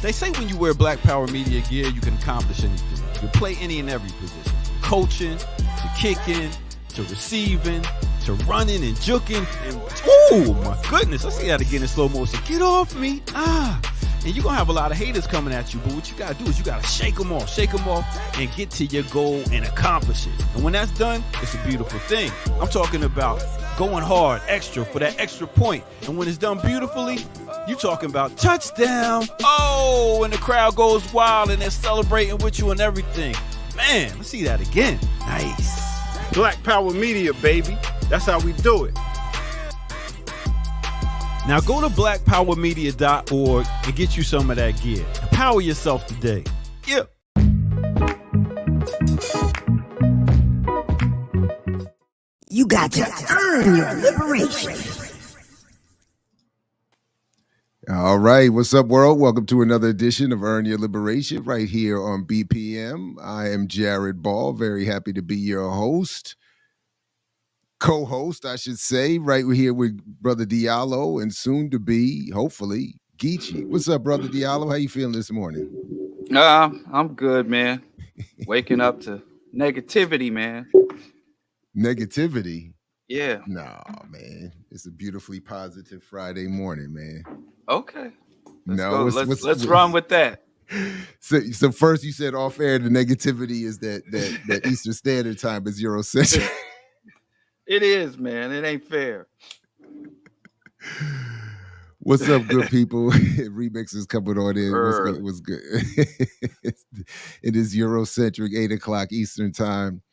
They say when you wear Black Power Media gear, you can accomplish anything. You can play any and every position. Coaching, to kicking, to receiving, to running and juking. And oh my goodness, I see that again in slow motion. Get off me. And you're going to have a lot of haters coming at you, but what you got to do is you got to shake them off, and get to your goal and accomplish it. And when that's done, it's a beautiful thing. I'm talking about going hard, extra, for that extra point. And when it's done beautifully, you talking about touchdown. Oh, and the crowd goes wild and they're celebrating with you and everything. Man, let's see that again. Nice. Black Power Media, baby. That's how we do it. Now go to blackpowermedia.org and get you some of that gear. Empower yourself today. Yeah. You got to earn your liberation. All right. What's up, world? Welcome to another edition of Earn Your Liberation right here on BPM. I am Jared Ball. Very happy to be your host. Co-host, I should say, right here with Brother Diallo and soon to be, hopefully, Geechee. What's up, Brother Diallo? How you feeling this morning? I'm good, man. Waking up to negativity, man. Negativity? Yeah. No, man. It's a beautifully positive Friday morning, man. Okay. Let's run with that. So first you said off air the negativity is that Eastern Standard Time is Eurocentric. It is, man. It ain't fair. What's up, good people? Remix is coming on in. What's good? It is Eurocentric, 8 o'clock Eastern Time.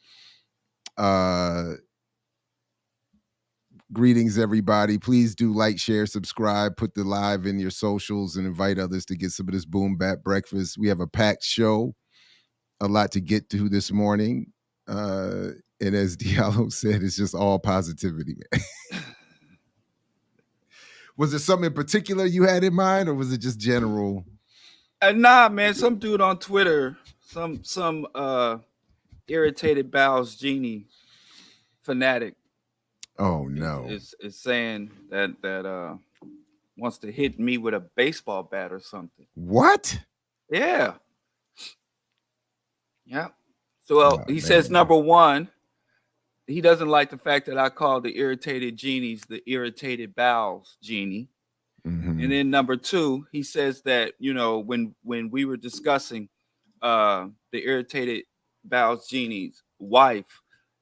Greetings, everybody. Please do like, share, subscribe, put the live in your socials, and invite others to get some of this boom bap breakfast. We have a packed show, a lot to get to this morning. And as Diallo said, it's just all positivity, man. Was it something in particular you had in mind, or was it just general? Nah, man. Some dude on Twitter, some irritated bowels genie fanatic. Oh no! Is saying that wants to hit me with a baseball bat or something. What? Yeah. So he says, number one, he doesn't like the fact that I call the irritated genies the irritated bowels genie. Mm-hmm. And then number two, he says that, when we were discussing the irritated bowels genie's wife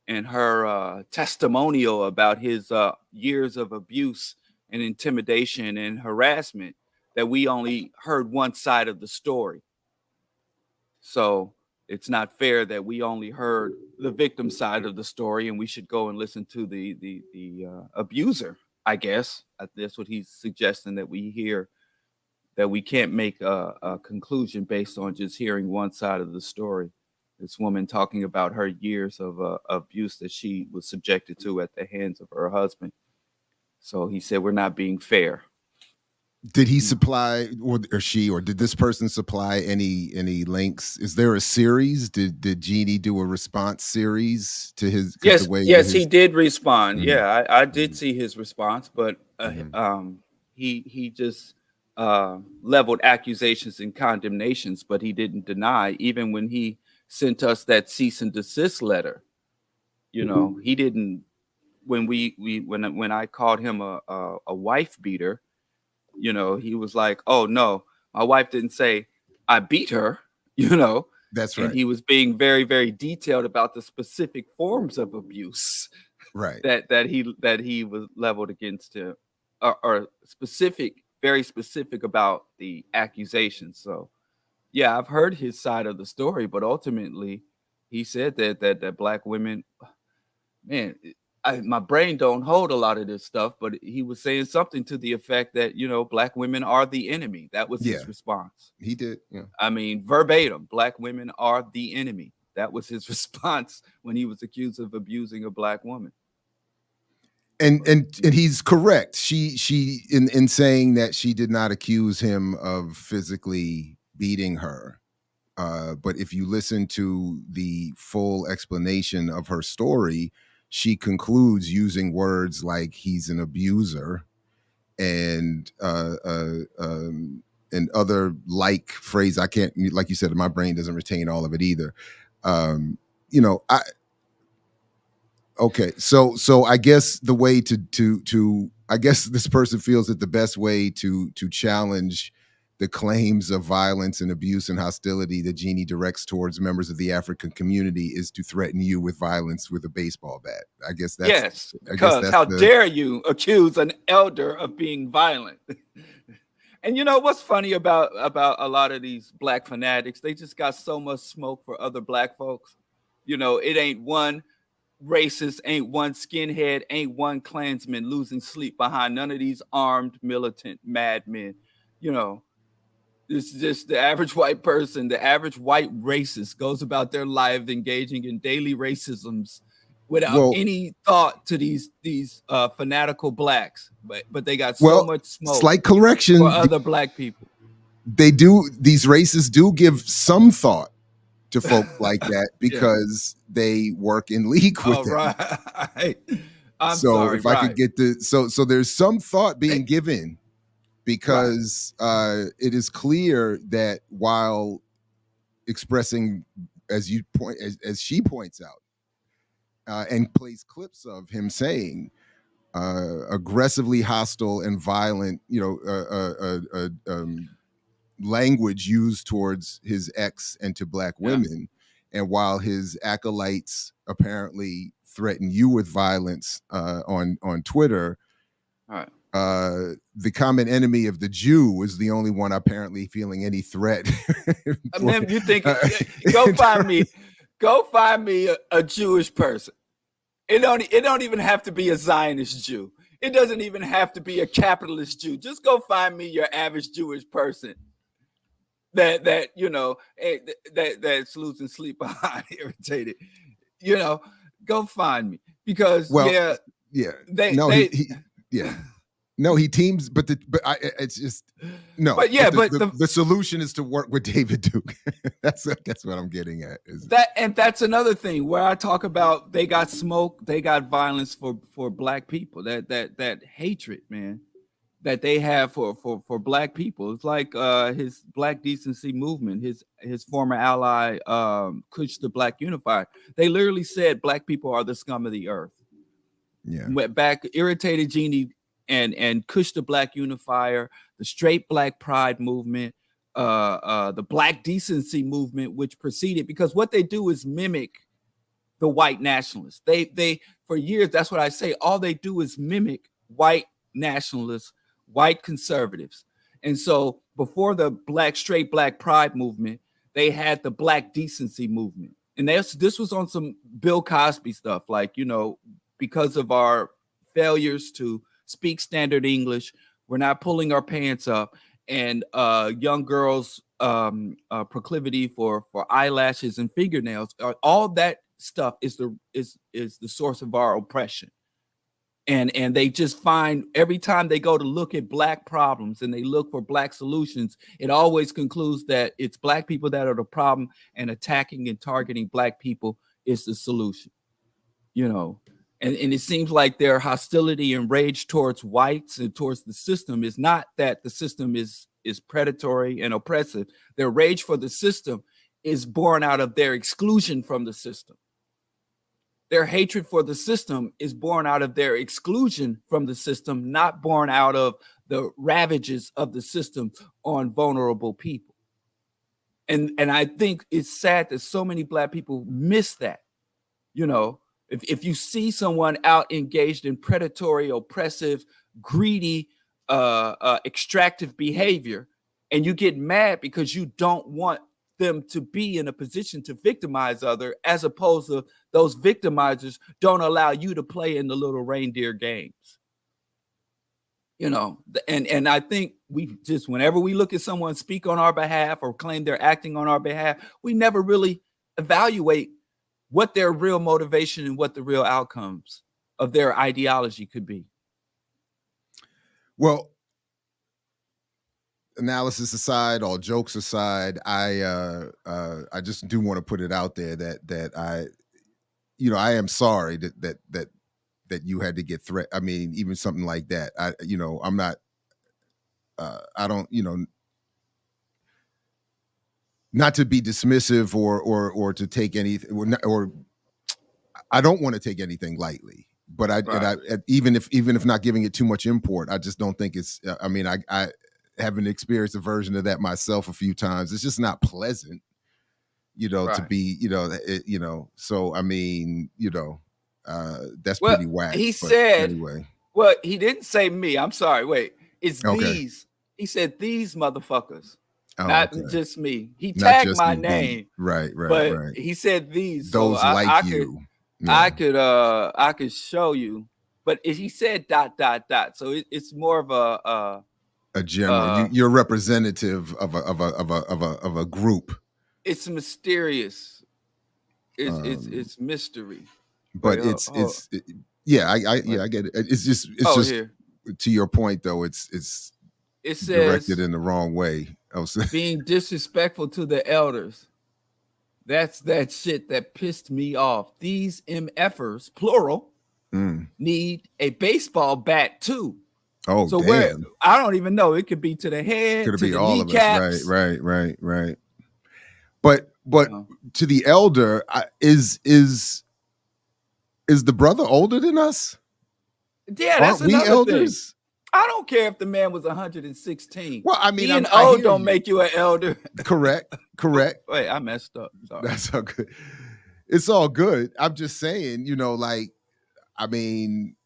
and her testimonial about his years of abuse and intimidation and harassment, that we only heard one side of the story. So it's not fair that we only heard the victim side of the story, and we should go and listen to the abuser, I guess. That's what he's suggesting, that we hear, that we can't make a conclusion based on just hearing one side of the story. This woman talking about her years of abuse that she was subjected to at the hands of her husband. So he said, we're not being fair. Did he supply, or she, or did this person supply any links? Is there a series? Did Jeannie do a response series to his? Yes, he did respond. Mm-hmm. Yeah, I did see his response, but he just leveled accusations and condemnations, but he didn't deny. Even when he sent us that cease and desist letter, he didn't. When I called him a wife beater. He was like, oh, no, my wife didn't say I beat her, That's right. And he was being very, very detailed about the specific forms of abuse, right? That he was leveled against him, or very specific about the accusations. So, yeah, I've heard his side of the story, but ultimately he said that Black women, man, my brain don't hold a lot of this stuff, but he was saying something to the effect that, Black women are the enemy. That was his response. He did. Yeah. I mean, verbatim, Black women are the enemy. That was his response when he was accused of abusing a Black woman. And he's correct. She in saying that she did not accuse him of physically beating her. But if you listen to the full explanation of her story, she concludes using words like he's an abuser and other like phrase. I can't, like you said, my brain doesn't retain all of it either. Okay, so I guess the way to I guess this person feels that the best way to challenge the claims of violence and abuse and hostility that Jeannie directs towards members of the African community is to threaten you with violence with a baseball bat. I guess that's yes, because how dare you accuse an elder of being violent? And you know what's funny about a lot of these black fanatics? They just got so much smoke for other black folks. You know, it ain't one racist, ain't one skinhead, ain't one Klansman losing sleep behind none of these armed militant madmen. You know, it's just the average white person, the average white racist goes about their life engaging in daily racisms without any thought to these fanatical blacks. But they got so much smoke. Slight correction for other black people. These racists do give some thought to folk like that because they work in league with them. Right. I'm so sorry, if I could get so there's some thought being given because it is clear that while expressing, as she points out, and plays clips of him saying aggressively hostile and violent, language used towards his ex and to black women, and while his acolytes apparently threaten you with violence on Twitter, the common enemy of the Jew is the only one apparently feeling any threat. And then you think, go find me a Jewish person. It don't even have to be a Zionist Jew. It doesn't even have to be a capitalist Jew. Just go find me your average Jewish person that's losing sleep behind, irritated. Go find me because he teams, but it's just no. But the solution is to work with David Duke. That's what I'm getting at. And that's another thing where I talk about they got smoke, they got violence for black people. That hatred, man, that they have for black people. It's like his Black Decency movement, his former ally Kush the Black Unifier. They literally said black people are the scum of the earth. Yeah. Went back, irritated Jeannie and Kush the Black Unifier, the straight black pride movement, the Black Decency movement, which preceded, because what they do is mimic the white nationalists. They for years, that's what I say, all they do is mimic white nationalists, white conservatives. And so before the straight black pride movement, they had the Black Decency movement. And this was on some Bill Cosby stuff, like, because of our failures to speak standard English, we're not pulling our pants up, and young girls' proclivity for eyelashes and fingernails, all that stuff is the source of our oppression. And they just find every time they go to look at black problems and they look for black solutions, it always concludes that it's black people that are the problem, and attacking and targeting black people is the solution. And it seems like their hostility and rage towards whites and towards the system is not that the system is predatory and oppressive. Their rage for the system is born out of their exclusion from the system. Their hatred for the system is born out of their exclusion from the system, not born out of the ravages of the system on vulnerable people. And I think it's sad that so many black people miss that. If you see someone out engaged in predatory, oppressive, greedy, extractive behavior, and you get mad because you don't want them to be in a position to victimize others, as opposed to those victimizers don't allow you to play in the little reindeer games. And I think we just, whenever we look at someone speak on our behalf or claim they're acting on our behalf, we never really evaluate what their real motivation and what the real outcomes of their ideology could be. Well, analysis aside, all jokes aside, I just do want to put it out there that I am sorry that you had to get threat. I mean, even something like that. I'm not. I don't. not to be dismissive or to take anything, or I don't want to take anything lightly. But even if not giving it too much import, I just don't think it's. I mean, I haven't experienced a version of that myself a few times. It's just not pleasant, to be, So I mean, that's pretty whack. He said anyway. Well, he didn't say me. I'm sorry. Wait, it's these. He said these motherfuckers, not just me. He tagged my name. Right. But he said these. Those so like you. I could show you, but he said ... So it's more of a general. You're representative of a group. It's mysterious. It's mystery. But I get it. It's just here. To your point though. It says directed in the wrong way. Being disrespectful to the elders. That's that shit that pissed me off. These MFers, plural, need a baseball bat too. Oh, so damn. I don't even know. It could be to the head, could to be the all kneecaps. Of us. Right. But to the elder, is the brother older than us? Yeah, that's Aren't we elders? Thing. I don't care if the man was 116. Well, I mean, being old don't make you an elder. Correct. Wait, I messed up. Sorry. That's all good. It's all good. I'm just saying, I mean,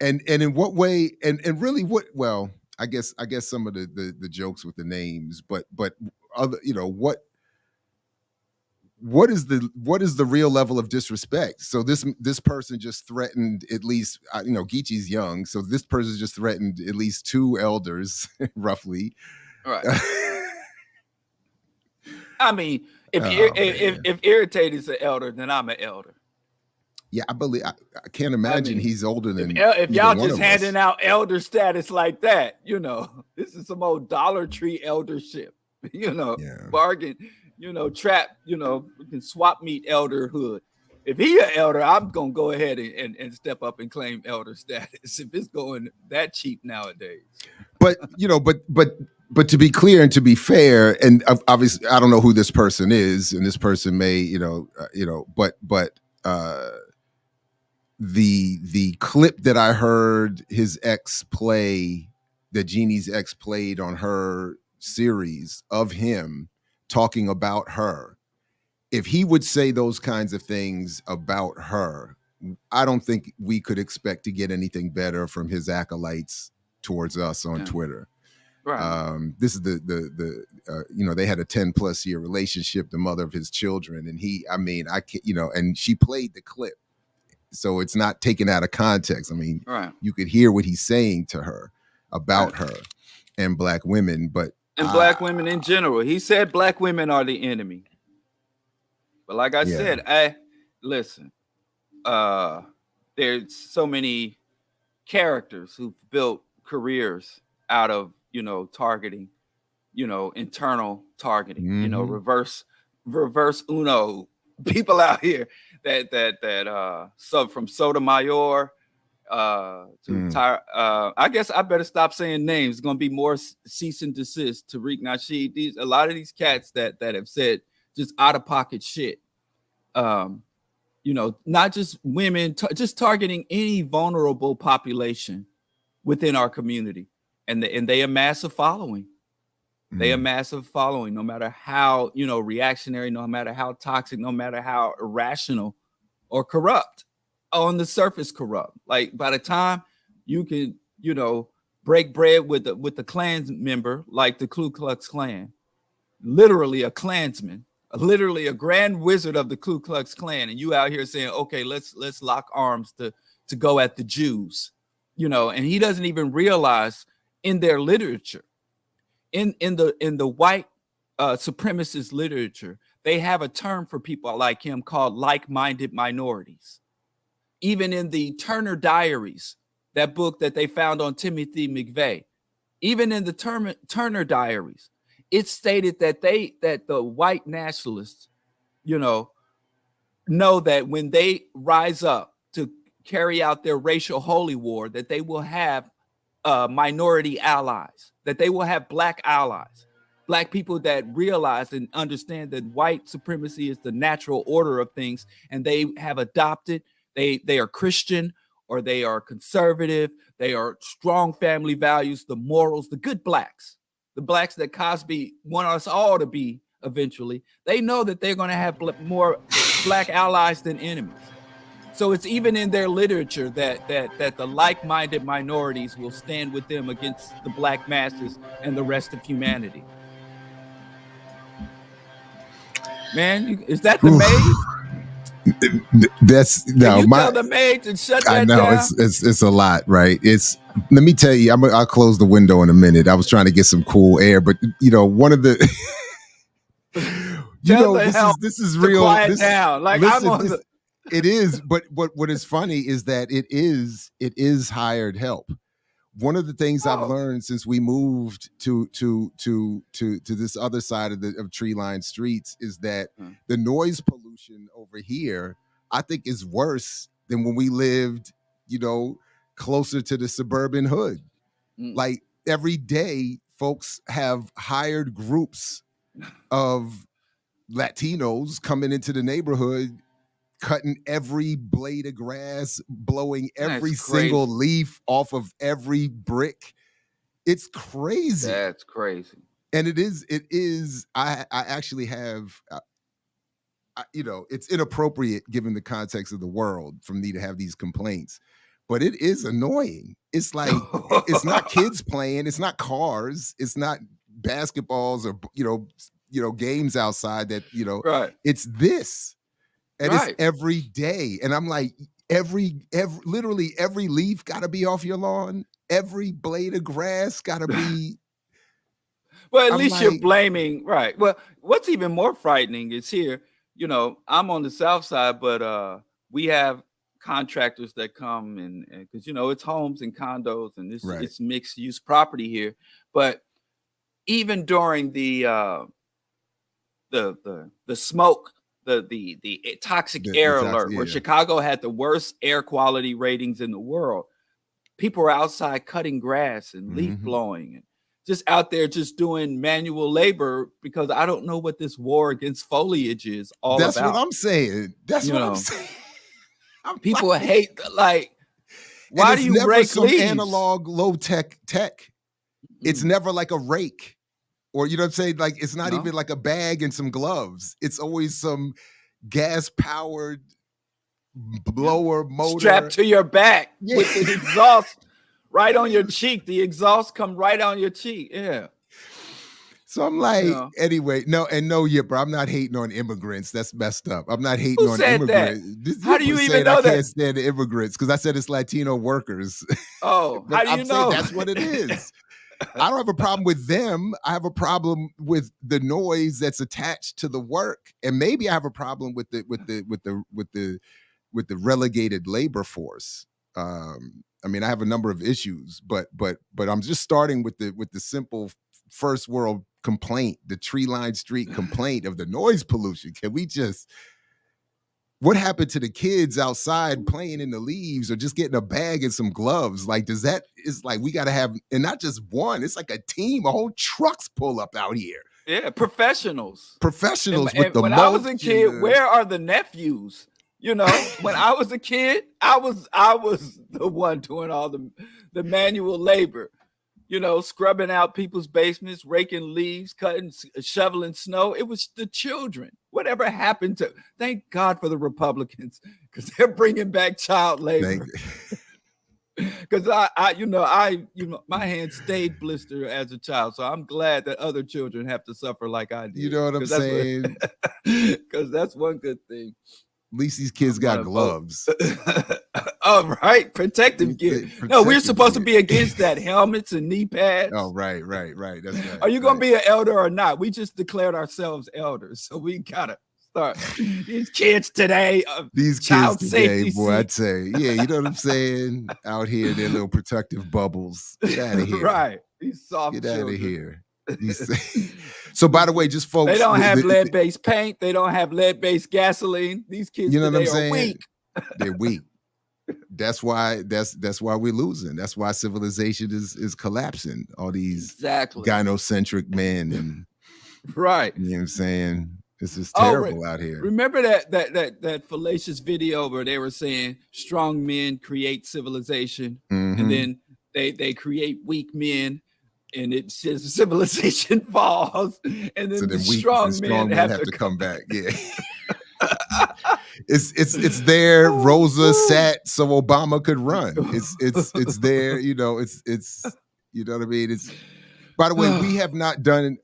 and in what way, and really what? Well, I guess some of the jokes with the names, but other, what is the real level of disrespect? So this person just threatened at least, Geechee's young, so this person just threatened at least 2 elders, roughly. Right. I mean, if irritated is an elder, then I'm an elder. Yeah, I believe. I can't imagine he's older than. If y'all just handing out elder status like that, this is some old Dollar Tree eldership. Bargain. Trap, we can swap meet elderhood. If he an elder, I'm gonna go ahead and step up and claim elder status if it's going that cheap nowadays. But but to be clear and to be fair, and obviously I don't know who this person is, and this person may, but the clip that I heard his ex play, that Jeannie's ex played on her series of him talking about her, if he would say those kinds of things about her, I don't think we could expect to get anything better from his acolytes towards us on Twitter. Right. This is the they had a 10+ year relationship, the mother of his children, and I can't, and she played the clip, so it's not taken out of context. I mean, you could hear what he's saying to her about her and Black women, and Black women in general. He said Black women are the enemy. But like I said, listen, there's so many characters who've built careers out of, targeting, internal targeting, reverse Uno people out here that from Sotomayor to I guess I better stop saying names. It's gonna be more cease and desist. Tariq Nasheed. A lot of these cats that have said just out of pocket shit. Not just women, just targeting any vulnerable population within our community, and they amass a following. They amass a following, no matter how reactionary, no matter how toxic, no matter how irrational or corrupt. On the surface corrupt. Like by the time you can, break bread with the Klan member, like the Ku Klux Klan, literally a Klansman, literally a grand wizard of the Ku Klux Klan, and you out here saying, okay, let's lock arms to go at the Jews, and he doesn't even realize in their literature, in the white supremacist literature, they have a term for people like him called like-minded minorities. Even in the Turner Diaries, that book that they found on Timothy McVeigh, even in the Turner Diaries, it stated that the white nationalists, know that when they rise up to carry out their racial holy war, that they will have minority allies, that they will have Black allies. Black people that realize and understand that white supremacy is the natural order of things, and they have adopted, they are Christian, or they are conservative, they are strong family values, the morals, the good blacks, the blacks that Cosby want us all to be eventually. They know that they're going to have more black allies than enemies. So it's even in their literature that the like-minded minorities will stand with them against the black masses and the rest of humanity. Man, is that the maid? That's no. Can you tell the maid to shut that I know down? it's a lot, right? Let me tell you. I'll close the window in a minute. I was trying to get some cool air, but one of the. This is real. Quiet down. Like listen, I'm on the. It is, but what is funny is that it is hired help. One of the things I've learned since we moved to this other side of tree-lined streets is that the noise pollution over here, I think, is worse than when we lived, closer to the suburban hood. Like every day, folks have hired groups of Latinos coming into the neighborhood, cutting every blade of grass, blowing every single leaf off of every brick. It's crazy. That's crazy. And it is. I actually have, it's inappropriate given the context of the world for me to have these complaints, but it is annoying. It's like, it's not kids playing. It's not cars. It's not basketballs or, games outside that, right. It's this. And it's every day. And I'm like, literally every leaf got to be off your lawn. Every blade of grass got to be. Well, at least you're blaming. Right. Well, what's even more frightening is here, I'm on the south side, but we have contractors that come and because, it's homes and condos and it's mixed use property here. But even during the smoke, the toxic air alert, where Chicago had the worst air quality ratings in the world. People were outside cutting grass and leaf blowing and just out there just doing manual labor because I don't know what this war against foliage is all about. That's what I'm saying. That's what I'm saying. People hate, like, why do you rake some leaves? Analog low tech? It's never like a rake. Or, you know what I'm saying? Like, it's not even like a bag and some gloves. It's always some gas-powered blower motor. Strapped to your back with the exhaust right on your cheek. The exhaust come right on your cheek. Yeah. So I'm like, anyway, no, Yipper, I'm not hating on immigrants. That's messed up. I'm not hating Who on said immigrants. How do you even know that? I can't stand the immigrants because I said it's Latino workers. Oh, how do you know? That's what it is. I don't have a problem with them. I have a problem with the noise that's attached to the work, and maybe I have a problem with the relegated labor force. I mean, I have a number of issues, but I'm just starting with the simple first world complaint, the tree-lined street complaint of the noise pollution. Can we just? What happened to the kids outside playing in the leaves or just getting a bag and some gloves? Like, it's like we got to have, and not just one, it's like a team, a whole trucks pull up out here. Yeah, professionals. With the when I was a kid, where are the nephews? When I was a kid, I was the one doing all the manual labor. Scrubbing out people's basements, raking leaves, shoveling snow. It was the children. Whatever happened to? Thank God for the Republicans because they're bringing back child labor. Because my hands stayed blistered as a child, so I'm glad that other children have to suffer like I did. You know what I'm saying? Because that's one good thing. At least these kids got gloves. Oh, right. Protective gear. No, we're supposed to be against that. Helmets and knee pads. Oh, right. That's right. Are you going to be an elder or not? We just declared ourselves elders. So we got to start. These kids today. These kids today, boy, I'd say. Yeah, you know what I'm saying? Out here in their little protective bubbles. Get out of here. Right. These soft Get children. out of here. So, by the way, just folks, they don't have lead-based paint. They don't have lead-based gasoline. These kids, you know what I'm saying? saying? Are weak. They're weak. That's why we're losing. That's why civilization is collapsing. All these gynocentric men and Right. You know what I'm saying? This is terrible out here. Remember that fallacious video where they were saying strong men create civilization, and then they create weak men, and it says civilization falls, and then so the strong men have to come back. Yeah. It's there. Rosa sat so Obama could run. It's there. You know, it's you know what I mean. It's, by the way, we have not done.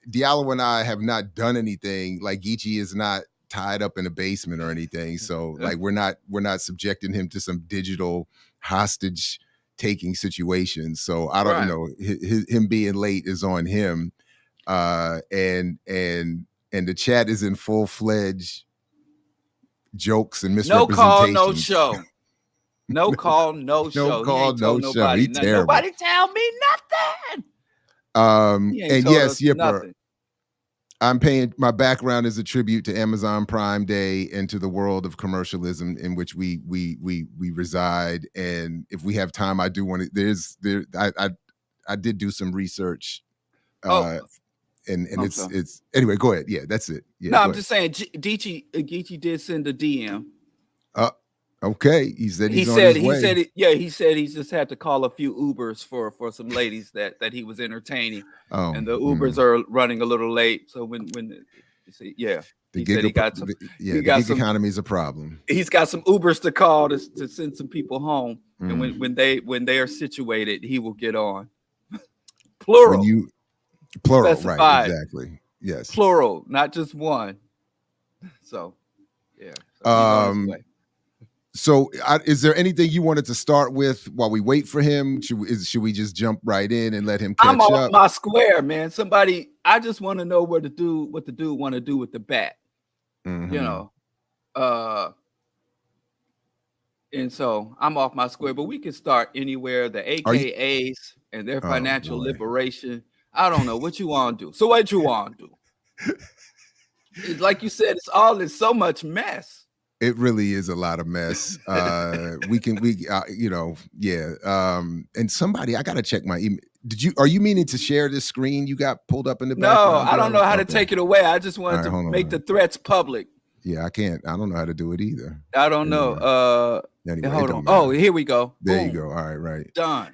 Diallo and I have not done anything. Like Geechee is not tied up in a basement or anything. So like we're not subjecting him to some digital hostage taking situation. So I don't know. Him being late is on him. And the chat is in full-fledged jokes and misrepresentations. No call, no show. No call, no show. No call, no show. Nobody tell me nothing. And yes, Yipper, I'm paying. My background is a tribute to Amazon Prime Day and to the world of commercialism in which we reside. And if we have time, I do want to. I did do some research. And it's anyway. Go ahead. Yeah, that's it. Yeah, no, I'm just saying. Geechee did send a DM. Okay, he said he said he just had to call a few Ubers for some ladies that he was entertaining, and the Ubers are running a little late. So when the gig economy is a problem. He's got some Ubers to call to send some people home, and when they are situated, he will get on. Plural, plural, specified. Right? Exactly. Yes, plural, not just one. So, yeah. So is there anything you wanted to start with while we wait for him? Should we just jump right in and let him catch up? I'm off my square, man. I just want to know what the dude want to do with the bat. You know, and so I'm off my square, but we can start anywhere. The AKAs and their financial liberation. I don't know what you want to do. So what you want to do? Like you said, it's so much mess. It really is a lot of mess. And somebody, I got to check my email. Are you meaning to share this screen you got pulled up in the back? No, I don't know how to take it away. I just wanted to make the threats public. Yeah, I can't. I don't know how to do it either. I don't know. Anyway, hold on. Oh, here we go. There you go. All right. Done.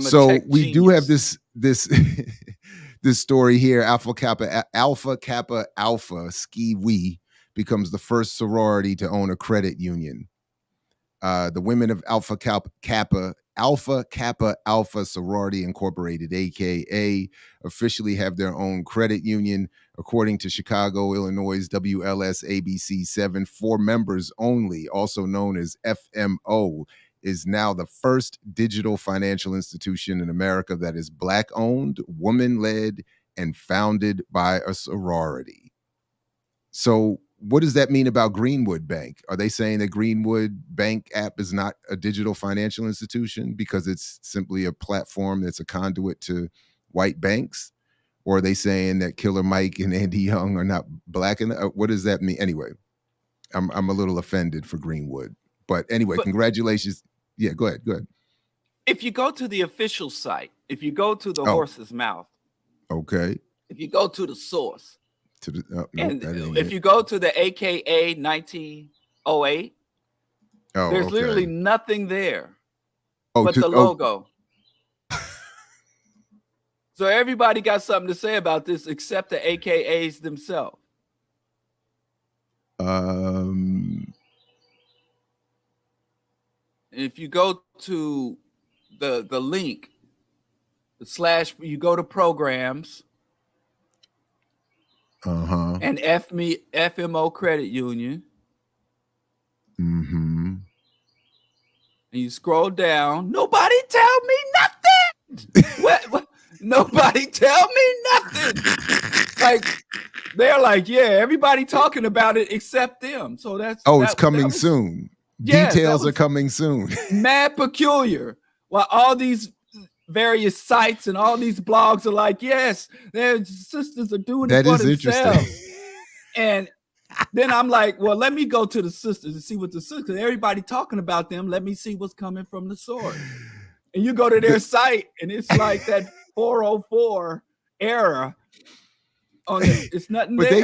So we do have this this story here. Alpha Kappa Alpha Ski Wee becomes the first sorority to own a credit union. The women of Alpha Kappa Alpha Sorority Incorporated, aka, officially have their own credit union. According to Chicago, Illinois' WLS ABC 7, 4 members only, also known as FMO, is now the first digital financial institution in America that is Black-owned, woman-led, and founded by a sorority. So what does that mean about Greenwood Bank? Are they saying that Greenwood Bank app is not a digital financial institution because it's simply a platform that's a conduit to white banks? Or are they saying that Killer Mike and Andy Young are not Black? What does that mean? Anyway, I'm a little offended for Greenwood. But anyway, congratulations. Yeah, go ahead. If you go to the official site, if you go to the horse's mouth. Okay. If you go to the source. If you go to the AKA 1908, there's literally nothing there but the logo. So everybody got something to say about this except the AKAs themselves. If you go to the link, you go to programs. And FMO Credit Union. And you scroll down. Nobody tell me nothing. what? Nobody tell me nothing. Like they're like, yeah, everybody talking about it except them. So it's coming soon. Details are coming soon. Mad peculiar. While all these various sites and all these blogs are like, yes, their sisters are doing it for themselves. And then I'm like, well, let me go to the sisters and see what the sisters, everybody talking about them. Let me see what's coming from the source. And you go to their site and it's like that 404 era It's nothing but there.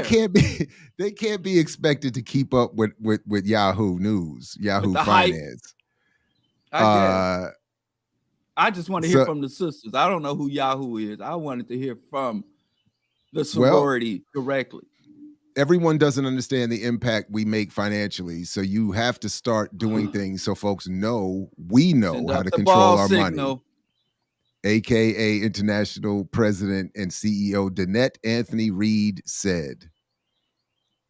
they can't be expected to keep up with Yahoo News, Yahoo Finance. Hype. I guess. I just want to hear from the sisters. I don't know who Yahoo is. I wanted to hear from the sorority directly. Everyone doesn't understand the impact we make financially, so you have to start doing things so folks know we know how to control our money. AKA International President and CEO Danette Anthony Reed said.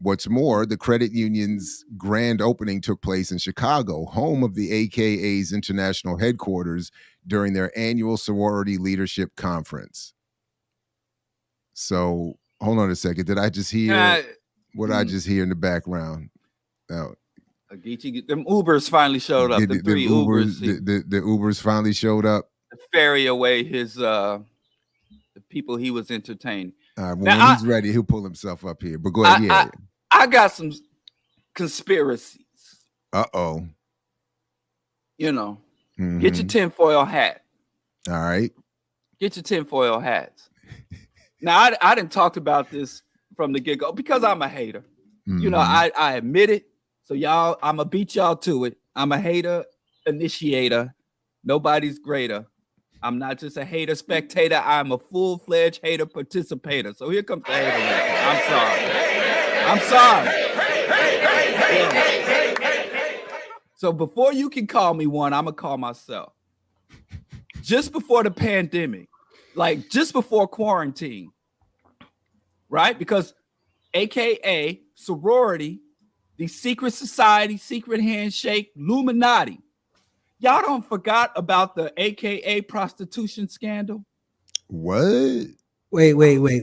What's more, the credit union's grand opening took place in Chicago, home of the AKA's international headquarters, during their annual sorority leadership conference. So, hold on a second. Did I just hear what I just hear in the background? Oh. Them Ubers finally showed up. The three Ubers. The Ubers finally showed up. To ferry away his the people he was entertaining. All right, well, when he's ready, he'll pull himself up here. But go ahead. I got some conspiracies. Uh-oh. You know, get your tinfoil hat. All right. Get your tinfoil hats. Now, I didn't talk about this from the get-go because I'm a hater. You know, I admit it. So y'all, I'm going to beat y'all to it. I'm a hater initiator. Nobody's greater. I'm not just a hater spectator. I'm a full-fledged hater participator. So here comes the hater. I'm sorry. Yeah. So before you can call me one, I'm going to call myself. Just before the pandemic, like just before quarantine, right? Because AKA sorority, the secret society, secret handshake, Illuminati. Y'all don't forgot about the AKA prostitution scandal? What? Wait. What? Let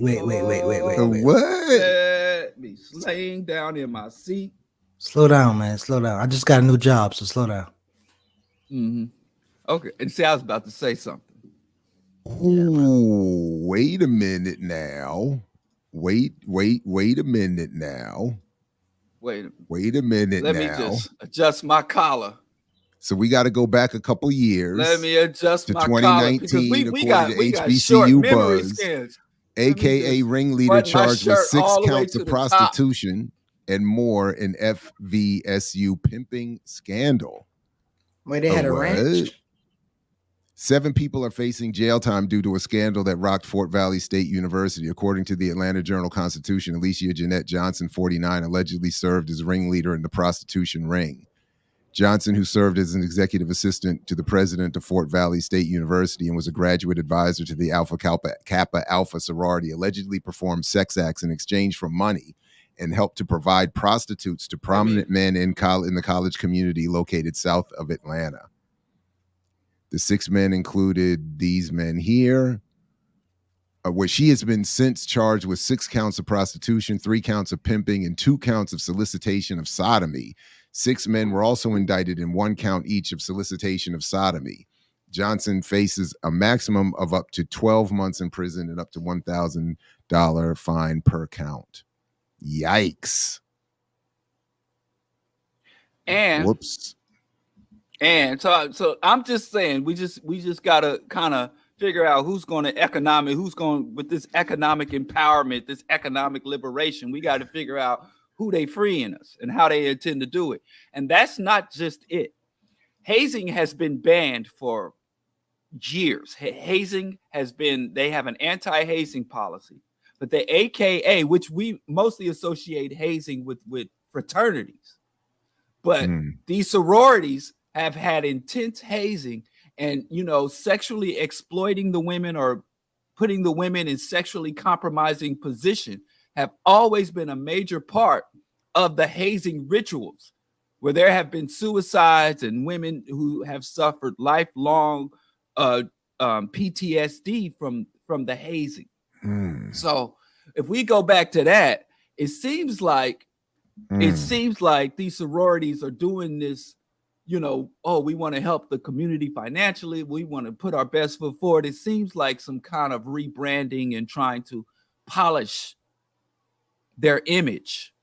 me laying down in my seat. Slow down, man. Slow down. I just got a new job, so slow down. Okay. And see, I was about to say something. Ooh, wait a minute now. Wait a minute now. Wait a minute now. Let me just adjust my collar. So we got to go back a couple years. Let me adjust my collar. 2019, we got HBCU Buzz, AKA ringleader charged with 6 counts of prostitution and more in FVSU pimping scandal. Wait, they had a ranch? 7 people are facing jail time due to a scandal that rocked Fort Valley State University. According to the Atlanta Journal-Constitution, Alicia Jeanette Johnson, 49, allegedly served as ringleader in the prostitution ring. Johnson, who served as an executive assistant to the president of Fort Valley State University and was a graduate advisor to the Alpha Kappa Alpha sorority, allegedly performed sex acts in exchange for money and helped to provide prostitutes to prominent men in the college community located south of Atlanta. The 6 men included these men here, where she has been since charged with 6 counts of prostitution, 3 counts of pimping, and 2 counts of solicitation of sodomy. 6 men were also indicted in 1 count each of solicitation of sodomy. Johnson faces a maximum of up to 12 months in prison and up to $1,000 fine per count. Yikes. And whoops. And so I'm just saying we just gotta kind of figure out who's going with this economic empowerment, this economic liberation. We got to figure out who they freeing us and how they intend to do it. And that's not just it. Hazing has been banned for years. Hazing has been, they have an anti-hazing policy, but the AKA, which we mostly associate hazing with fraternities, but these sororities have had intense hazing and, sexually exploiting the women or putting the women in sexually compromising position have always been a major part of the hazing rituals, where there have been suicides and women who have suffered lifelong PTSD from the hazing. So if we go back to that, it seems like these sororities are doing this, we want to help the community financially. We want to put our best foot forward. It seems like some kind of rebranding and trying to polish their image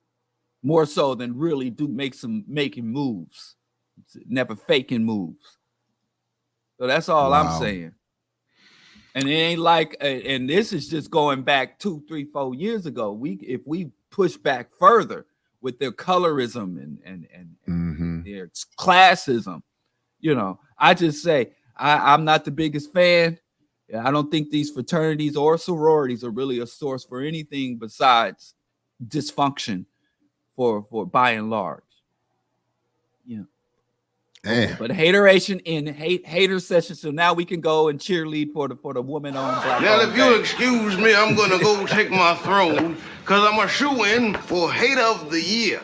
more so than really making moves, never faking moves. So that's all I'm saying. And it ain't like, and this is just going back 2, 3, 4 years ago. If we push back further with their colorism and their classism, you know, I just say I'm not the biggest fan. I don't think these fraternities or sororities are really a source for anything besides dysfunction for by and large. You know. Damn. But hateration in hater session. So now we can go and cheerlead for the woman on Black. Now, if you'll excuse me, I'm gonna go take my throne because I'm a shoo-in for Hater of the Year.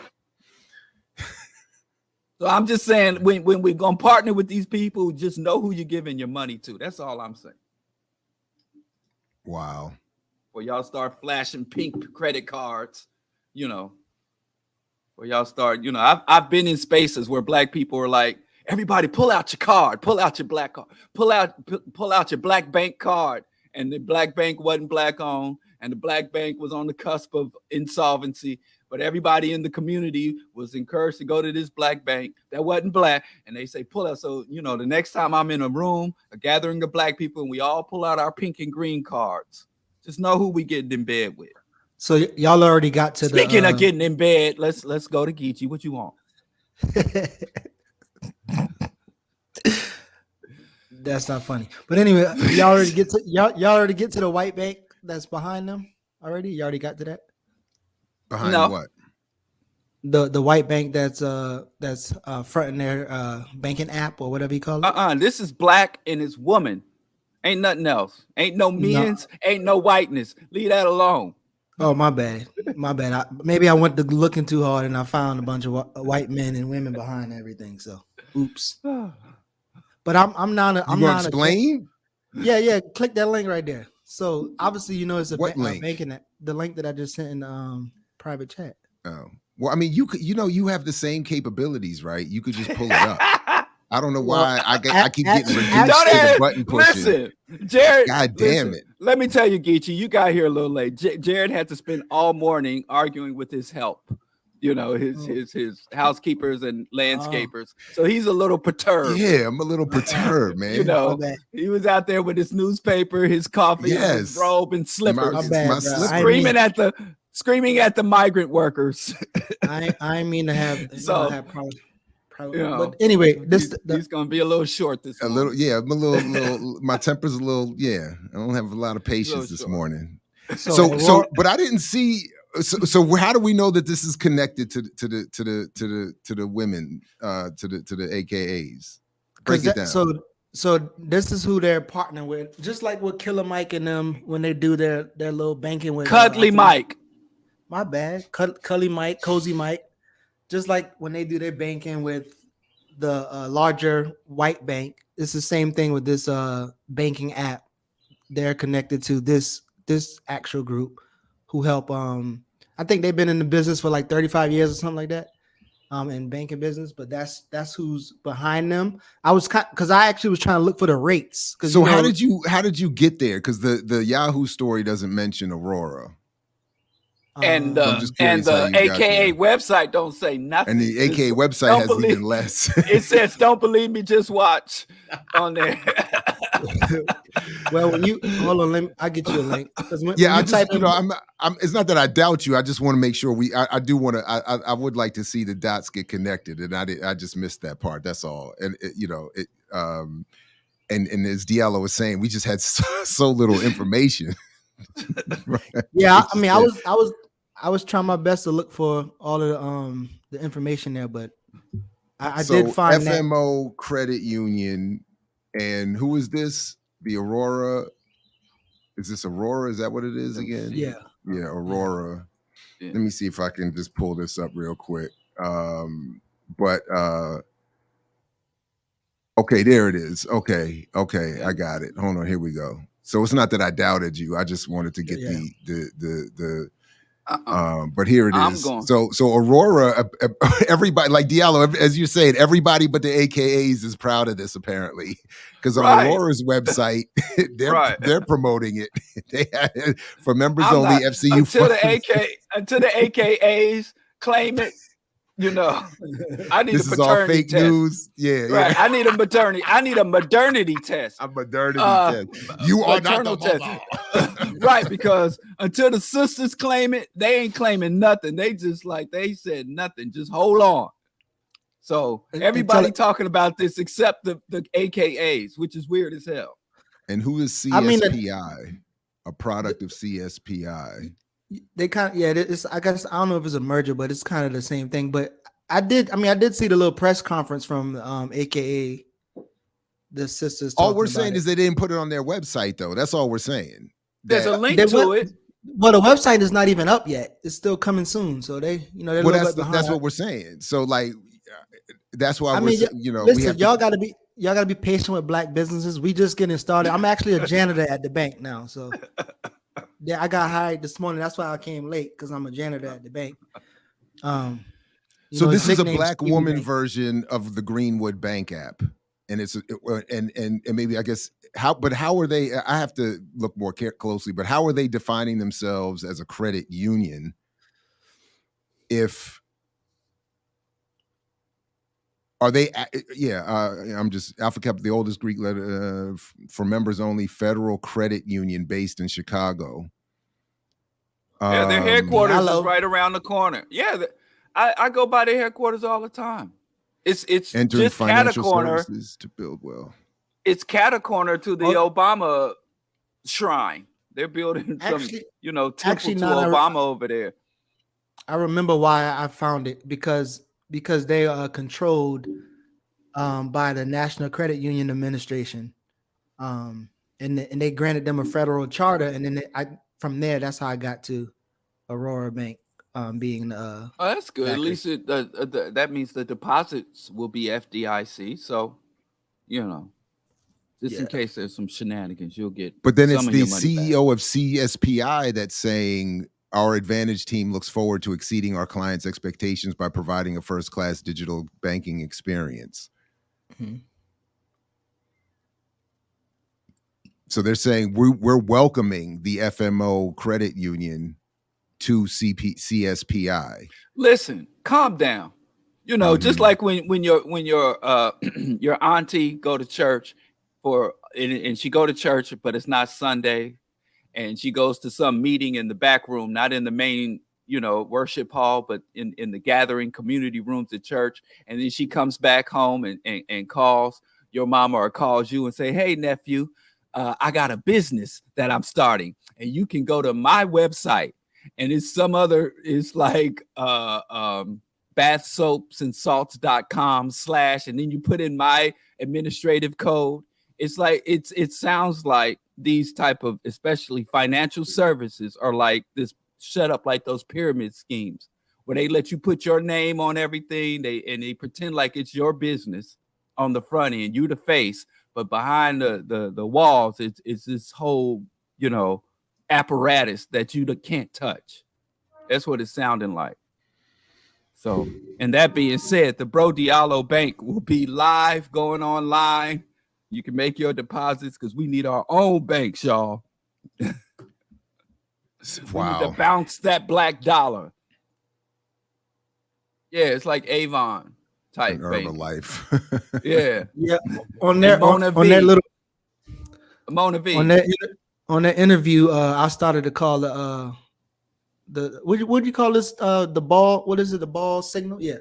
So I'm just saying, when we're gonna partner with these people, just know who you're giving your money to. That's all I'm saying. Wow. Or y'all start flashing pink credit cards, you know. Or y'all start, you know, I've been in spaces where Black people are like, everybody pull out your card, pull out your Black card, pull out your Black bank card. And the Black bank wasn't Black owned, and the Black bank was on the cusp of insolvency. But everybody in the community was encouraged to go to this Black bank that wasn't Black. And they say, pull out. So, you know, the next time I'm in a room, a gathering of Black people, and we all pull out our pink and green cards, just know who we getting in bed with. So y'all already got to Speaking of getting in bed, let's go to Geechee. What you want? That's not funny. But anyway, y'all already get to the white bank that's behind them already? You already got to that? Behind what? The white bank that's fronting their banking app or whatever you call it. This is Black and it's woman. Ain't nothing else. Ain't no men's, ain't no whiteness. Leave that alone. Oh, my bad. Maybe I went to looking too hard and I found a bunch of white men and women behind everything. So, oops. But I'm not. I'm not. Explain? Yeah. Click that link right there. So obviously, you know, it's a link? banking app. The link that I just sent in private chat. Oh, well, I mean, you have the same capabilities, right? You could just pull it up. I don't know why I keep getting reduced to the button pushing. Listen, Jared. God damn it. Let me tell you, Geechee, you got here a little late. Jared had to spend all morning arguing with his help. You know, his housekeepers and landscapers. So he's a little perturbed. Yeah, I'm a little perturbed, man. You know, he was out there with his newspaper, his coffee, his robe, and slippers, screaming at the migrant workers. I mean to have so. But anyway, he's gonna be a little short this morning. I'm a little my temper's a little, I don't have a lot of patience this morning. So but I didn't see. So how do we know that this is connected to the women, to the AKAs? Break it down. So this is who they're partnering with, just like with Killer Mike and them when they do their little banking with Cuddly Mike. My bad, Cuddly Mike, Cozy Mike. Just like when they do their banking with the larger white bank, it's the same thing with this banking app. They're connected to this actual group who help. I think they've been in the business for like 35 years or something like that, in banking business. But that's who's behind them. Because I actually was trying to look for the rates. So how did you get there? Because the Yahoo story doesn't mention Aurora. And the AKA website don't say nothing. And the AKA website has even less. It says, "Don't believe me, just watch." On there. Well, when you hold on, I'll get you a link. It's not that I doubt you. I just want to make sure I do want to. I would like to see the dots get connected, and I just missed that part. That's all. And and as Diallo was saying, we just had so little information. Right? Yeah, I mean, I was trying my best to look for all of the information there, but I did find FMO Credit Union. And who is this? The Aurora? Is this Aurora? Is that what it is again? Yeah. Yeah, Aurora. Yeah. Let me see if I can just pull this up real quick. Okay, there it is. Okay, I got it. Hold on, here we go. So it's not that I doubted you. I just wanted to get but here it is. So Aurora, everybody, like Diallo, as you're saying, everybody but the AKAs is proud of this apparently, because on Aurora's website, they're promoting it. They had, for members only FCU until the AKAs claim it. You know, I need This a is all paternity fake test. news. Yeah, Right. yeah. I need a modernity test. A modernity test. You are not the test. Right, because until the sisters claim it, they ain't claiming nothing. They just like they said nothing. Just hold on. So everybody talking about this except the AKAs, which is weird as hell. And who is CSPI? A product of CSPI. They kind of it's, I guess I don't know if it's a merger, but it's kind of the same thing. But I did see the little press conference from AKA the sisters. All we're saying is they didn't put it on their website, though. That's all we're saying. There's a link to it. Well, the website is not even up yet. It's still coming soon. So they, they're that's what we're saying. So like, that's why listen, y'all gotta be patient with Black businesses. We just getting started. I'm actually a janitor at the bank now. So yeah, I got hired this morning. That's why I came late, because I'm a janitor at the bank. So this is a Black woman version of the Greenwood Bank app, and it's and maybe I guess how are they? I have to look more closely. But how are they defining themselves as a credit union? If are they? I'm just Alpha Kappa, the oldest Greek letter for members only federal credit union based in Chicago. Yeah, their headquarters is right around the corner. Yeah, I go by their headquarters all the time. It's entering just financial catacorner services to build wealth. It's catacorner to the Obama shrine. They're building some, temple to Obama over there. I remember why I found it because they are controlled by the National Credit Union Administration, and they granted them a federal charter, and then from there that's how I got to Aurora Bank being the. Oh, that's good. At least that means the deposits will be FDIC. So, just in case there's some shenanigans, you'll get. But then it's the CEO of CSPI that's saying our Advantage team looks forward to exceeding our clients' expectations by providing a first-class digital banking experience. Mm-hmm. So they're saying we're welcoming the FMO credit union to CSPI. Listen, calm down. Just like when your your auntie go to church and she go to church, but it's not Sunday, and she goes to some meeting in the back room, not in the main, worship hall, but in the gathering community rooms at church. And then she comes back home and calls your mama or calls you and say, "Hey, nephew, I got a business that I'm starting, and you can go to my website." And it's like bathsoapsandsalts.com/ and then you put in my administrative code. It's like it sounds like these type of, especially financial services, are like this set up like those pyramid schemes where they let you put your name on everything. They pretend like it's your business on the front end, you the face, but behind the walls, it's this whole, apparatus that you can't touch. That's what it's sounding like. So, and that being said, the Bro Diallo Bank will be live, going online. You can make your deposits because we need our own banks, y'all. Wow. We need to bounce that black dollar. Yeah, it's like Avon type Herbalife. Yeah. On their little Mona V. On that interview, I started to call what do you call this? The ball. What is it? The ball signal? Yeah.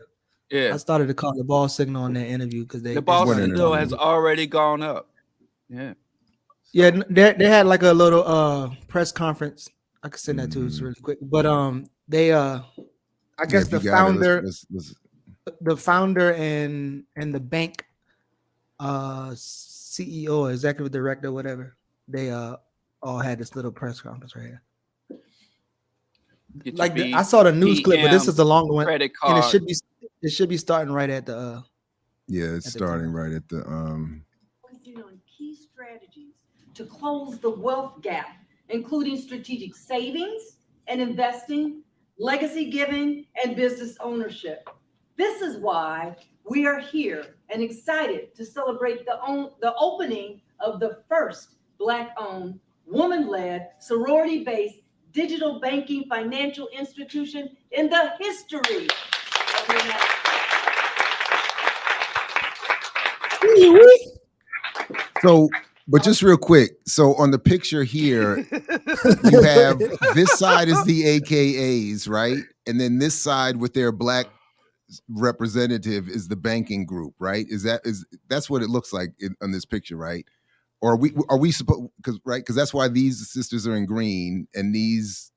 I started to call the ball signal on that interview because the ball signal has already gone up. Yeah. Yeah, they had like a little press conference. I could send that to us really quick. But they I guess the founder, the founder and the bank CEO or executive director, whatever, they all had this little press conference right here. Like I saw the news clip, but this is the longer one, and it should be starting right at the. It's starting right at the. Focusing on key strategies to close the wealth gap, including strategic savings and investing, legacy giving, and business ownership. This is why we are here and excited to celebrate the opening of the first Black-owned, woman-led, sorority-based digital banking financial institution in the history of So, but just real quick. So on the picture here, you have this side is the AKAs, right? And then this side with their black representative is the banking group, right? That's what it looks like on this picture, right? Or are we supposed, because that's why these sisters are in green and these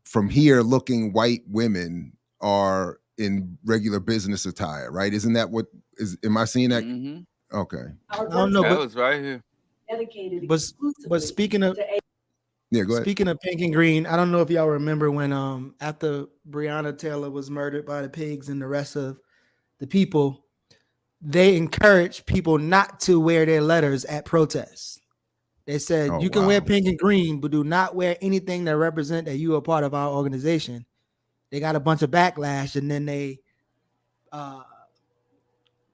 from here looking white women are in regular business attire, right? Isn't that what am I seeing that? Mm-hmm. Okay. I don't know, That was right here. Dedicated but speaking of yeah, go ahead. Speaking of pink and green, I don't know if y'all remember when after Breonna Taylor was murdered by the pigs and the rest of the people, they encouraged people not to wear their letters at protests. They said you can wear pink and green, but do not wear anything that represent that you are part of our organization. They got a bunch of backlash, and then they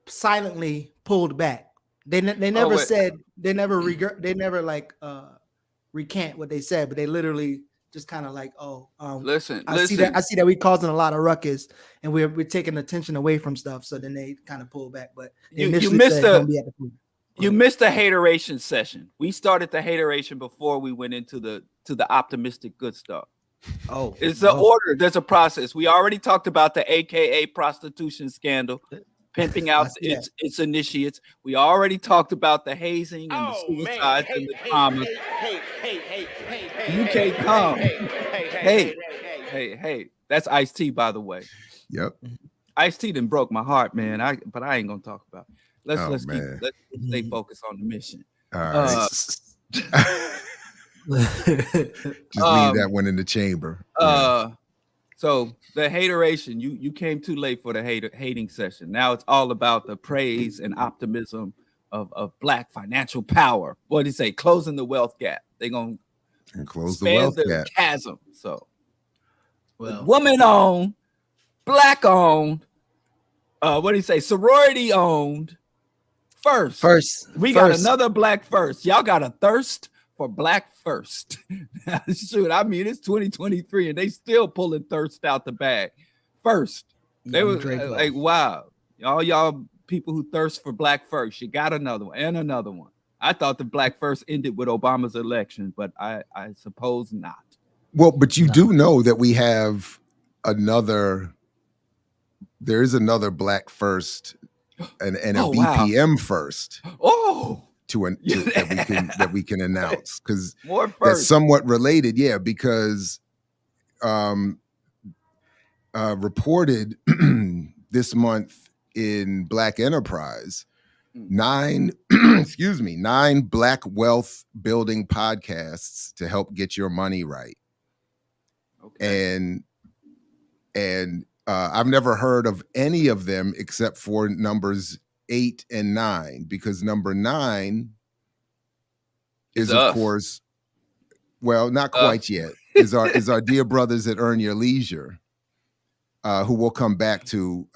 silently pulled back. They never said, they never recant what they said, but they literally just kind of like, listen, I see that we causing a lot of ruckus and we're taking attention away from stuff. So then they kind of pull back. But you missed the hateration session. We started the hateration before we went into the optimistic good stuff. Oh, it's an order. There's a process. We already talked about the AKA prostitution scandal, pimping out its initiates. We already talked about the hazing and the suicides and the trauma. You can't come. Hey. That's Ice-T, by the way. Yep. Ice-T done broke my heart, man. But I ain't gonna talk about it. Let's stay focused on the mission. All right. Just leave that one in the chamber. So the hateration, you came too late for the hating session. Now it's all about the praise and optimism of Black financial power. What do you say? Closing the wealth gap. They're gonna close the wealth gap chasm. So, woman-owned, Black-owned. What do you say? Sorority-owned. First, we got another Black first. Y'all got a thirst for Black first. Shoot, I mean, it's 2023 and they still pulling thirst out the bag. First, they were like, wow, all y'all people who thirst for Black first, you got another one and another one. I thought the Black first ended with Obama's election, but I suppose not. Well, but you do know that we have there is another Black first and a BPM first. That we can announce because that's somewhat related, because reported this month in BlackEnterprise, 9 Black wealth building podcasts to help get your money right. Okay. And I've never heard of any of them except for numbers 8 and 9, because number 9 is of course, well, not quite yet, is our dear brothers at EarnYourLeisure, who we'll come back to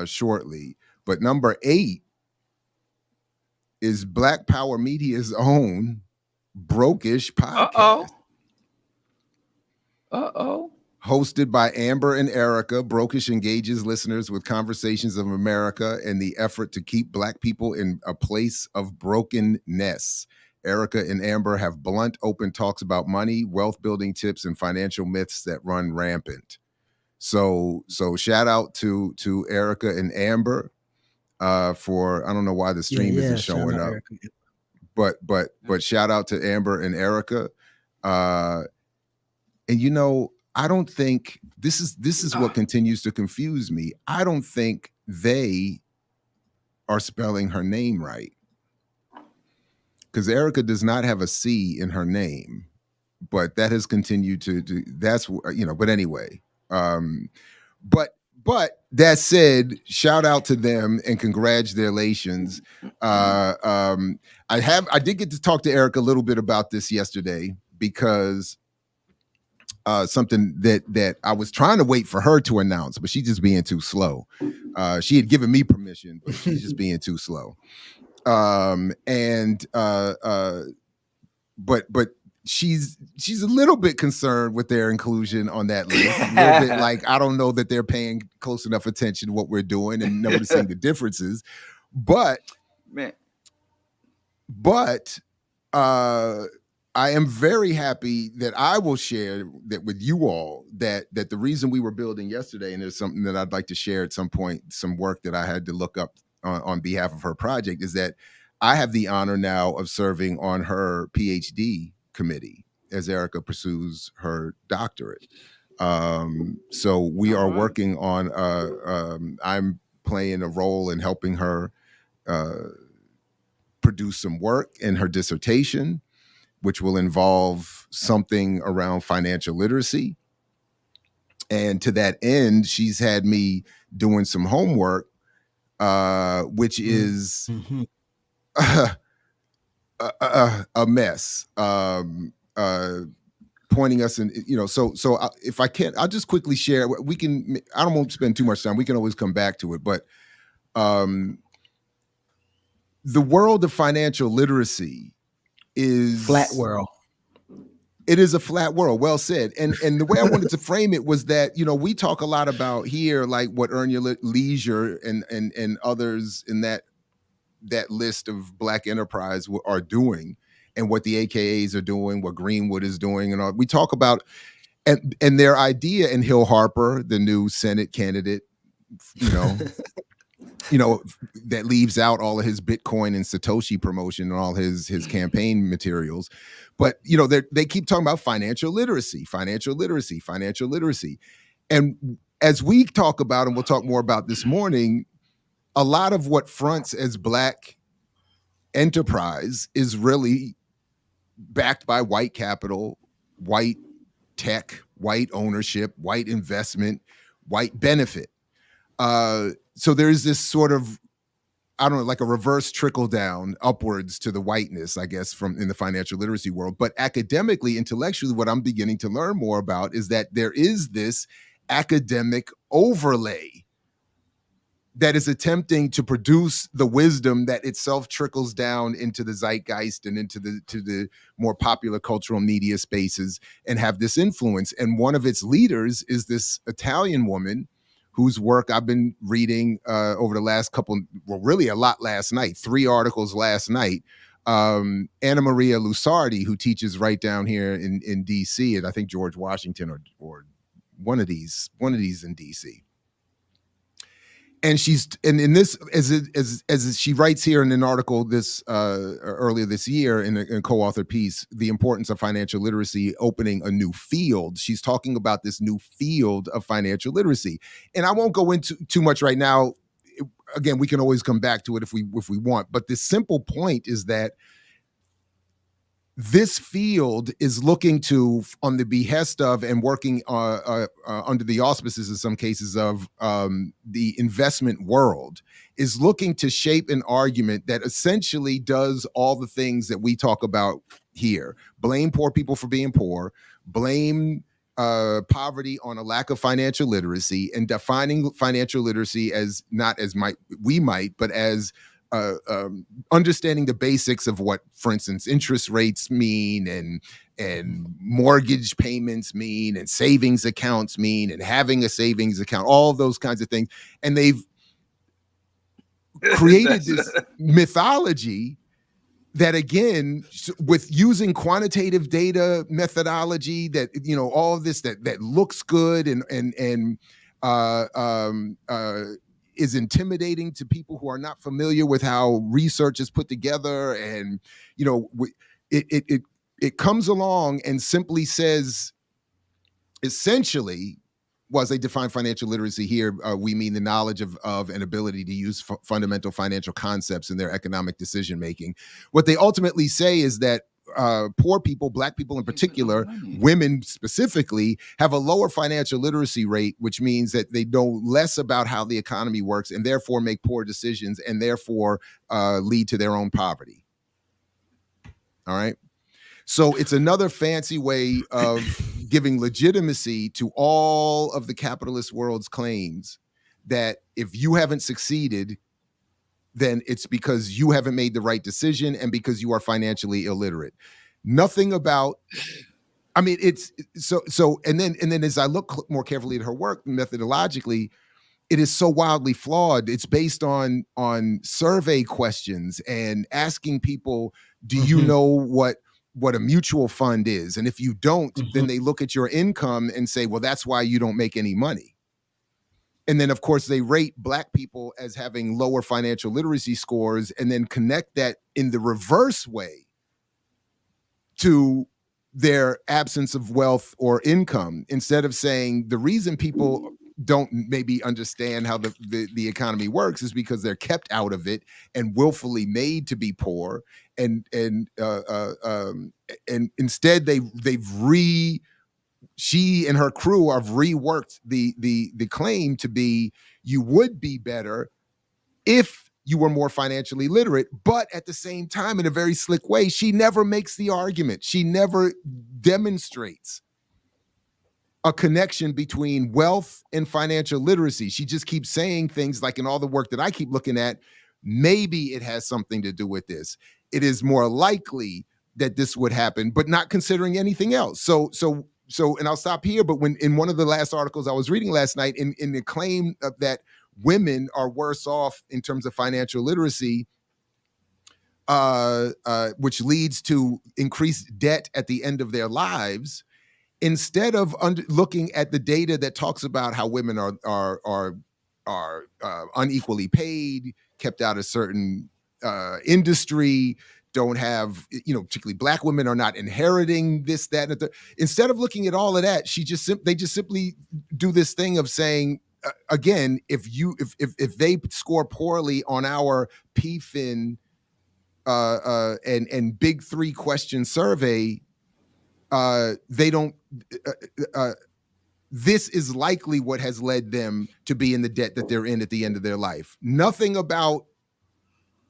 shortly. But number 8 is Black Power Media's own Brokish podcast. Hosted by Amber and Erica, Brokish engages listeners with conversations of America and the effort to keep Black people in a place of brokenness. Erica and Amber have blunt, open talks about money, wealth building tips, and financial myths that run rampant. So shout out to Erica and Amber for, I don't know why the stream isn't showing up, but shout out to Amber and Erica. And I don't think this is what continues to confuse me. I don't think they are spelling her name right, because Erica does not have a C in her name, but that has continued to that's, but anyway, but that said, shout out to them and congratulations. I did get to talk to Erica a little bit about this yesterday, because something that I was trying to wait for her to announce, but she's just being too slow. She had given me permission, but she's just being too slow. But she's a little bit concerned with their inclusion on that list. A little bit like, I don't know that they're paying close enough attention to what we're doing and noticing the differences. But I am very happy that I will share that with you all, that the reason we were building yesterday, and there's something that I'd like to share at some point, some work that I had to look up on behalf of her project, is that I have the honor now of serving on her PhD committee as Erica pursues her doctorate. So we are working on, I'm playing a role in helping her produce some work in her dissertation, which will involve something around financial literacy. And to that end, she's had me doing some homework, which is a mess, pointing us in, so if I can, I'll just quickly share. I don't want to spend too much time. We can always come back to it, but the world of financial literacy is flat world. It is a flat world. Well said. And the way I wanted to frame it was that, we talk a lot about here, like what EarnYourLeisure and others in that list of BlackEnterprise are doing, and what the AKAs are doing, what Greenwood is doing, and all. We talk about and their idea, and Hill Harper, the new Senate candidate, that leaves out all of his Bitcoin and Satoshi promotion and all his campaign materials. But, they keep talking about financial literacy. And as we talk about, and we'll talk more about this morning, a lot of what fronts as Black enterprise is really backed by white capital, white tech, white ownership, white investment, white benefit. So there's this sort of, I don't know, like a reverse trickle down upwards to the whiteness, I guess, in the financial literacy world. But academically, intellectually, what I'm beginning to learn more about is that there is this academic overlay that is attempting to produce the wisdom that itself trickles down into the zeitgeist and into the more popular cultural media spaces and have this influence. And one of its leaders is this Italian woman whose work I've been reading over the last really a lot last night, 3 articles last night. Anna Maria Lusardi, who teaches right down here in DC, and I think George Washington or one of these in DC. And in this, as she writes here in an article this earlier this year in a co-authored piece, the importance of financial literacy opening a new field. She's talking about this new field of financial literacy, and I won't go into too much right now. Again, we can always come back to it if we want. But the simple point is that this field is looking to, on the behest of and working under the auspices in some cases of the investment world, is looking to shape an argument that essentially does all the things that we talk about here. Blame poor people for being poor, blame poverty on a lack of financial literacy, and defining financial literacy as not as we might, but as understanding the basics of what, for instance, interest rates mean and mortgage payments mean and savings accounts mean and having a savings account, all of those kinds of things. And they've created this mythology that, again, with using quantitative data methodology, that, all of this that looks good and is intimidating to people who are not familiar with how research is put together. And, it comes along and simply says, essentially, as they define financial literacy here, we mean the knowledge of and ability to use fundamental financial concepts in their economic decision-making. What they ultimately say is that poor people, Black people in particular, women specifically, have a lower financial literacy rate, which means that they know less about how the economy works and therefore make poor decisions and therefore lead to their own poverty. All right. So it's another fancy way of giving legitimacy to all of the capitalist world's claims that if you haven't succeeded, then it's because you haven't made the right decision and because you are financially illiterate. Nothing about. I mean, it's so. And then as I look more carefully at her work methodologically, it is so wildly flawed. It's based on survey questions and asking people, "Do you know what a mutual fund is?" And if you don't, then they look at your income and say, "Well, that's why you don't make any money." And then, of course, they rate Black people as having lower financial literacy scores, and then connect that in the reverse way to their absence of wealth or income, instead of saying the reason people don't maybe understand how the economy works is because they're kept out of it and willfully made to be poor, and instead she and her crew have reworked the claim to be, you would be better if you were more financially literate. But at the same time, in a very slick way, she never makes the argument. She never demonstrates a connection between wealth and financial literacy. She just keeps saying things like, in all the work that I keep looking at, maybe it has something to do with this. It is more likely that this would happen, but not considering anything else. So, and I'll stop here, but when in one of the last articles I was reading last night, in the claim of that women are worse off in terms of financial literacy, which leads to increased debt at the end of their lives, instead of looking at the data that talks about how women are unequally paid, kept out of certain industry, don't have, particularly Black women are not inheriting this, that, and the. Instead of looking at all of that, they just simply do this thing of saying, again, if they score poorly on our PFIN and big 3 question survey, they don't. This is likely what has led them to be in the debt that they're in at the end of their life. Nothing about,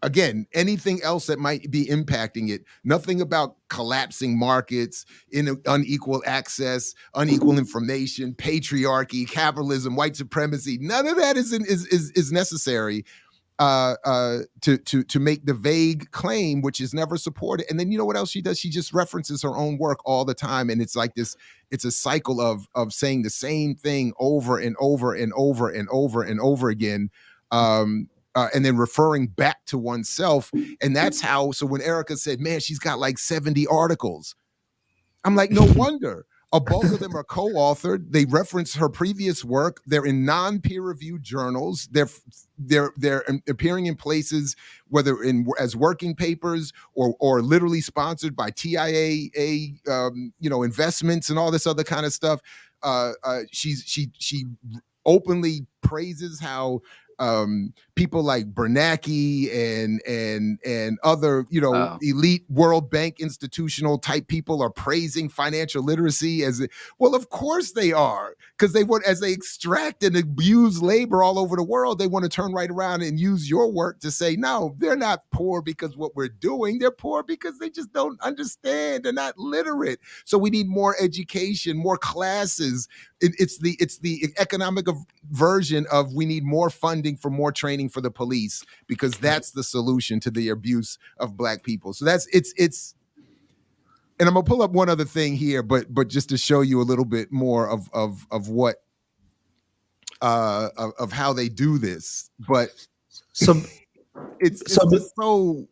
again, anything else that might be impacting it. Nothing about collapsing markets, unequal access, unequal information, patriarchy, capitalism, white supremacy. None of that is necessary to make the vague claim, which is never supported. And then you know what else she does? She just references her own work all the time, and it's like this. It's a cycle of saying the same thing over and over and over and over and over again. And then referring back to oneself. And that's how, so when Erica said, man, she's got like 70 articles, I'm like, no wonder. A bulk of them are co-authored. They reference her previous work. They're in non-peer-reviewed journals. They're appearing in places, whether as working papers or literally sponsored by TIAA, investments and all this other kind of stuff. She openly praises how people like Bernanke and other, elite World Bank institutional type people are praising financial literacy well, of course they are, because as they extract and abuse labor all over the world, they want to turn right around and use your work to say, no, they're not poor because what we're doing, they're poor because they just don't understand. They're not literate. So we need more education, more classes. It's the economic version of, we need more funding for more training for the police, because that's the solution to the abuse of Black people. So it's and I'm gonna pull up one other thing here, but just to show you a little bit more of what of how they do this. But it's so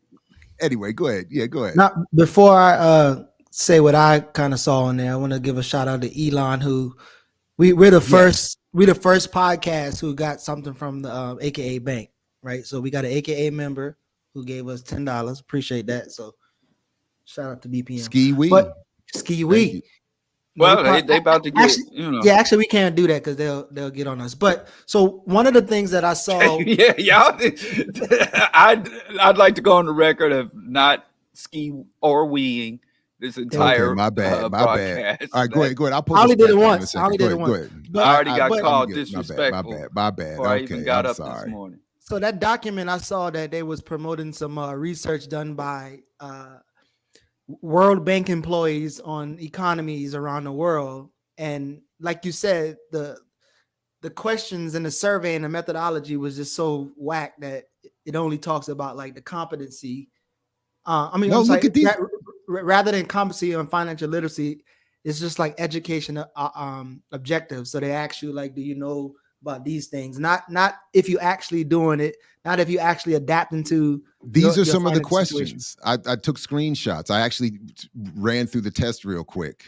anyway, go ahead. Yeah, go ahead. Now, before I say what I kind of saw in there, I want to give a shout out to Elon, who we're the first podcast who got something from the AKA Bank, right? So we got an AKA member who gave us $10. Appreciate that. So shout out to BPM. Ski wee. Well, they about to get, Yeah, actually we can't do that because they'll get on us. But so one of the things that I saw, y'all, I'd like to go on the record of not ski or weeing this entire my bad. broadcast. All right, go ahead. I only did it once. I already got called disrespectful. My bad. Before I even got up this morning. So that document, I saw that they was promoting some research done by World Bank employees on economies around the world. And like you said, the questions in the survey and the methodology was just so whack that it only talks about like the competency. Look at these. rather than competency on financial literacy, it's just like education objectives. So they ask you like, do you know about these things? Not if you actually doing it, not if you actually adapting to. These are some of the questions. I took screenshots. I actually ran through the test real quick,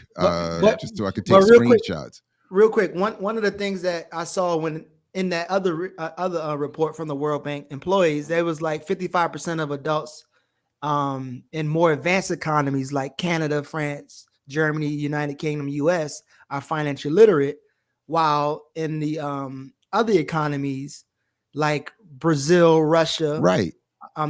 just so I could take screenshots. Real quick, one of the things that I saw when in that other report from the World Bank employees, there was like 55% of adults in more advanced economies like Canada, France, Germany, United Kingdom, US are financially literate, while in the other economies like Brazil, Russia, right,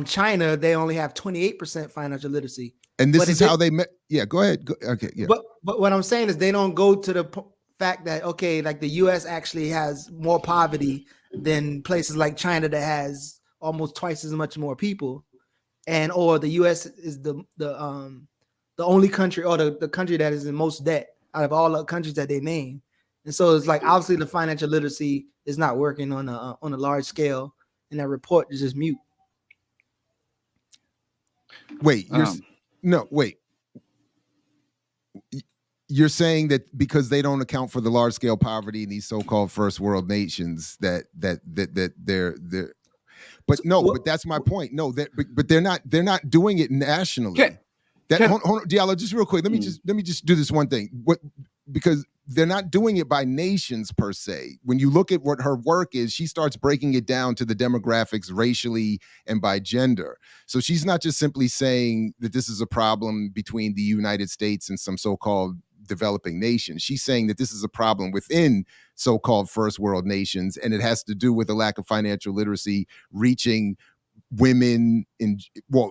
China, they only have 28% financial literacy. And this is how they met. Yeah, go ahead. Okay, yeah. But what I'm saying is they don't go to the fact that, okay, like the US actually has more poverty than places like China that has almost twice as much more people, and or the US is the only country or the country that is in most debt out of all the countries that they name. And so it's like obviously the financial literacy is not working on a large scale, and that report is just mute. Wait, wait. You're saying that because they don't account for the large scale poverty in these so-called first world nations that they're but no, but that's my point. No, but they're not doing it nationally. Hold on, Diallo, just real quick. Let me just do this one thing. Because they're not doing it by nations per se. When you look at what her work is, she starts breaking it down to the demographics racially and by gender. So she's not just simply saying that this is a problem between the United States and some so-called developing nations. She's saying that this is a problem within so-called first world nations, and it has to do with a lack of financial literacy reaching women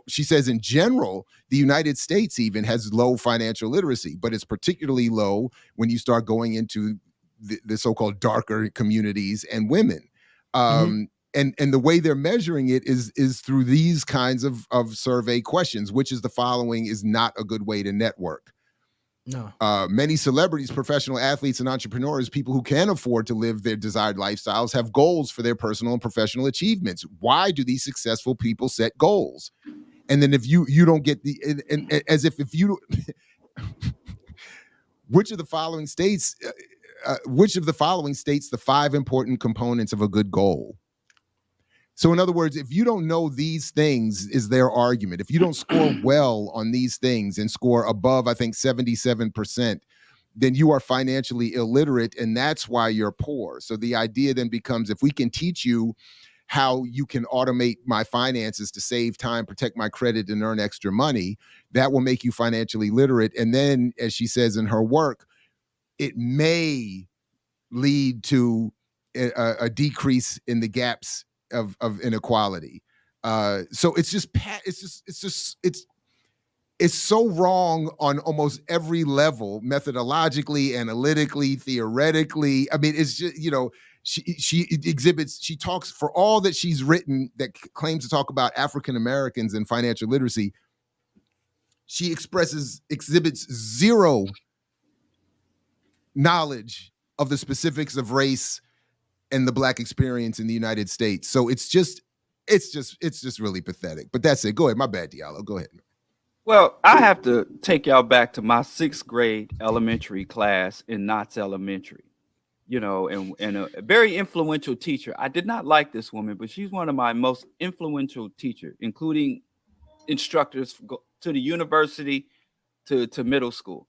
she says in general, the United States even has low financial literacy, but it's particularly low when you start going into the so-called darker communities and women. And the way they're measuring it is through these kinds of survey questions, which is the following is not a good way to network. No. Many celebrities, professional athletes, and entrepreneurs, people who can afford to live their desired lifestyles, have goals for their personal and professional achievements. Why do these successful people set goals? And then if you don't get as if you which of the following states the 5 important components of a good goal? So in other words, if you don't know these things, is their argument, if you don't score well on these things and score above, I think 77%, then you are financially illiterate, and that's why you're poor. So the idea then becomes, if we can teach you how you can automate my finances to save time, protect my credit, and earn extra money, that will make you financially literate. And then, as she says in her work, it may lead to a decrease in the gaps of inequality. So it's so wrong on almost every level, methodologically, analytically, theoretically. I mean, it's just, she talks, for all that she's written that claims to talk about African Americans and financial literacy, she exhibits zero knowledge of the specifics of race and the Black experience in the United States. So it's just really pathetic. But that's it. Go ahead. My bad, Diallo. Go ahead. Well, I have to take y'all back to my 6th grade elementary class in Knott's Elementary, and a very influential teacher. I did not like this woman, but she's one of my most influential teachers, including instructors to the university, to middle school.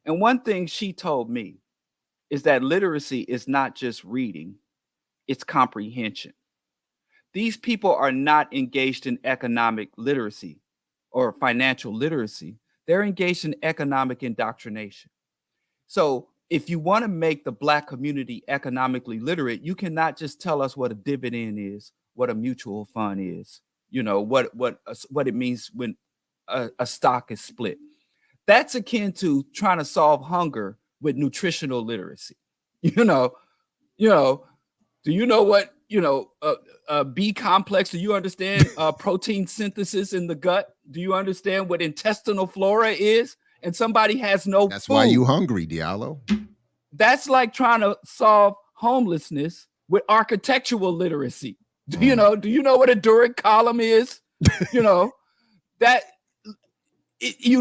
And one thing she told me is that literacy is not just reading, it's comprehension. These people are not engaged in economic literacy or financial literacy. They're engaged in economic indoctrination. So if you want to make the Black community economically literate, you cannot just tell us what a dividend is, what a mutual fund is, what it means when a stock is split. That's akin to trying to solve hunger with nutritional literacy. Do you know what, B complex? Do you understand protein synthesis in the gut? Do you understand what intestinal flora is? And somebody has no That's food. Why you hungry, Diallo. That's like trying to solve homelessness with architectural literacy. Do you know what a Doric column is? You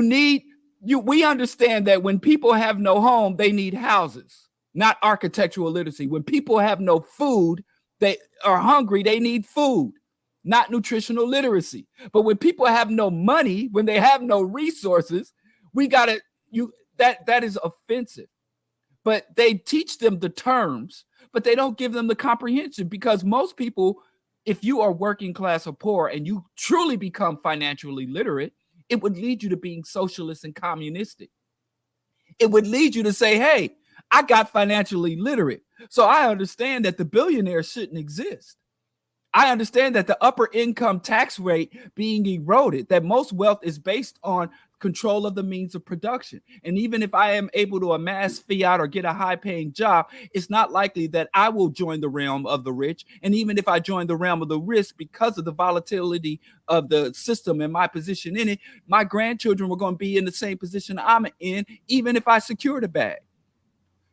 need we understand that when people have no home, they need houses, not architectural literacy. When people have no food, they are hungry, they need food, not nutritional literacy. But when people have no money, when they have no resources, that is offensive. But they teach them the terms, but they don't give them the comprehension, because most people, if you are working class or poor and you truly become financially literate, it would lead you to being socialist and communistic. It would lead you to say, hey, I got financially literate, so I understand that the billionaires shouldn't exist. I understand that the upper income tax rate being eroded, that most wealth is based on control of the means of production. And even if I am able to amass fiat or get a high paying job, it's not likely that I will join the realm of the rich. And even if I join the realm of the risk, because of the volatility of the system and my position in it, my grandchildren were going to be in the same position I'm in, even if I secured a bag.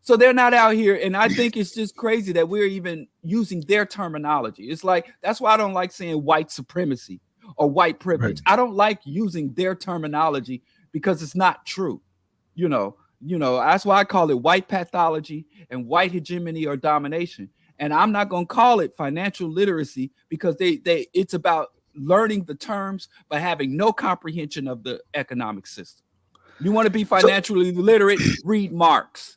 So they're not out here. And I think it's just crazy that we're even using their terminology. It's like, that's why I don't like saying white supremacy or white privilege. Right. I don't like using their terminology because it's not true. You know, that's why I call it white pathology and white hegemony or domination. And I'm not going to call it financial literacy, because it's about learning the terms but having no comprehension of the economic system. You want to be financially literate, read Marx.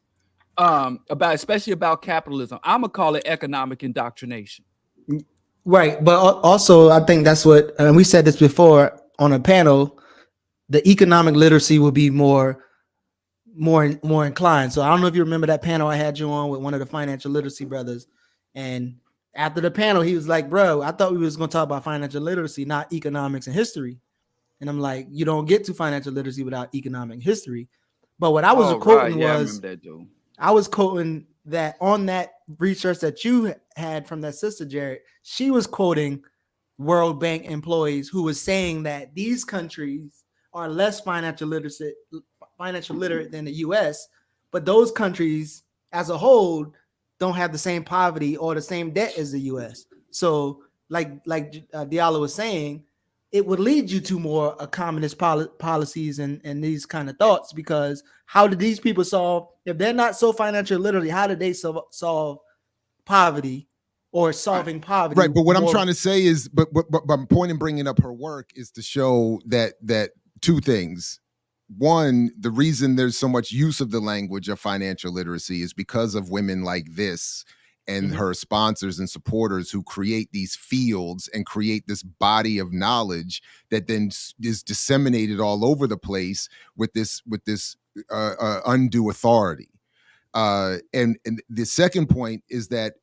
Especially about capitalism. I'm gonna call it economic indoctrination. Right, but also I think that's what, and we said this before on a panel, the economic literacy will be more inclined. So I don't know if you remember that panel I had you on with one of the financial literacy brothers, and after the panel he was like, bro, I thought we was gonna talk about financial literacy, not economics and history. And I'm like, you don't get to financial literacy without economic and history. But what I was quoting was, I remember that, dude. I was quoting that on that research that you had from that sister, Jared, she was quoting World Bank employees who was saying that these countries are less financial literate than the US, but those countries as a whole don't have the same poverty or the same debt as the US. So like Diallo was saying, it would lead you to more communist policies and these kind of thoughts, because how did these people solve, if they're not so financially literate, how did they solve poverty or solving poverty? Right, but what I'm trying to say is, but my point in bringing up her work is to show that two things. One, the reason there's so much use of the language of financial literacy is because of women like this and her sponsors and supporters who create these fields and create this body of knowledge that then is disseminated all over the place with this undue authority. And the second point is that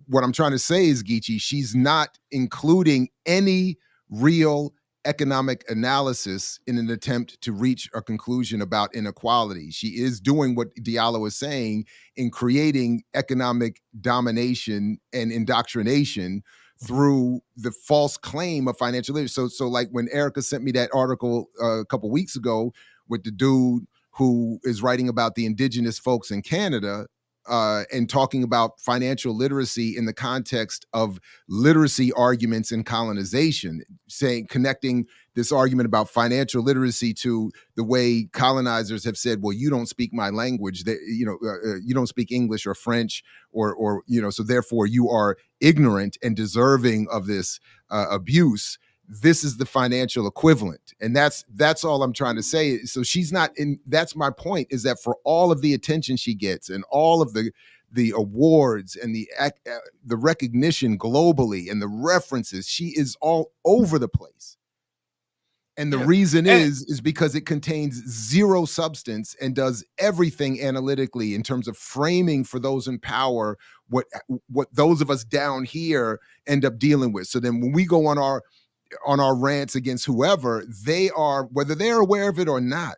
what I'm trying to say is, Geechee, she's not including any real economic analysis in an attempt to reach a conclusion about inequality. She is doing what Diallo is saying in creating economic domination and indoctrination through the false claim of financial literacy. So like when Erica sent me that article a couple weeks ago with the dude who is writing about the indigenous folks in Canada, and talking about financial literacy in the context of literacy arguments in colonization, connecting this argument about financial literacy to the way colonizers have said, well, you don't speak my language, that you don't speak English or French, or so therefore you are ignorant and deserving of this abuse. This is the financial equivalent. And that's all I'm trying to say. So she's not in, that's my point, is that for all of the attention she gets and all of the awards and the recognition globally and the references, she is all over the place. And the reason is because it contains zero substance and does everything analytically in terms of framing for those in power what those of us down here end up dealing with. So then when we go on our rants against whoever, they are, whether they're aware of it or not,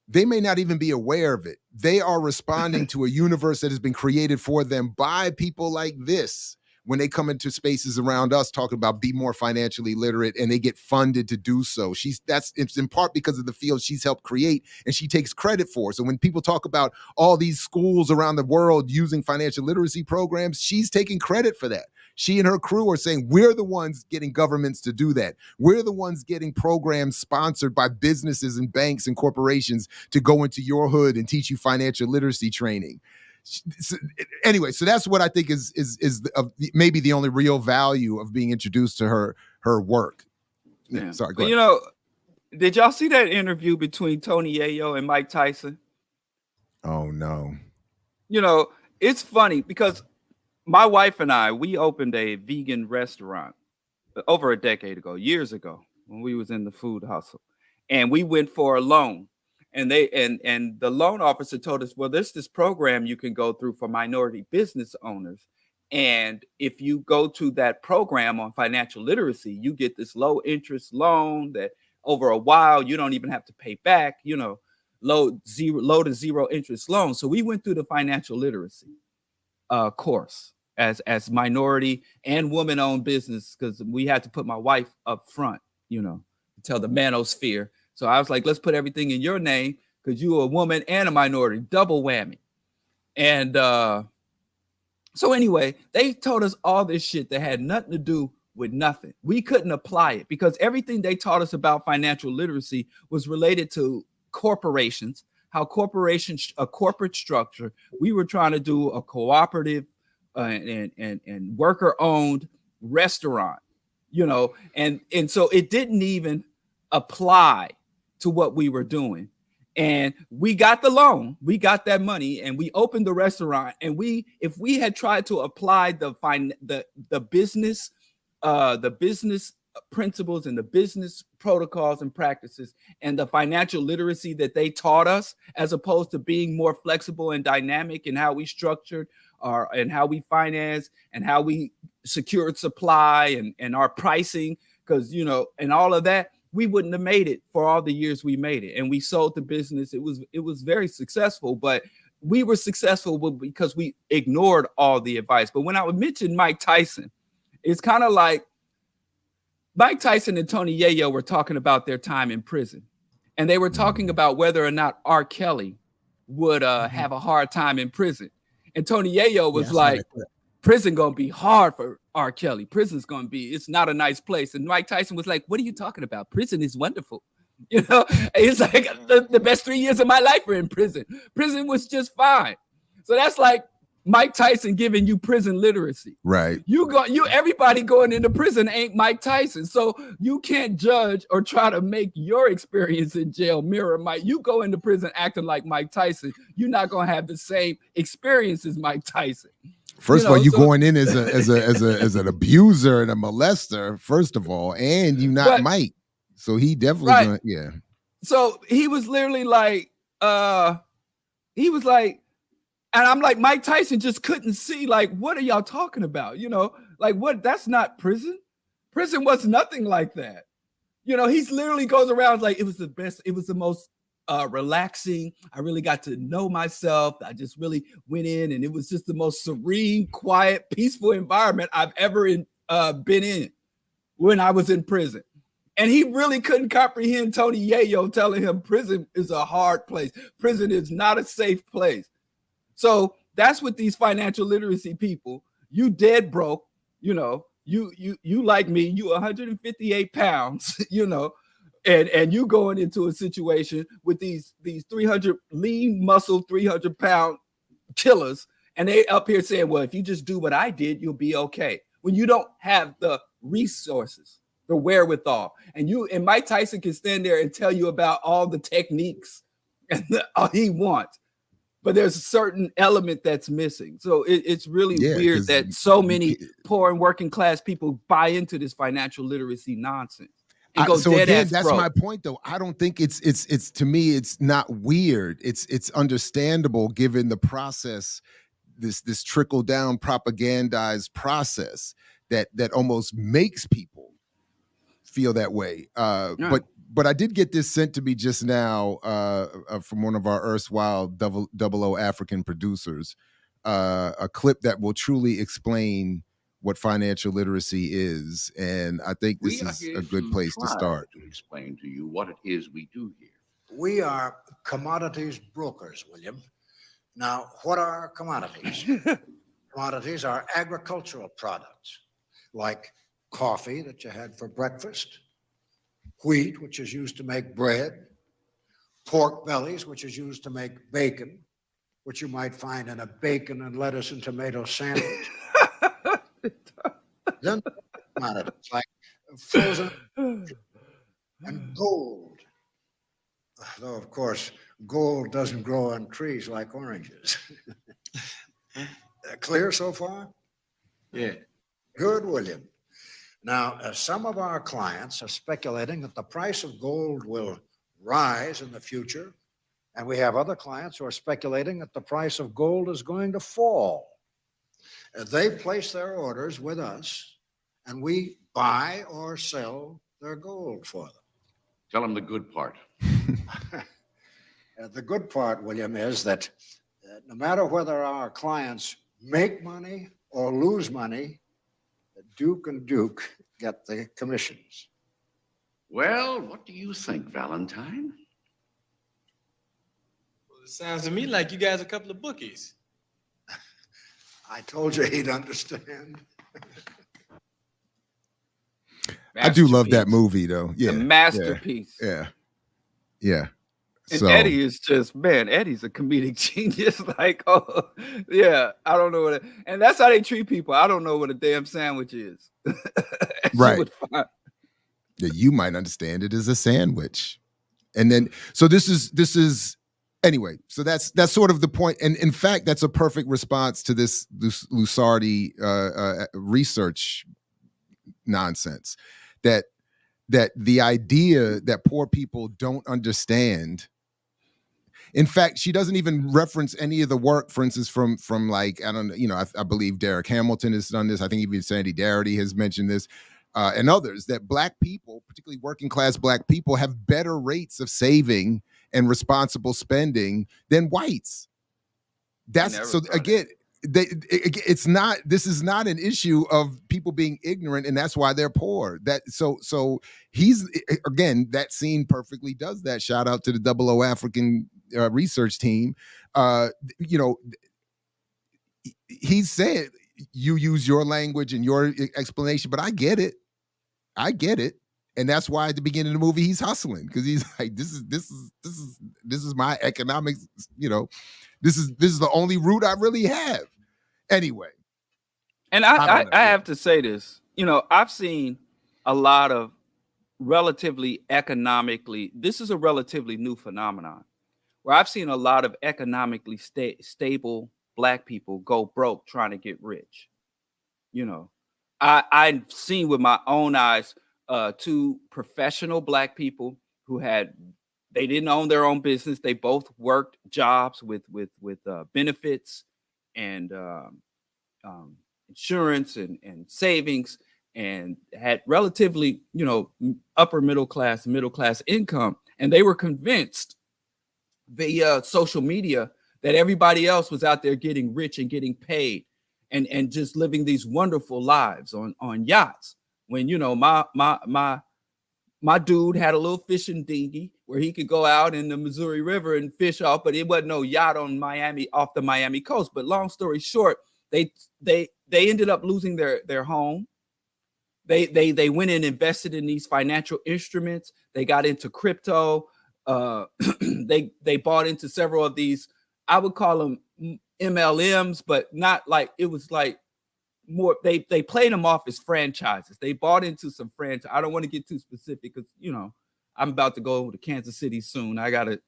they may not even be aware of it. They are responding to a universe that has been created for them by people like this when they come into spaces around us talking about be more financially literate, and they get funded to do so. It's in part because of the field she's helped create and she takes credit for. So when people talk about all these schools around the world using financial literacy programs, she's taking credit for that. She and her crew are saying, we're the ones getting governments to do that. We're the ones getting programs sponsored by businesses and banks and corporations to go into your hood and teach you financial literacy training. Anyway, so that's what I think is maybe the only real value of being introduced to her work. Yeah, sorry, go ahead. You know, did y'all see that interview between Tony Yayo and Mike Tyson? Oh no. You know, it's funny because my wife and I, we opened a vegan restaurant over a decade ago, years ago, when we was in the food hustle, and we went for a loan. And the loan officer told us, well, there's this program you can go through for minority business owners. And if you go to that program on financial literacy, you get this low interest loan that over a while, you don't even have to pay back, you know, low to zero interest loan. So we went through the financial literacy course as minority and woman-owned business, because we had to put my wife up front, you know, to tell the manosphere. So I was like, let's put everything in your name because you're a woman and a minority, double whammy. And so anyway, they told us all this shit that had nothing to do with nothing. We couldn't apply it because everything they taught us about financial literacy was related to corporations, how corporations, a corporate structure. We were trying to do a cooperative and worker-owned restaurant, you know, and so it didn't even apply to what we were doing. And we got the loan, we got that money, and we opened the restaurant. And if we had tried to apply the business principles and the business protocols and practices and the financial literacy that they taught us, as opposed to being more flexible and dynamic in how we structured and how we finance and how we secured supply and our pricing, because, you know, and all of that, we wouldn't have made it for all the years we made it. And we sold the business. It was very successful, but we were successful because we ignored all the advice. But when I would mention Mike Tyson, it's kind of like Mike Tyson and Tony Yayo were talking about their time in prison. And they were talking about whether or not R. Kelly would have a hard time in prison. And Tony Yayo was prison gonna be hard for R. Kelly. Prison's gonna be, it's not a nice place. And Mike Tyson was like, what are you talking about? Prison is wonderful. You know, it's like the best 3 years of my life were in prison. Prison was just fine. So that's like Mike Tyson giving you prison literacy. Right. Everybody going into prison ain't Mike Tyson. So you can't judge or try to make your experience in jail mirror Mike. You go into prison acting like Mike Tyson, you're not gonna have the same experience as Mike Tyson. First of all, you going in as an abuser and a molester, first of all, and you not Mike. So he definitely yeah. So he was literally like, and I'm like, Mike Tyson just couldn't see, like, what are y'all talking about? You know, like, what? That's not prison. Prison was nothing like that. You know, he's literally goes around like, it was the best, it was the most relaxing. I really got to know myself. I just really went in, and it was just the most serene, quiet, peaceful environment I've ever been in when I was in prison. And he really couldn't comprehend Tony Yayo telling him prison is a hard place. Prison is not a safe place. So that's what these financial literacy people, you dead broke, you know, you like me, you 158 pounds, you know, and you going into a situation with these 300 lean muscle, 300-pound killers, and they up here saying, well, if you just do what I did, you'll be okay. When you don't have the resources, the wherewithal, and Mike Tyson can stand there and tell you about all the techniques and all he wants, but there's a certain element that's missing. So it's really weird that so many poor and working class people buy into this financial literacy nonsense. So again, that's my point, though. I don't think it's to me, it's not weird. It's understandable given the process, this trickle down propagandized process that almost makes people feel that way. But I did get this sent to me just now from one of our erstwhile double O African producers, a clip that will truly explain what financial literacy is. And I think this is a good place to start. To explain to you what it is we do here. We are commodities brokers, William. Now, what are commodities? Commodities are agricultural products, like coffee that you had for breakfast, wheat, which is used to make bread, pork bellies, which is used to make bacon, which you might find in a bacon and lettuce and tomato sandwich. Then commodities like frozen and gold. Though, of course, gold doesn't grow on trees like oranges. Clear so far? Yeah. Good, William. Now, some of our clients are speculating that the price of gold will rise in the future, and we have other clients who are speculating that the price of gold is going to fall. They place their orders with us, and we buy or sell their gold for them. Tell them the good part. The good part, William, is that no matter whether our clients make money or lose money, Duke and Duke get the commissions. Well, what do you think, Valentine? Well, it sounds to me like you guys are a couple of bookies. I told you he'd understand. I do love that movie, though. Yeah, a masterpiece. Yeah. And So, Eddie is just, man, Eddie's a comedic genius. Like, oh, yeah, I don't know what, and that's how they treat people. I don't know what a damn sandwich is. right. Yeah, you might understand it as a sandwich. And then, so this is anyway, so that's sort of the point. And in fact, that's a perfect response to this Lusardi research nonsense, that the idea that poor people don't understand. In fact, she doesn't even reference any of the work, for instance, from like, I don't know, you know, I believe Derek Hamilton has done this. I think even Sandy Darity has mentioned this, and others, that Black people, particularly working class Black people, have better rates of saving and responsible spending than whites. That's so again, it's not. This is not an issue of people being ignorant, and that's why they're poor. That so he's again, that scene perfectly does that. Shout out to the 00 African research team. You know, he said you use your language and your explanation, but I get it. And that's why at the beginning of the movie he's hustling, because he's like, this is my economics, you know, this is the only route I really have. Anyway. And I have to say this, you know, I've seen a lot of relatively economically, this is a relatively new phenomenon, where I've seen a lot of economically stable Black people go broke trying to get rich. You know, I've seen with my own eyes two professional Black people who they didn't own their own business. They both worked jobs with benefits and insurance and savings, and had relatively, you know, upper middle class income. And they were convinced via social media that everybody else was out there getting rich and getting paid and just living these wonderful lives on yachts. When, you know, my dude had a little fishing dinghy where he could go out in the Missouri River and fish off, but it wasn't no yacht off the Miami coast. But long story short, they ended up losing their home. They went and invested in these financial instruments. They got into crypto. They bought into several of these, I would call them MLMs, but not like, it was like more, they played them off as franchises. They bought into some franchise. I don't want to get too specific because, you know, I'm about to go to Kansas City soon. I got to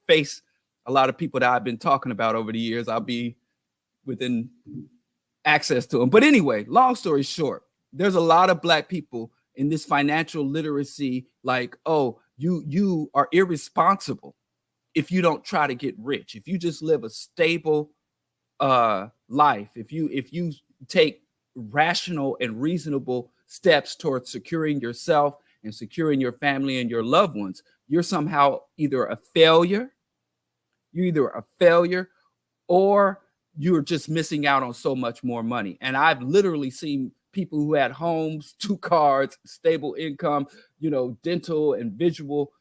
face a lot of people that I've been talking about over the years. I'll be within access to them. But anyway, long story short, there's a lot of Black people in this financial literacy, like, oh, you are irresponsible if you don't try to get rich. If you just live a stable life, if you take rational and reasonable steps towards securing yourself and securing your family and your loved ones, you're somehow either a failure, or you're just missing out on so much more money. And I've literally seen people who had homes, 2 cars, stable income, you know, dental and visual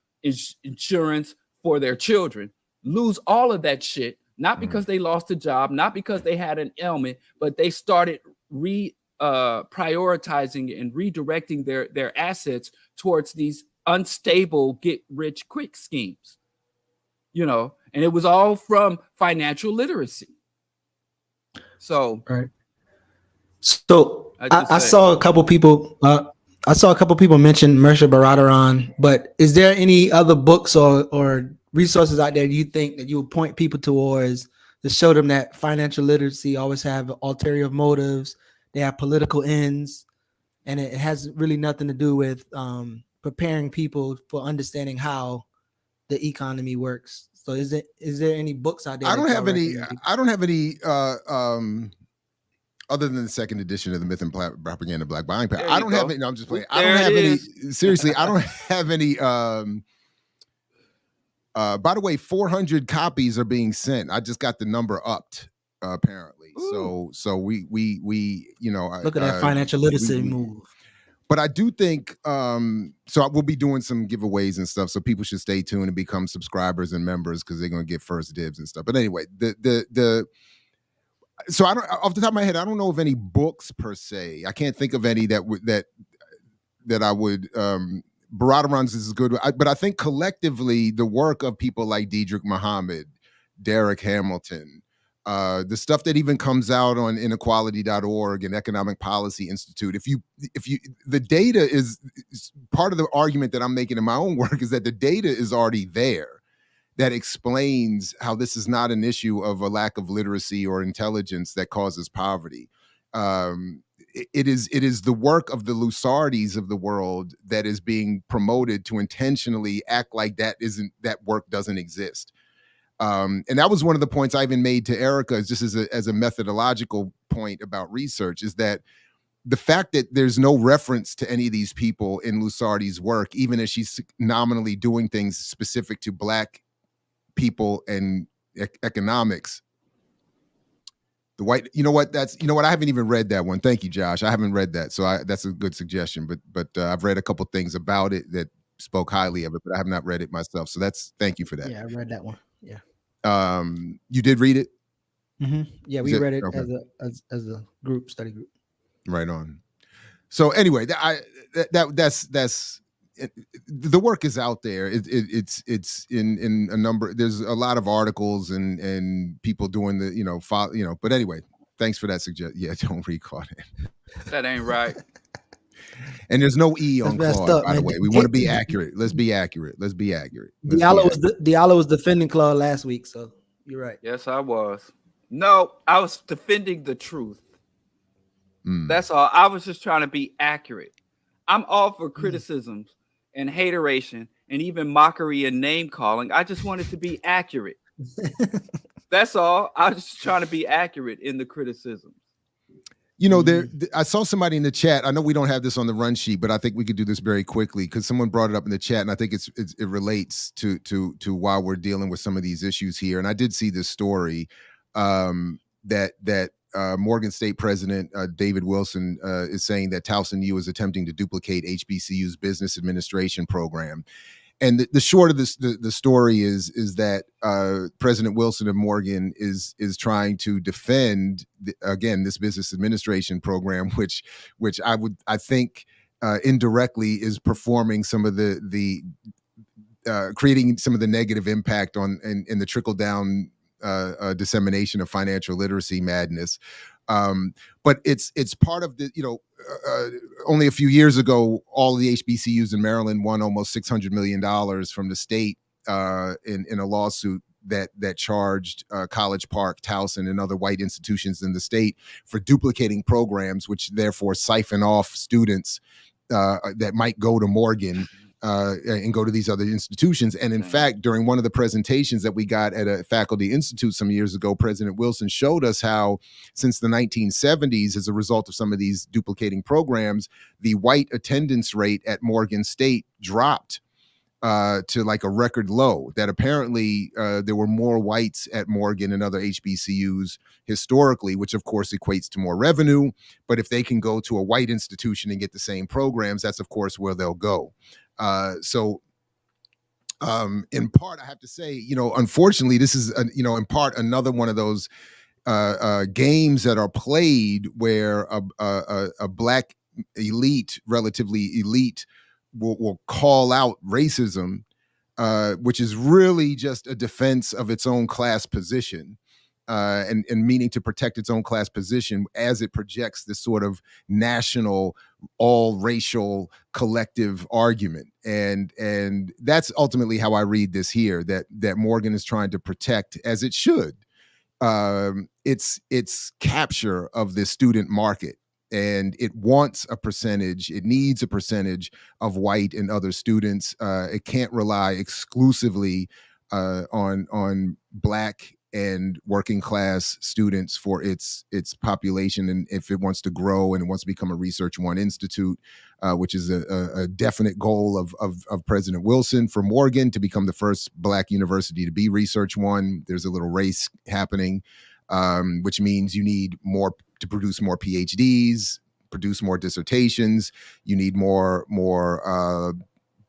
insurance for their children, lose all of that shit, not because they lost a job, not because they had an ailment, but they started prioritizing and redirecting their assets towards these unstable get rich quick schemes, and it was all from financial literacy. So, right. So I saw a couple people. I saw a couple people mention Mersha Baradaran, but is there any other books or resources out there you think that you would point people towards to show them that financial literacy always have ulterior motives, they have political ends, and it has really nothing to do with preparing people for understanding how the economy works? So is there any books out there? I don't have any other than the second edition of the Myth and Propaganda Black Buying Power. I don't have any. No, I'm just playing. I don't have any. Seriously, I don't have any. By the way, 400 copies are being sent. I just got the number upped, apparently. Ooh. So we look at that financial literacy move. But I do think so we'll be doing some giveaways and stuff. So people should stay tuned and become subscribers and members because they're gonna get first dibs and stuff. But anyway, so I don't, off the top of my head, I don't know of any books per se. I can't think of any that I would. Baradaran's is good, but I think collectively the work of people like Diedrich Muhammad, Derek Hamilton, the stuff that even comes out on inequality.org and Economic Policy Institute. If you the data is part of the argument that I'm making in my own work is that the data is already there. That explains how this is not an issue of a lack of literacy or intelligence that causes poverty. It is the work of the Lusardis of the world that is being promoted to intentionally act like that work doesn't exist. And that was one of the points I even made to Erica, just as a methodological point about research, is that the fact that there's no reference to any of these people in Lusardi's work, even as she's nominally doing things specific to Black people and economics. The white, I haven't even read that one. Thank you, Josh. I haven't read that. So that's a good suggestion, but I've read a couple things about it that spoke highly of it, but I have not read it myself. So thank you for that. Yeah, I read that one. Yeah. You did read it? Mm-hmm. Yeah, we read it as a group, study group. Right on. So anyway, that's the work is out there. It's in a number. There's a lot of articles and people doing the But anyway, thanks for that suggestion. Yeah, don't read Claude. That ain't right. And there's no E on Claude, by the way. We want to be accurate. Let's be accurate. Diallo was defending Claude last week, so you're right. Yes, I was. No, I was defending the truth. That's all. I was just trying to be accurate. I'm all for criticisms and hateration and even mockery and name calling. I just wanted to be accurate. That's all. I was just trying to be accurate in the criticism. I saw somebody in the chat. I know we don't have this on the run sheet, but I think we could do this very quickly because someone brought it up in the chat, and I think it relates to why we're dealing with some of these issues here. And I did see this story that Morgan State President David Wilson is saying that Towson U is attempting to duplicate HBCU's business administration program. And the short of the story is that President Wilson of Morgan is trying to defend again this business administration program, which I think indirectly is performing some of the creating some of the negative impact on in the trickle down dissemination of financial literacy madness. But it's part of the, only a few years ago, all of the HBCUs in Maryland won almost $600 million from the state in a lawsuit that charged College Park, Towson, and other white institutions in the state for duplicating programs, which therefore siphon off students that might go to Morgan and go to these other institutions. And in fact, during one of the presentations that we got at a faculty institute some years ago, President Wilson showed us how since the 1970s, as a result of some of these duplicating programs, the white attendance rate at Morgan State dropped to like a record low, that apparently there were more whites at Morgan and other HBCUs historically, which of course equates to more revenue. But if they can go to a white institution and get the same programs, that's of course where they'll go. So in part, I have to say, unfortunately, this is, in part, another one of those games that are played where a black elite, relatively elite, will call out racism, which is really just a defense of its own class position, and meaning to protect its own class position as it projects this sort of national, all racial collective argument. And that's ultimately how I read this here, that Morgan is trying to protect, as it should, its capture of the student market. And it wants a percentage, it needs a percentage of white and other students. It can't rely exclusively on Black and working class students for its population. And if it wants to grow and it wants to become a Research One Institute, which is a definite goal of President Wilson, for Morgan to become the first Black university to be Research One, there's a little race happening, which means you need more to produce more PhDs, produce more dissertations. You need more.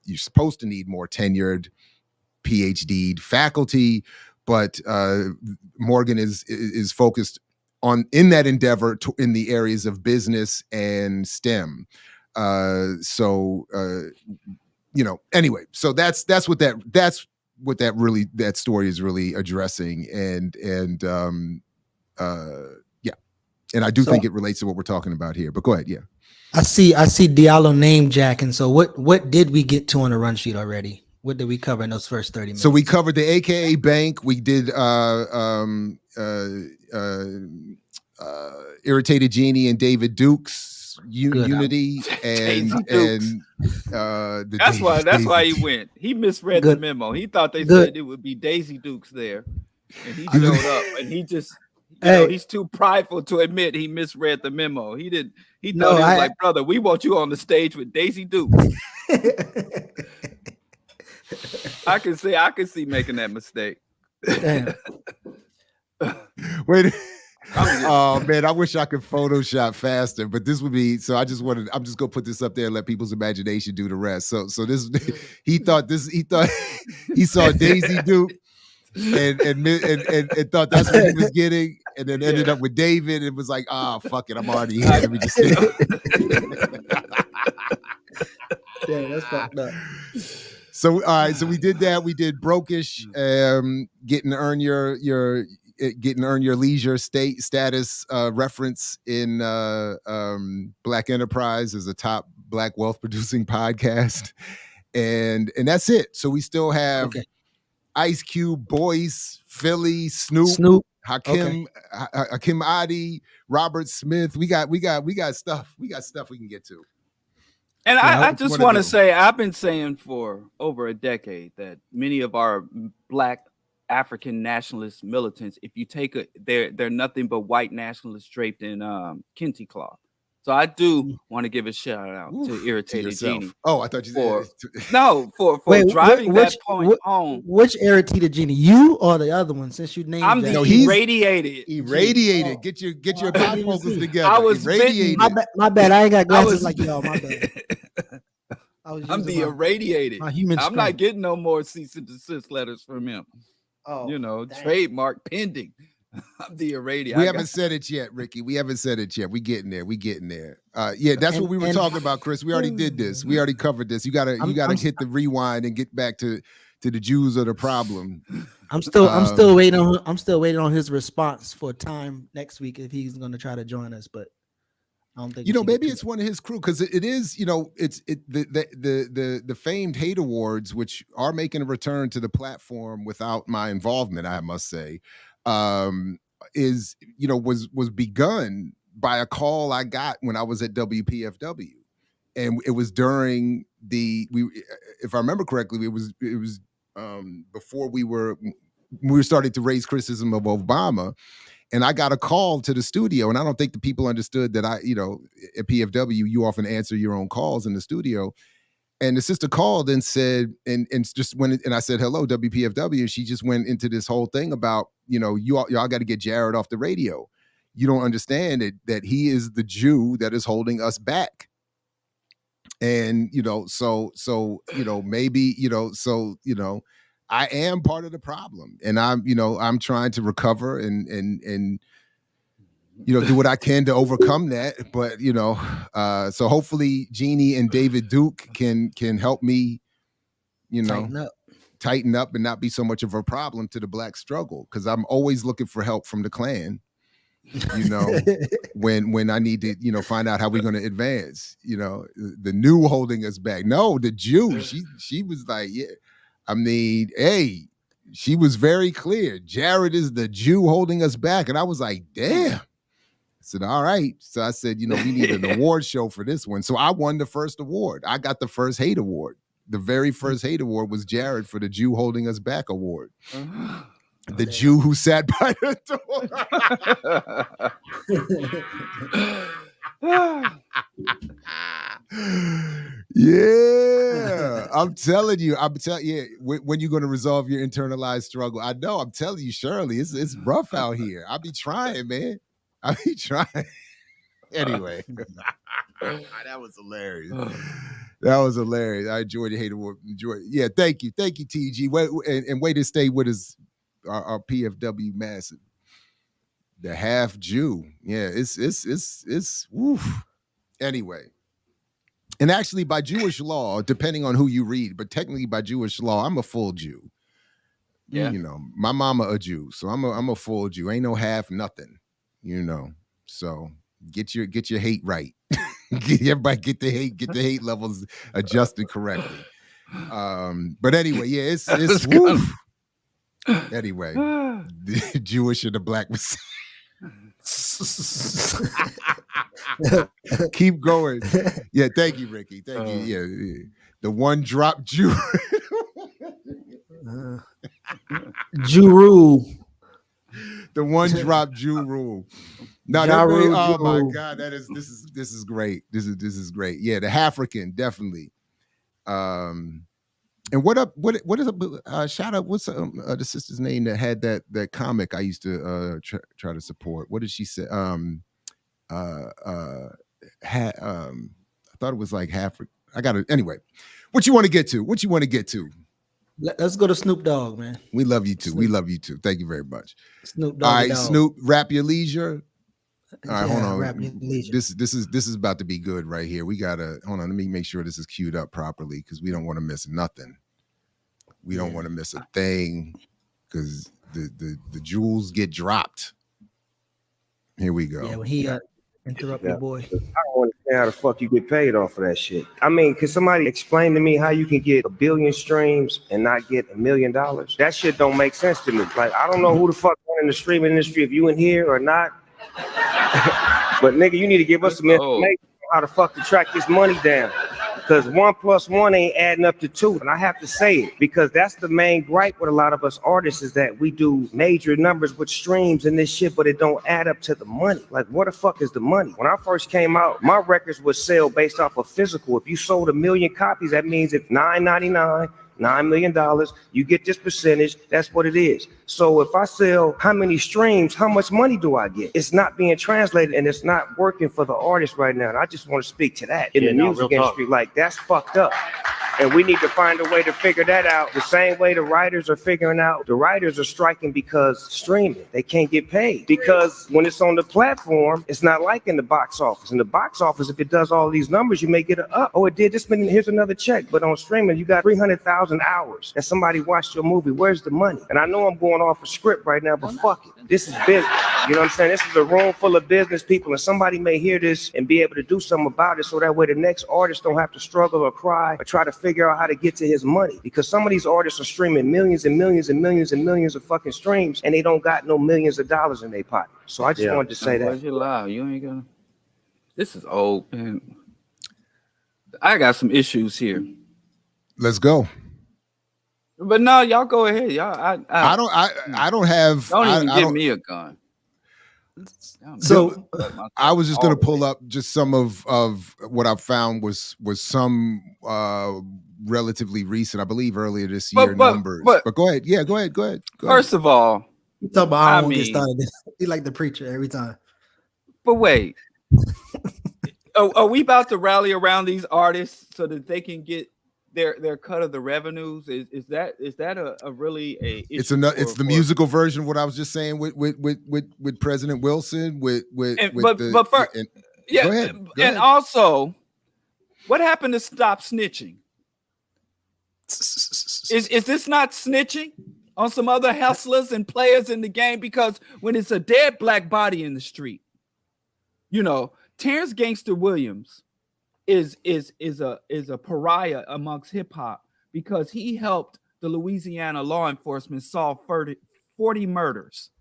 You're supposed to need more tenured PhD faculty, but Morgan is focused on in that endeavor in the areas of business and STEM. Anyway, so that's what that story is really addressing, and I do think it relates to what we're talking about here. But go ahead, yeah. I see Diallo name jacking. So what did we get to on the run sheet already? What did we cover in those first 30 minutes? So we covered the AKA Bank. We did Irritated Genie and David Duke's Unity, and that's why he went. He misread the memo. He thought they said it would be Daisy Dukes there, and he showed up, and he just. He's too prideful to admit he misread the memo. He thought he was like, brother, we want you on the stage with Daisy Duke. I can see making that mistake. Wait. Oh man, I wish I could Photoshop faster, but this would be so. I'm just gonna put this up there and let people's imagination do the rest. So this he thought he saw Daisy Duke. And thought that's what he was getting, and then ended up with David. And was like, fuck it, I'm already here. Let me just say. Yeah, that's fucked up. So all right, so we did that. We did Brokish, getting earn your leisure status reference in BlackEnterprise as a top Black wealth producing podcast, and that's it. So we still have. Okay. Ice Cube, Boyce, Philly, Snoop, Hakim Adi, RobertSmith. We got stuff. We got stuff we can get to. And I just want to say, I've been saying for over a decade that many of our Black African nationalist militants, if you take they're nothing but white nationalists draped in kente cloth. So I do want to give a shout out to Irritated Genie. Oh, I thought you said for driving that point home. Which Irritated Genie? You or the other one? Since you named I'm the irradiated. Irradiated. Oh. Get your bifocals together. I was irradiated. My bad. I ain't got glasses like y'all. My bad. I'm the irradiated. I'm not getting no more cease and desist letters from him. Oh, trademark pending. I'm the irradiated. We haven't said it yet, Ricky. We haven't said it yet. We getting there. Yeah, that's what we were talking about, Chris. We already did this. We already covered this. You gotta hit the rewind and get back to the Jews of the problem. I'm still waiting on his response for time next week if he's going to try to join us, but I don't think maybe it's one of his crew, because it is the famed Hate Awards, which are making a return to the platform without my involvement, I must say. Was begun by a call I got when I was at WPFW, and it was during if I remember correctly, it was before we were starting to raise criticism of Obama, and I got a call to the studio, and I don't think the people understood that at PFW you often answer your own calls in the studio. And the sister called and said, and just went, and I said, hello, WPFW. And she just went into this whole thing about, y'all got to get Jared off the radio. You don't understand that he is the Jew that is holding us back. And, maybe, I am part of the problem, and I'm trying to recover and do what I can to overcome that. But so hopefully Jeannie and David Duke can help me, tighten up and not be so much of a problem to the Black struggle, because I'm always looking for help from the Klan. When I need to, find out how we're going to advance. The new holding us back. No, the Jew. She was like, yeah. I mean, hey, she was very clear. Jared is the Jew holding us back, and I was like, damn. I said, all right. So I said, we need an award show for this one. So I won the first award. I got the first hate award. The very first hate award was Jared for the Jew holding us back award. The Jew who sat by the door. Yeah, I'm telling you. When you're going to resolve your internalized struggle? I know. I'm telling you, Shirley, it's rough out here. I be trying, man. I be trying. Anyway, that was hilarious. That was hilarious. I enjoyed the hate award. Yeah, thank you, TG. Way to stay with us. Our PFW massive, the half Jew. Yeah, it's woof. Anyway, and actually by Jewish law, depending on who you read, but technically by Jewish law, I'm a full Jew. Yeah, my mama a Jew, so I'm a full Jew. Ain't no half nothing. So get your hate right. Everybody get the hate levels adjusted correctly. But anyway, yeah, it's woof. Anyway, the Jewish and the Black was keep going. Yeah, thank you, Ricky. Thank you. Yeah, the one drop Jew. Jew rule. The one drop Jew rule. No, oh my God, this is great. This is great. Yeah, the African definitely. And what is up? Shout out. What's the sister's name that had that comic I used to try to support? What did she say? I thought it was like half. I got it anyway. What you want to get to? Let's go to Snoop Dogg, man. We love you too. Snoop. We love you too. Thank you very much. Snoop Dogg. All right, Snoop, rap your leisure. All right, hold on. Rap your leisure. This is about to be good right here. We gotta hold on. Let me make sure this is queued up properly because we don't want to miss nothing. We don't want to miss a thing because the jewels get dropped. Here we go. Yeah, when he interrupt your boy. I don't understand how the fuck you get paid off of that shit. I mean, can somebody explain to me how you can get 1 billion streams and not get $1 million? That shit don't make sense to me. Like, I don't know who the fuck in the streaming industry, if you in here or not. But nigga, you need to give us some information on how the fuck to track this money down. Because 1 + 1 ain't adding up to 2. And I have to say it because that's the main gripe with a lot of us artists is that we do major numbers with streams and this shit, but it don't add up to the money. Like, what the fuck is the money? When I first came out, my records would sell based off of physical. If you sold 1 million copies, that means it's $9.99. $9 million, you get this percentage, that's what it is. So if I sell how many streams, how much money do I get? It's not being translated and it's not working for the artist right now. And I just want to speak to that in the music industry. Like, that's fucked up. And we need to find a way to figure that out. The same way the writers are figuring out, the writers are striking because streaming, they can't get paid. Because when it's on the platform, it's not like in the box office. In the box office, if it does all these numbers, you may get it did this many, here's another check. But on streaming, you got 300,000 hours that somebody watched your movie. Where's the money? And I know I'm going off a script right now, but fuck it. This is business. You know what I'm saying? This is a room full of business people, and somebody may hear this and be able to do something about it so that way the next artist don't have to struggle or cry or try to figure out how to get to his money. Because some of these artists are streaming millions and millions and millions and millions of fucking streams, and they don't got no millions of dollars in their pocket. So I just wanted to say that. You lie. You ain't gonna. This is old, man. I got some issues here. Let's go. But no, y'all go ahead. Y'all, I don't have. Don't even give me a gun. So I was just going to pull up just some of what I found was some relatively recent, I believe earlier this year numbers. But go ahead. Yeah, go ahead. First of all, you talk about I won't get started. He like the preacher every time. But wait. Are we about to rally around these artists so that they can get their cut of the revenues? Is that a really a it's issue it's the musical version of what I was just saying with President Wilson go ahead. Also, what happened to stop snitching? Is this not snitching on some other hustlers and players in the game? Because when it's a dead black body in the street, Terrence Gangster Williams is a pariah amongst hip hop because he helped the Louisiana law enforcement solve 40 murders,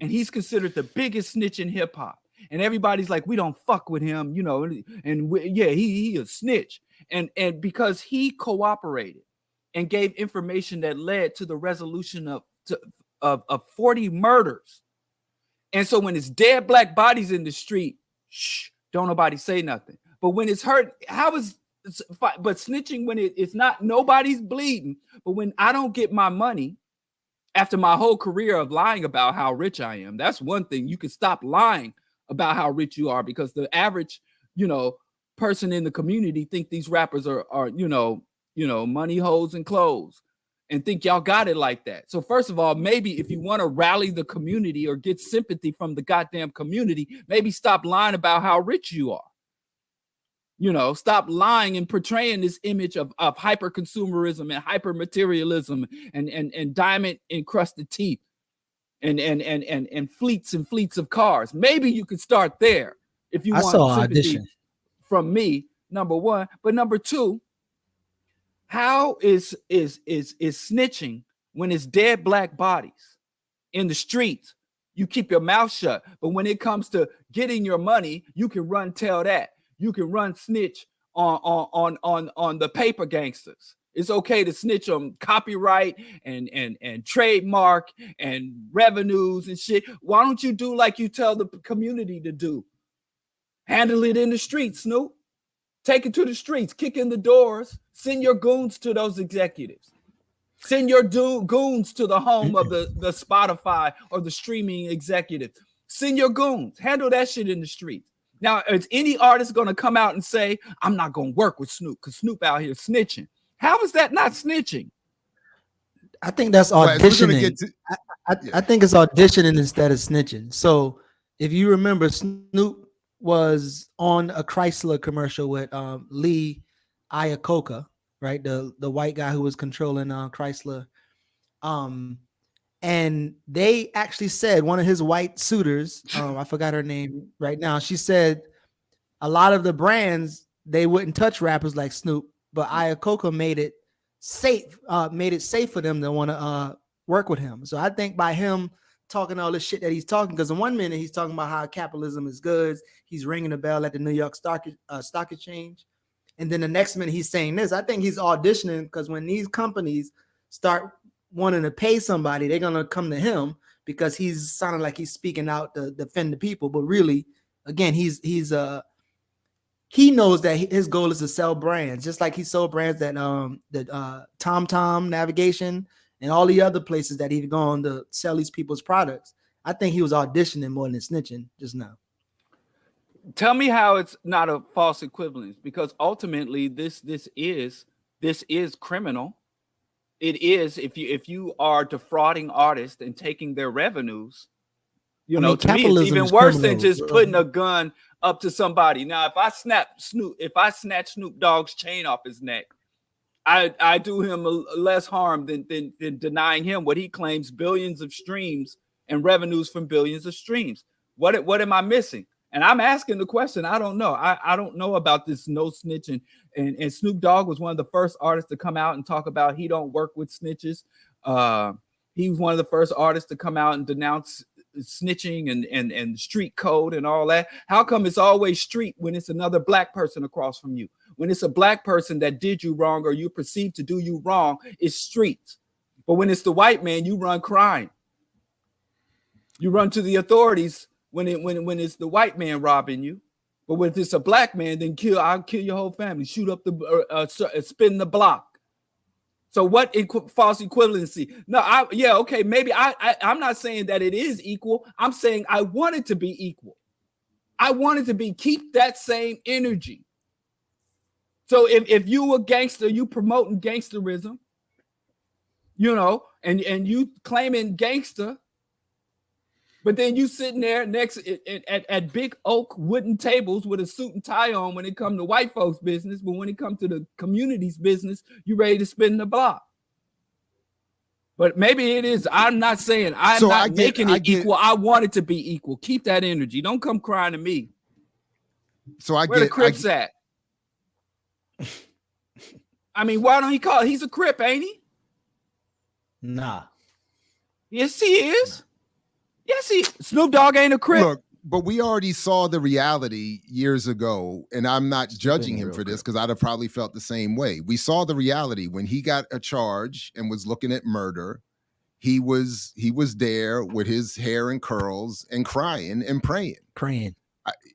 and he's considered the biggest snitch in hip hop. And everybody's like, we don't fuck with him, he a snitch. And because he cooperated and gave information that led to the resolution of 40 murders. And so when it's dead black bodies in the street, don't nobody say nothing. But when it's hurt, but snitching when it's not, nobody's bleeding. But when I don't get my money after my whole career of lying about how rich I am, that's one thing. You can stop lying about how rich you are, because the average, person in the community think these rappers are money hoes and clothes and think y'all got it like that. So first of all, maybe if you want to rally the community or get sympathy from the goddamn community, maybe stop lying about how rich you are. Stop lying and portraying this image of hyper consumerism and hyper materialism and diamond encrusted teeth and fleets and fleets of cars. Maybe you could start there if you want sympathy from me, number one. But number two, how is snitching when it's dead black bodies in the streets? You keep your mouth shut. But when it comes to getting your money, you can tell that. You can snitch on the paper gangsters. It's okay to snitch on copyright and trademark and revenues and shit. Why don't you do like you tell the community to do? Handle it in the streets, Snoop. Take it to the streets, kick in the doors, send your goons to those executives. Send your goons to the home of the Spotify or the streaming executive. Send your goons. Handle that shit in the streets. Now, is any artist going to come out and say, I'm not going to work with Snoop because Snoop out here snitching? How is that not snitching? I think that's auditioning. I think it's auditioning instead of snitching. So if you remember, Snoop was on a Chrysler commercial with Lee Iacocca, right? The white guy who was controlling Chrysler. And they actually said, one of his white suitors, I forgot her name right now, she said a lot of the brands, they wouldn't touch rappers like Snoop, but Iacocca made it safe for them to want to work with him. So I think by him talking all this shit that he's talking, because in 1 minute he's talking about how capitalism is good, he's ringing a bell at the New York Stock Exchange, and then the next minute he's saying this. I think he's auditioning because when these companies start wanting to pay somebody, they're gonna come to him because he's sounding like he's speaking out to defend the people. But really, again, he knows that his goal is to sell brands, just like he sold brands that TomTom Navigation and all the other places that he's gone to sell these people's products. I think he was auditioning more than snitching just now. Tell me how it's not a false equivalence, because ultimately this is criminal. It is if you are defrauding artists and taking their revenues. To me, it's even worse than just putting a gun up to somebody. Now, if I snatch Snoop Dogg's chain off his neck, I do him less harm than denying him what he claims billions of streams and revenues from billions of streams. What am I missing? And I'm asking the question. I don't know. I don't know about this no snitching. And Snoop Dogg was one of the first artists to come out and talk about he don't work with snitches. He was one of the first artists to come out and denounce snitching and street code and all that. How come it's always street when it's another black person across from you? When it's a black person that did you wrong or you perceive to do you wrong, it's street. But when it's the white man, you run crime. You run to the authorities when it's the white man robbing you. But when it's a black man, then I'll kill your whole family, shoot up spin the block. So what false equivalency? No, maybe I'm not saying that it is equal. I'm saying I want it to be equal. I want it to be, keep that same energy. So if you a gangster, you promoting gangsterism, you know, and you claiming gangster, but then you sitting there next at big oak wooden tables with a suit and tie on when it come to white folks' business, but when it comes to the community's business, you ready to spin the block. But maybe it is. I'm not saying I'm not making it equal. I want it to be equal. Keep that energy. Don't come crying to me. So where the Crips at? I mean, why don't he call? He's a Crip, ain't he? Nah. Yes, he is. Yes, SnoopDogg ain't a Crip. Look, but we already saw the reality years ago, and I'm not judging him for this because I'd have probably felt the same way. We saw the reality when he got a charge and was looking at murder. He was there with his hair and curls and crying and praying.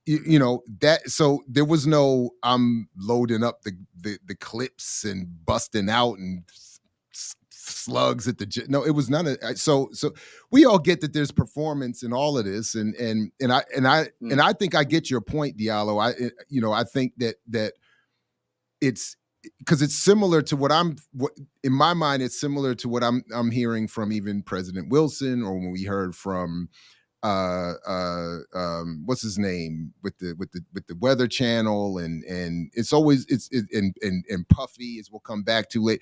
You know that. So there was no I'm loading up the clips and busting out and slugs at the no. It was none of so we all get that there's performance in all of this, and I think I get your point, Diallo. I think that it's because it's similar to what in my mind it's similar to what I'm hearing from even President Wilson, or when we heard from what's his name with the Weather Channel, and it's always and Puffy, as we'll come back to late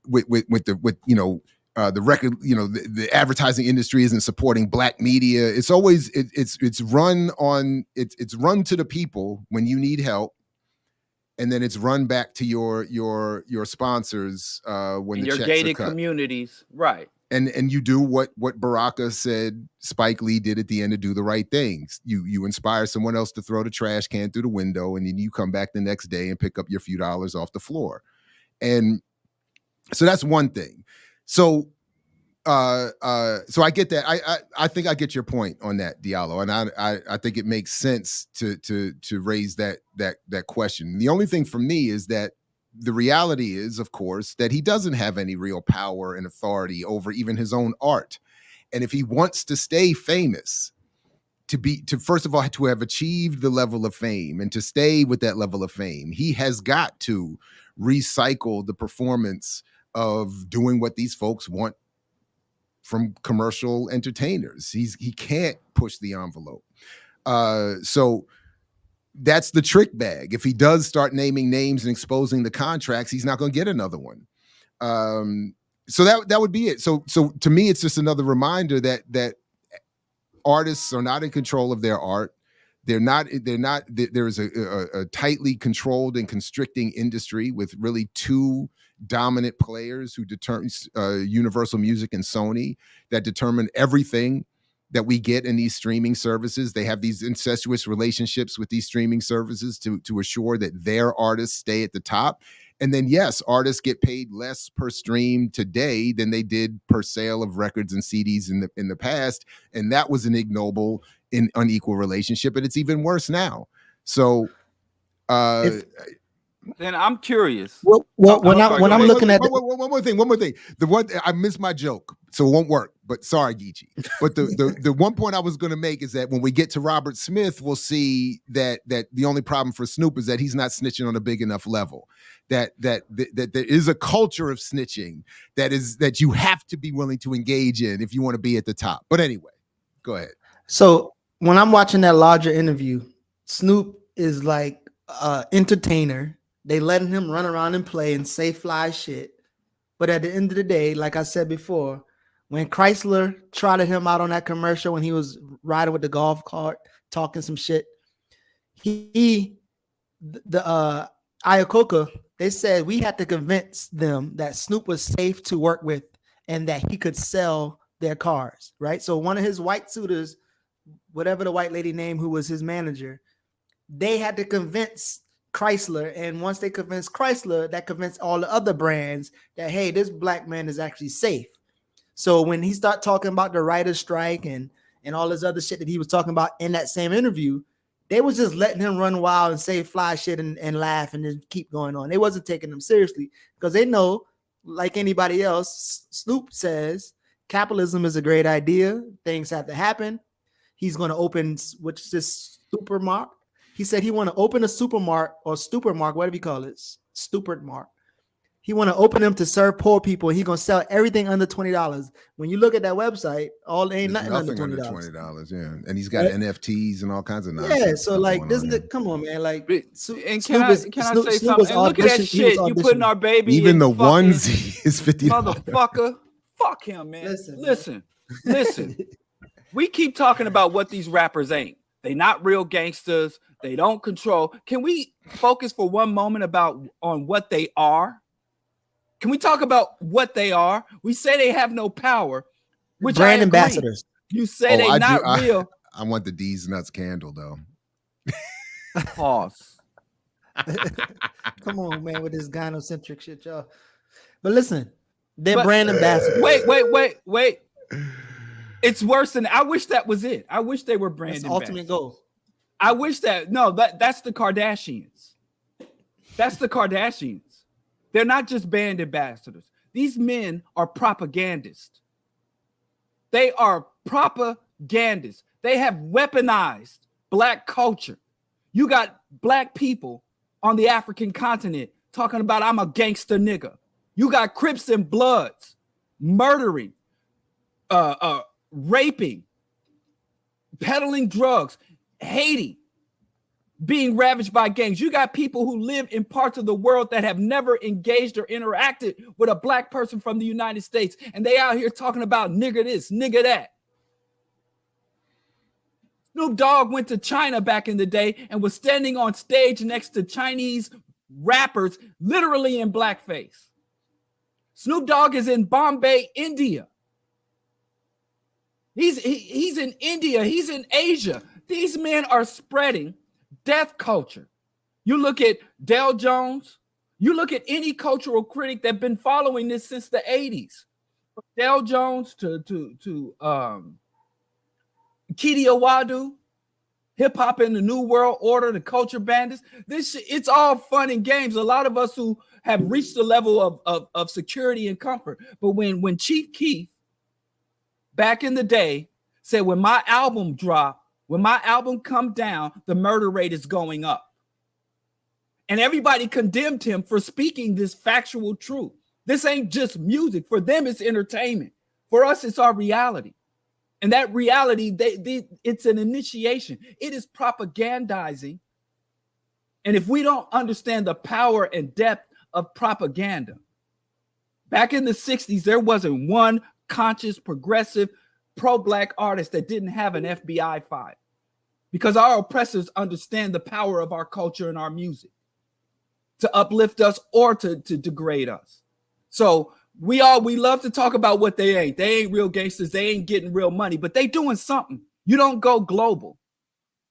with the record, the advertising industry isn't supporting black media. It's always it's run to the people when you need help, and then it's run back to your sponsors when the checks gated are cut. Communities, right? And you do what Baraka said Spike Lee did at the end, to do the right things. You inspire someone else to throw the trash can through the window, and then you come back the next day and pick up your few dollars off the floor. And so that's one thing. So I get that. I think I get your point on that, Diallo, and I think it makes sense to raise that question. The only thing for me is that the reality is, of course, that he doesn't have any real power and authority over even his own art. And if he wants to stay famous, to first of all, to have achieved the level of fame and to stay with that level of fame, he has got to recycle the performance of doing what these folks want from commercial entertainers. He can't push the envelope. So that's the trick bag. If he does start naming names and exposing the contracts, he's not going to get another one. So that would be it. So to me, it's just another reminder that artists are not in control of their art. There is a tightly controlled and constricting industry with really two dominant players who determine Universal Music and Sony, that determine everything that we get in these streaming services. They have these incestuous relationships with these streaming services to assure that their artists stay at the top. And then, yes, artists get paid less per stream today than they did per sale of records and CDs in the past. And that was an ignoble and unequal relationship. And it's even worse now. So then I'm curious. Well, when I'm looking at one more thing. The one I missed my joke, so it won't work. But sorry, Geechee. But the one point I was going to make is that when we get to RobertSmith, we'll see that the only problem for Snoop is that he's not snitching on a big enough level. That there is a culture of snitching that you have to be willing to engage in if you want to be at the top. But anyway, go ahead. So when I'm watching that larger interview, Snoop is like entertainer. They letting him run around and play and say fly shit. But at the end of the day, like I said before, when Chrysler trotted him out on that commercial when he was riding with the golf cart, talking some shit, the Iacocca, they said we had to convince them that Snoop was safe to work with and that he could sell their cars, right? So one of his white suitors, whatever the white lady name who was his manager, they had to convince Chrysler, and once they convinced Chrysler, that convinced all the other brands that, hey, this black man is actually safe. So when he started talking about the writer's strike and all this other shit that he was talking about in that same interview, they was just letting him run wild and say fly shit and laugh and then keep going on. They wasn't taking him seriously because they know, like anybody else, Snoop says capitalism is a great idea. Things have to happen. He's going to open, which is this supermarket. He said he want to open a supermarket or Stupermark, whatever you call it, Stupid Mart. He want to open them to serve poor people. He gonna sell everything under $20. When you look at that website, ain't nothing under $20. Yeah, and he's got NFTs and all kinds of nonsense. Yeah, so like, come on, man. Like, and can I say something? And look at that shit you putting our baby. Even the fucking onesie is $50. Motherfucker, fuck him, man. Listen. We keep talking about what these rappers ain't. They not real gangsters. They don't control. Can we focus for one moment on what they are? Can we talk about what they are? We say they have no power, which brand ambassadors. You say they're not real. I want the D's Nuts candle though. Pause. Come on, man, with this gynocentric shit, y'all. But listen, they're brand ambassadors. Wait. It's worse than I wish that was it. I wish they were brand ambassadors. Ultimate goal. I wish that's the Kardashians. That's the Kardashians. They're not just brand ambassadors. These men are propagandists. They are propagandists. They have weaponized black culture. You got black people on the African continent talking about I'm a gangster nigga. You got Crips and Bloods murdering, raping, peddling drugs, Haiti being ravaged by gangs. You got people who live in parts of the world that have never engaged or interacted with a black person from the United States, and they out here talking about nigger this, nigger that. SnoopDogg went to China back in the day and was standing on stage next to Chinese rappers, literally in blackface. SnoopDogg is in Bombay, India. He's in India. He's in Asia. These men are spreading death culture. You look at Dale Jones. You look at any cultural critic that's been following this since the 80s. From Dale Jones to Kidi Awadu, hip hop in the New World Order, the Culture Bandits. This shit, it's all fun and games. A lot of us who have reached the level of security and comfort. But when Chief Keef back in the day said, when my album dropped, when my album come down, the murder rate is going up. And everybody condemned him for speaking this factual truth. This ain't just music. For them, it's entertainment. For us, it's our reality. And that reality, it's an initiation. It is propagandizing. And if we don't understand the power and depth of propaganda, back in the 60s, there wasn't one conscious, progressive, pro-black artist that didn't have an FBI file, because our oppressors understand the power of our culture and our music to uplift us or to degrade us. So we love to talk about what they ain't. They ain't real gangsters. They ain't getting real money, but they doing something. You don't go global.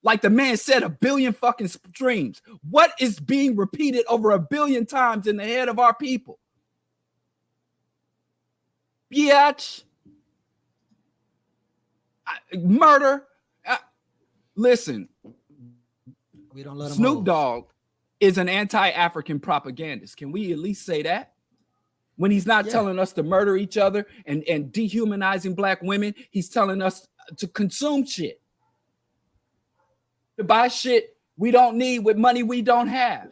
Like the man said, 1 billion fucking streams. What is being repeated over 1 billion times in the head of our people? Biatch. Murder. Listen, we don't let SnoopDogg is an anti-African propagandist. Can we at least say that? When he's not telling us to murder each other and dehumanizing black women, he's telling us to consume shit, to buy shit we don't need with money we don't have.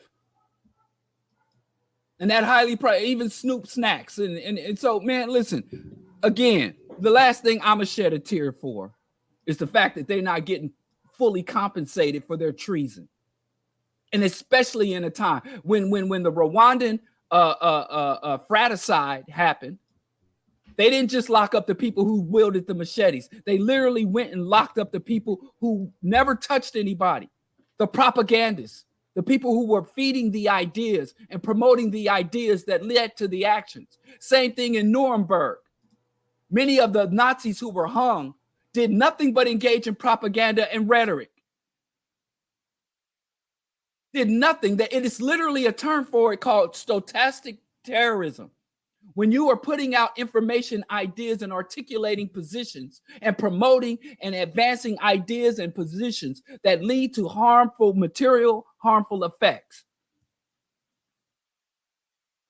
And that highly even Snoop snacks. And so, man, listen, again, the last thing I'm gonna shed a tear for is the fact that they're not getting fully compensated for their treason. And especially in a time when the Rwandan fratricide happened, they didn't just lock up the people who wielded the machetes. They literally went and locked up the people who never touched anybody, the propagandists, the people who were feeding the ideas and promoting the ideas that led to the actions. Same thing in Nuremberg. Many of the Nazis who were hung did nothing but engage in propaganda and rhetoric. Did nothing. That it is literally a term for it called stochastic terrorism. When you are putting out information, ideas, and articulating positions and promoting and advancing ideas and positions that lead to harmful material, harmful effects.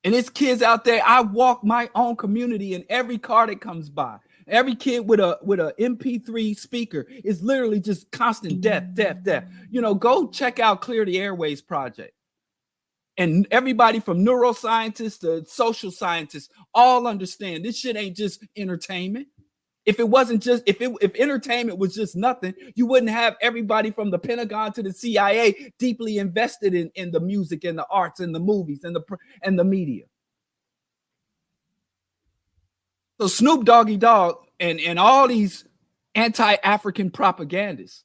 And it's kids out there. I walk my own community in every car that comes by. Every kid with a MP3 speaker is literally just constant death, death, death. You know, go check out Clear the Airways Project. And everybody from neuroscientists to social scientists all understand this shit ain't just entertainment. If it wasn't just, if entertainment was just nothing, you wouldn't have everybody from the Pentagon to the CIA deeply invested in the music and the arts and the movies and the media. So Snoop Doggy Dogg and all these anti-African propagandists,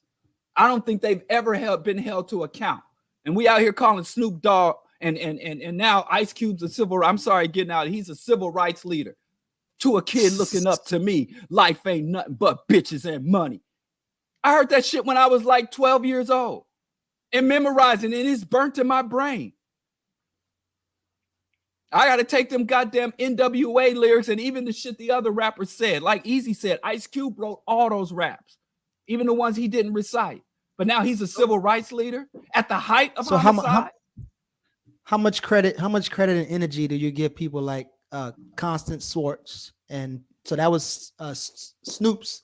I don't think they've ever been held to account. And we out here calling Snoop Dogg and now Ice Cube's he's a civil rights leader. To a kid looking up to me, life ain't nothing but bitches and money. I heard that shit when I was like 12 years old and memorizing it. It's burnt in my brain. I got to take them goddamn NWA lyrics and even the shit the other rappers said. Like Easy said, Ice Cube wrote all those raps, even the ones he didn't recite. But now he's a civil rights leader at the height of homicide. How much credit and energy do you give people like Constant Swartz? And so that was Snoop's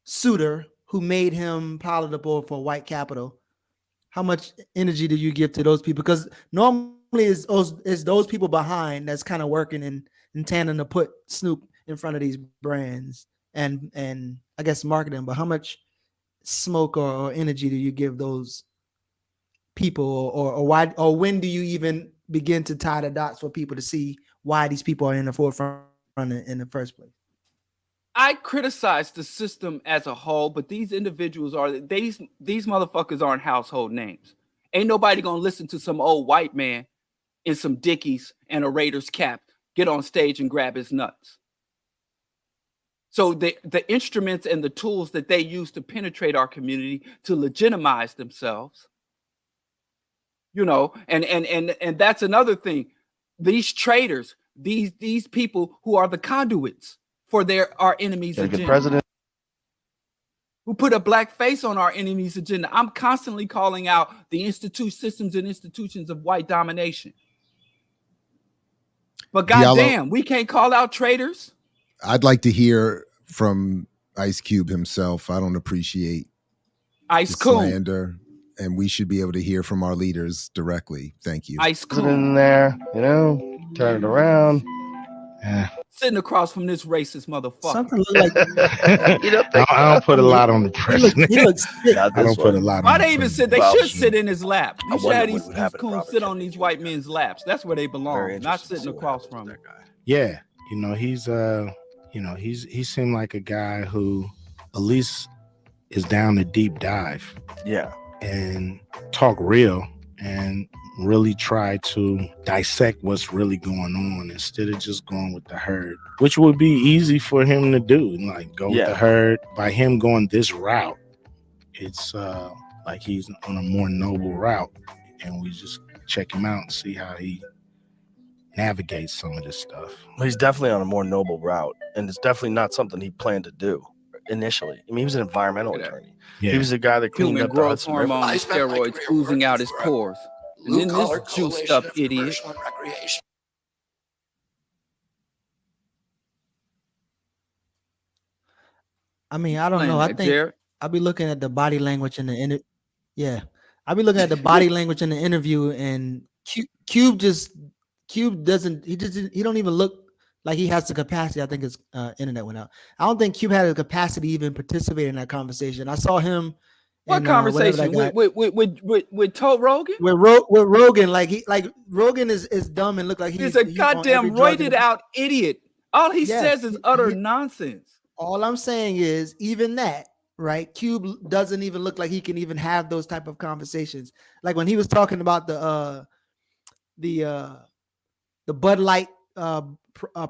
suitor who made him palatable for white capital. How much energy do you give to those people? Because normally it's those people behind that's kind of working in tandem to put Snoop in front of these brands and I guess market them. But how much smoke or energy do you give those people, or why, or when do you even begin to tie the dots for people to see why these people are in the forefront in the first place? I criticize the system as a whole, but these individuals these motherfuckers aren't household names. Ain't nobody gonna listen to some old white man in some Dickies and a Raiders cap get on stage and grab his nuts. So the instruments and the tools that they use to penetrate our community to legitimize themselves, you know, and that's another thing. These traitors, these people who are the conduits for our enemies' agenda, who put a black face on our enemies' agenda. I'm constantly calling out the systems and institutions of white domination. But goddamn, we can't call out traitors. I'd like to hear from Ice Cube himself. I don't appreciate Ice slander, and we should be able to hear from our leaders directly. Thank you. Ice Cube in there, you know, turn it around. Yeah. Sitting across from this racist motherfucker. Something look like I don't put a lot on the president. He looks sick. I don't put a lot on. Why they even sit? They should sit in his lap. You should have these coons sit on these white men's laps. That's where they belong, not sitting across from him. Yeah, you know, he seemed like a guy who at least is down to deep dive. Yeah. And talk real and really try to dissect what's really going on instead of just going with the herd, which would be easy for him to do, like go with the herd. By him going this route, it's like he's on a more noble route, and we just check him out and see how he navigates some of this stuff. Well, he's definitely on a more noble route, and it's definitely not something he planned to do initially. I mean, he was an environmental attorney. Yeah. He was a guy that cleaned up the growth Hudson River. hormone steroids oozing out his pores. And then this juiced up idiot. I mean, I don't know. I think I'll be looking at the body language in the interview. Yeah, I'll be looking at the body language in the interview, and Cube doesn't. He don't even look like he has the capacity. I think his internet went out. I don't think Cube had the capacity to even participate in that conversation. I saw him. What conversation with Toe Rogan? With Rogan, like Rogan is dumb and look like he's a goddamn roided out idiot. All he says is utter nonsense. All I'm saying is, even that, right? Cube doesn't even look like he can even have those type of conversations. Like when he was talking about the Bud Light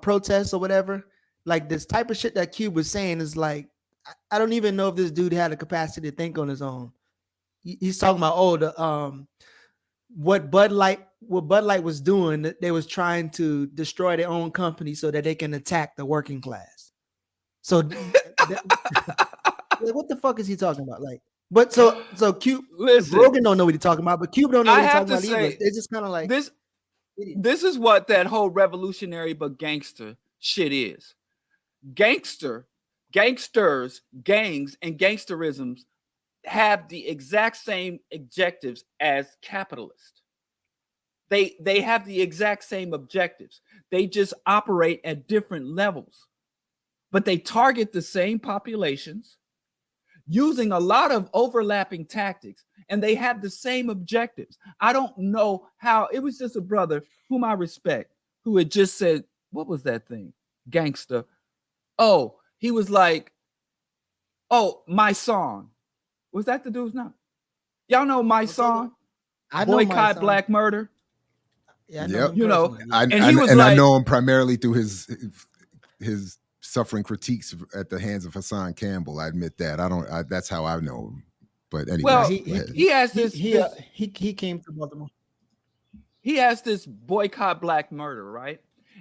protests or whatever, like this type of shit that Cube was saying is like, I don't even know if this dude had a capacity to think on his own. He's talking about what Bud Light was doing. They was trying to destroy their own company so that they can attack the working class. So what the fuck is he talking about? Like, but so Cube, Rogan don't know what he's talking about, but Cube don't know what he's talking about either. It's just kind of like this. This is what that whole revolutionary but gangster shit is. Gangsters, gangs, and gangsterisms have the exact same objectives as capitalists. They have the exact same objectives. They just operate at different levels, but they target the same populations using a lot of overlapping tactics, and they have the same objectives. I don't know how. It was just a brother whom I respect who had just said, what was that thing? Gangster. Oh, he was like, oh, my song. Was that the dude's name? Y'all know my song? I know Boycott My Black Murder. Yeah, I know him You know, personally. and he was like, I know him primarily through his suffering critiques at the hands of Hassan Campbell. I admit that. That's how I know him. But anyway, well, he has this. He came to Baltimore. He has this boycott Black murder, right?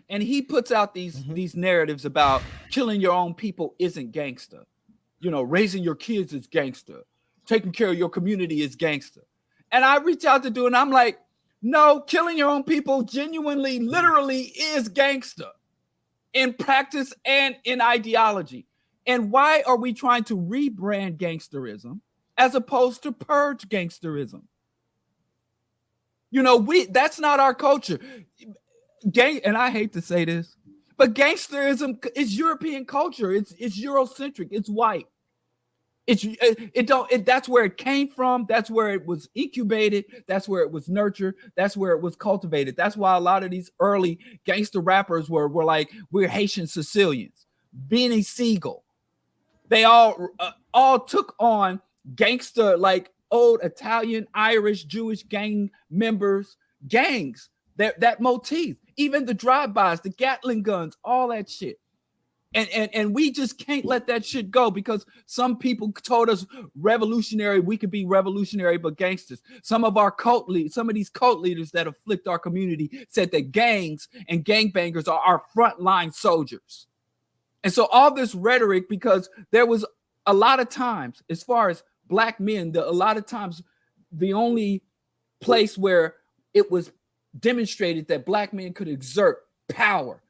And he puts out these narratives about killing your own people isn't gangster. You know, raising your kids is gangster. Taking care of your community is gangster. And I reach out to do, and I'm like, no, killing your own people genuinely, literally is gangster in practice and in ideology. And why are we trying to rebrand gangsterism as opposed to purge gangsterism? You know, that's not our culture. And I hate to say this, but gangsterism is European culture. It's Eurocentric. It's white. That's where it came from. That's where it was incubated. That's where it was nurtured. That's where it was cultivated. That's why a lot of these early gangster rappers were like, we're Haitian Sicilians. Beanie Siegel. They all took on gangster, like old Italian, Irish, Jewish gang members, gangs. That motif, even the drive-bys, the Gatling guns, all that shit. And we just can't let that shit go because some people told us revolutionary, we could be revolutionary, but gangsters. Some of these cult leaders that afflict our community said that gangs and gangbangers are our frontline soldiers. And so all this rhetoric, because there was a lot of times, as far as Black men, a lot of times the only place where it was demonstrated that Black men could exert power,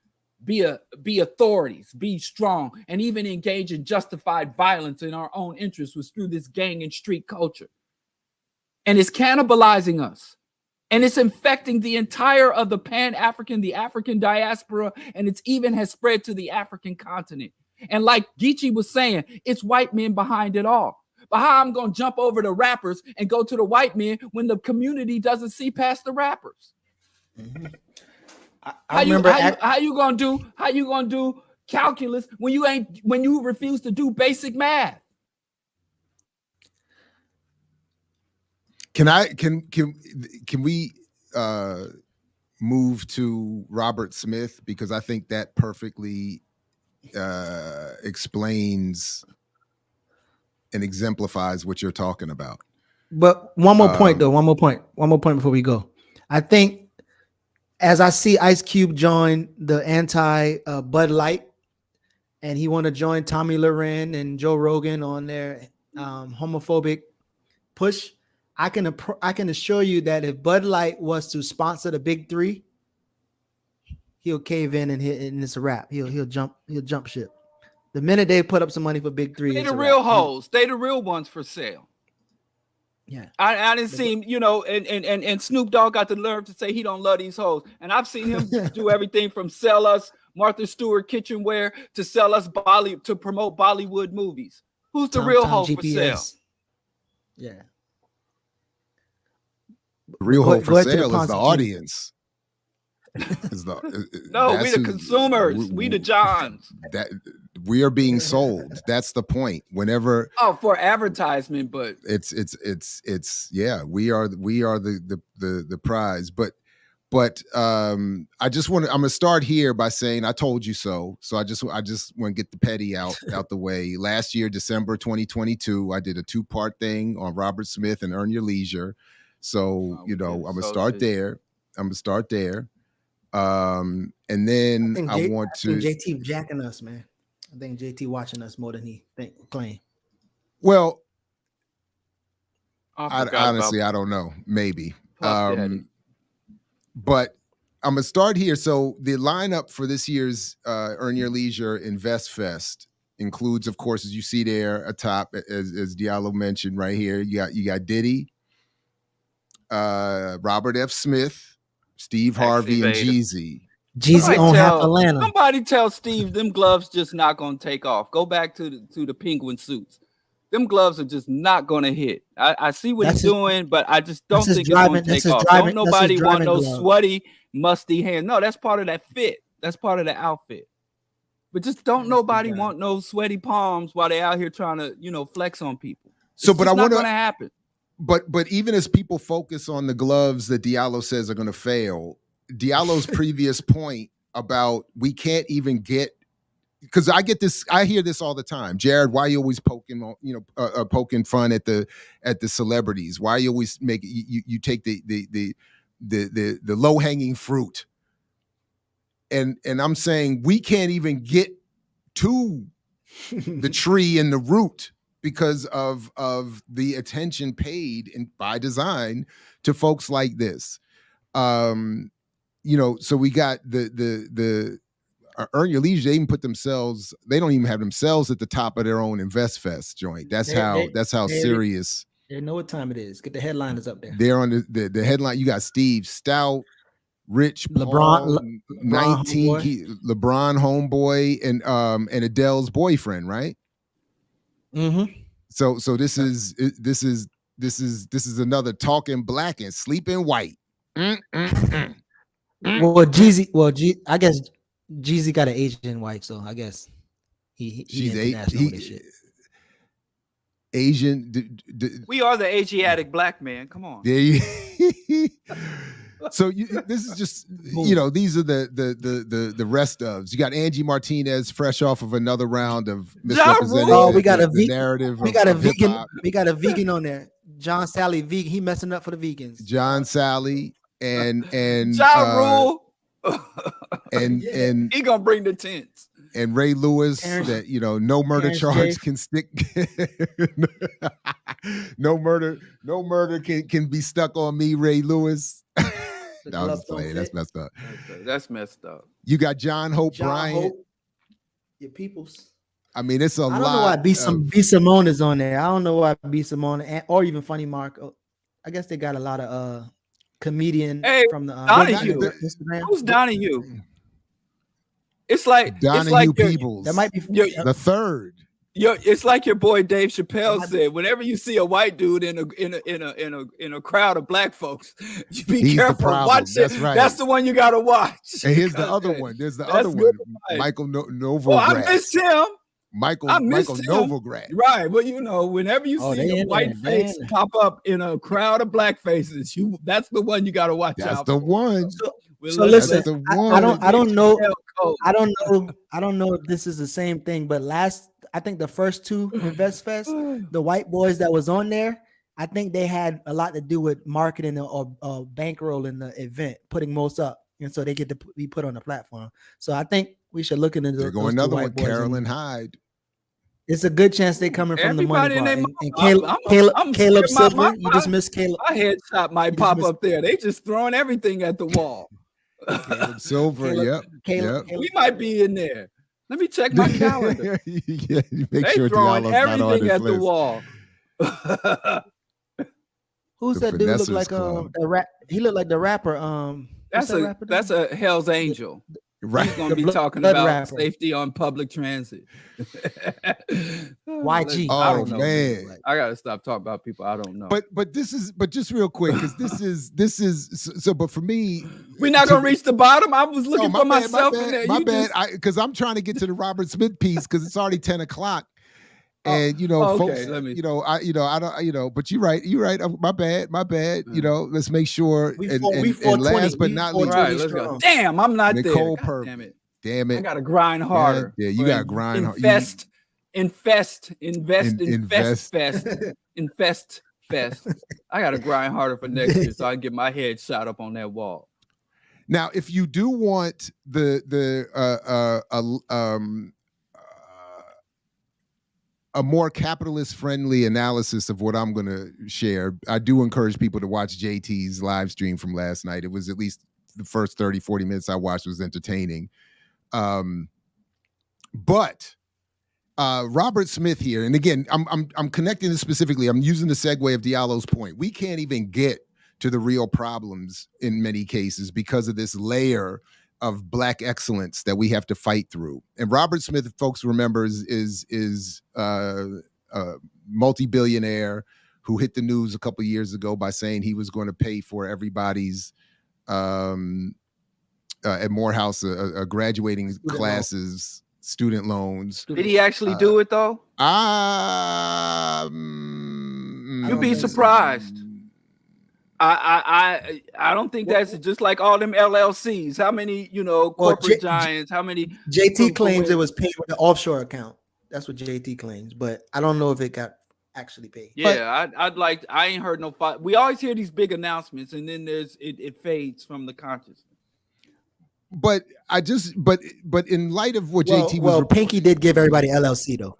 be authorities, be strong, and even engage in justified violence in our own interests was through this gang and street culture. And it's cannibalizing us. And it's infecting the entire of the Pan-African, the African diaspora, and it's even has spread to the African continent. And like Geechee was saying, it's white men behind it all. But how I'm going to jump over the rappers and go to the white men when the community doesn't see past the rappers? Mm-hmm. How you gonna do calculus when you refuse to do basic math? Can we move to Robert Smith, because I think that perfectly explains and exemplifies what you're talking about. But one more point before we go. I think as I see Ice Cube join the anti Bud Light, and he want to join Tommy Loren and Joe Rogan on their homophobic push, I can assure you that if Bud Light was to sponsor the big three, he'll cave in and it's a wrap. He'll jump ship. The minute they put up some money for big three, They the real hoes. They the real ones for sale. Yeah, I didn't see him, you know, and Snoop Dogg got the nerve to say he don't love these hoes, and I've seen him do everything from sell us Martha Stewart kitchenware to sell us to promote Bollywood movies. Who's the real hoe for sale? Yeah, the real hoe for sale is the audience. No, we the consumers. We the Johns. That we are being sold. That's the point. Whenever for advertisement, but it's yeah, we are the prize. But I just I'm gonna start here by saying I told you so. So I just want to get the petty out the way. Last year, December 2022, I did a 2-part thing on Robert Smith and Earn Your Leisure. So I'm gonna start there. And then I want to. JT jacking us, man. I think JT watching us more than he claim. Well, honestly, I don't know. Maybe. But I'm gonna start here. So the lineup for this year's Earn Your Leisure Invest Fest includes, of course, as you see there atop, as Diallo mentioned right here, you got Diddy, Robert F. Smith, Steve Harvey and Jeezy. Jeezy on half Atlanta. Somebody tell Steve them gloves just not gonna take off. Go back to the penguin suits. Them gloves are just not gonna hit. I see what he's doing, but I just don't think it's gonna take off. Don't nobody want no sweaty, musty hands. No, that's part of that fit. That's part of the outfit. But just don't nobody want no sweaty palms while they out here trying to, flex on people. So, but I want to happen. But even as people focus on the gloves that Diallo says are going to fail, Diallo's previous point about we can't even get, because I hear this all the time. Jared, why are you always poking fun at the celebrities? Why are you always you take the low hanging fruit? And I'm saying we can't even get to the tree and the root because of the attention paid by design to folks like this. So we got the Earn Your Leisure. They even put themselves. They don't even have themselves at the top of their own Invest Fest joint. That's how serious. They know what time it is. Get the headliners up there. They're on the headline. You got Steve Stout, Rich LeBron, Paul, 19 LeBron homeboy, and Adele's boyfriend, right? Mm-hmm. So this is another talking black and sleeping white. Well, I guess Jeezy got an Asian wife, so I guess he's international with this shit. Asian. We are the Asiatic black man. Come on. So this is just these are the rest of. You got Angie Martinez fresh off of another round of misrepresenting. Oh, we got a narrative. We got a vegan. We got a vegan on there. John Sally vegan. He messing up for the vegans. John Sally and Ja Rule. and he gonna bring the tents. And Ray Lewis, that no murder charge can stick. no murder can be stuck on me, Ray Lewis. I was playing. That's messed up. That's messed up. You got John Bryant. Hope, your peoples. I mean, it's a lot. I don't know why B Simone is on there. I don't know why B Simone or even Funny Mark. I guess they got a lot of comedian from the Donahue. Instagram. Who's Donahue? It's like Donahue Peebles. That might be the third. It's like your boy Dave Chappelle said. Whenever you see a white dude in a crowd of black folks, you be careful. Watch it. That's right. That's the one you gotta watch. And here's the other one. There's the other one. Michael Novogratz. Oh, I missed him. Michael Novogratz. Right. Well, whenever you see a white face pop up in a crowd of black faces, that's the one you gotta watch out. That's the one. So listen, I don't know if this is the same thing, but I think the first two Invest Fest, the white boys that was on there, I think they had a lot to do with marketing or bankrolling the event, putting most up, and so they get to be put on the platform. So I think we should look into they're going another one, Carolyn Hyde. It's a good chance they're coming from the money bar. And Caleb Silver, you just missed Caleb. My headshot might pop up there. They just throwing everything at the wall. Caleb Silver, yep. We might be in there. Let me check my calendar. They sure throwing everything at the wall. Who's that dude? Look like he looked like the rapper. That's a Hell's Angel. Right. He's gonna be talking about safety on public transit. YG. Oh man, I gotta stop talking about people I don't know. But just real quick, because this is so. But for me, we're not gonna reach the bottom. I was looking for myself in there. My bad. Because I'm trying to get to the RobertSmith piece because it's already 10 o'clock. And folks, I don't, but you're right. My bad. Let's make sure. And last but not least, let's go. Damn, I'm not Nicole there. Purple. Damn it. I gotta grind harder. Yeah, you gotta grind harder. Invest fest. I gotta grind harder for next year so I can get my head shot up on that wall. Now, if you do want a more capitalist-friendly analysis of what I'm going to share, I do encourage people to watch JT's live stream from last night. It was at least the first 30, 40 minutes I watched was entertaining. But Robert Smith here, and again, I'm connecting this specifically. I'm using the segue of Diallo's point. We can't even get to the real problems in many cases because of this layer of Black excellence that we have to fight through. And Robert Smith, folks remember, is a multi-billionaire who hit the news a couple of years ago by saying he was going to pay for everybody's at Morehouse graduating classes, student loans. Did he actually do it though? You'd be surprised. I don't think that's just like all them LLCs. How many, corporate giants? How many? JT claims it was paid with an offshore account. That's what JT claims, but I don't know if it got actually paid. Yeah, I ain't heard no fight. We always hear these big announcements, and then it fades from the consciousness. But in light of what JT was, Pinky did give everybody LLC though.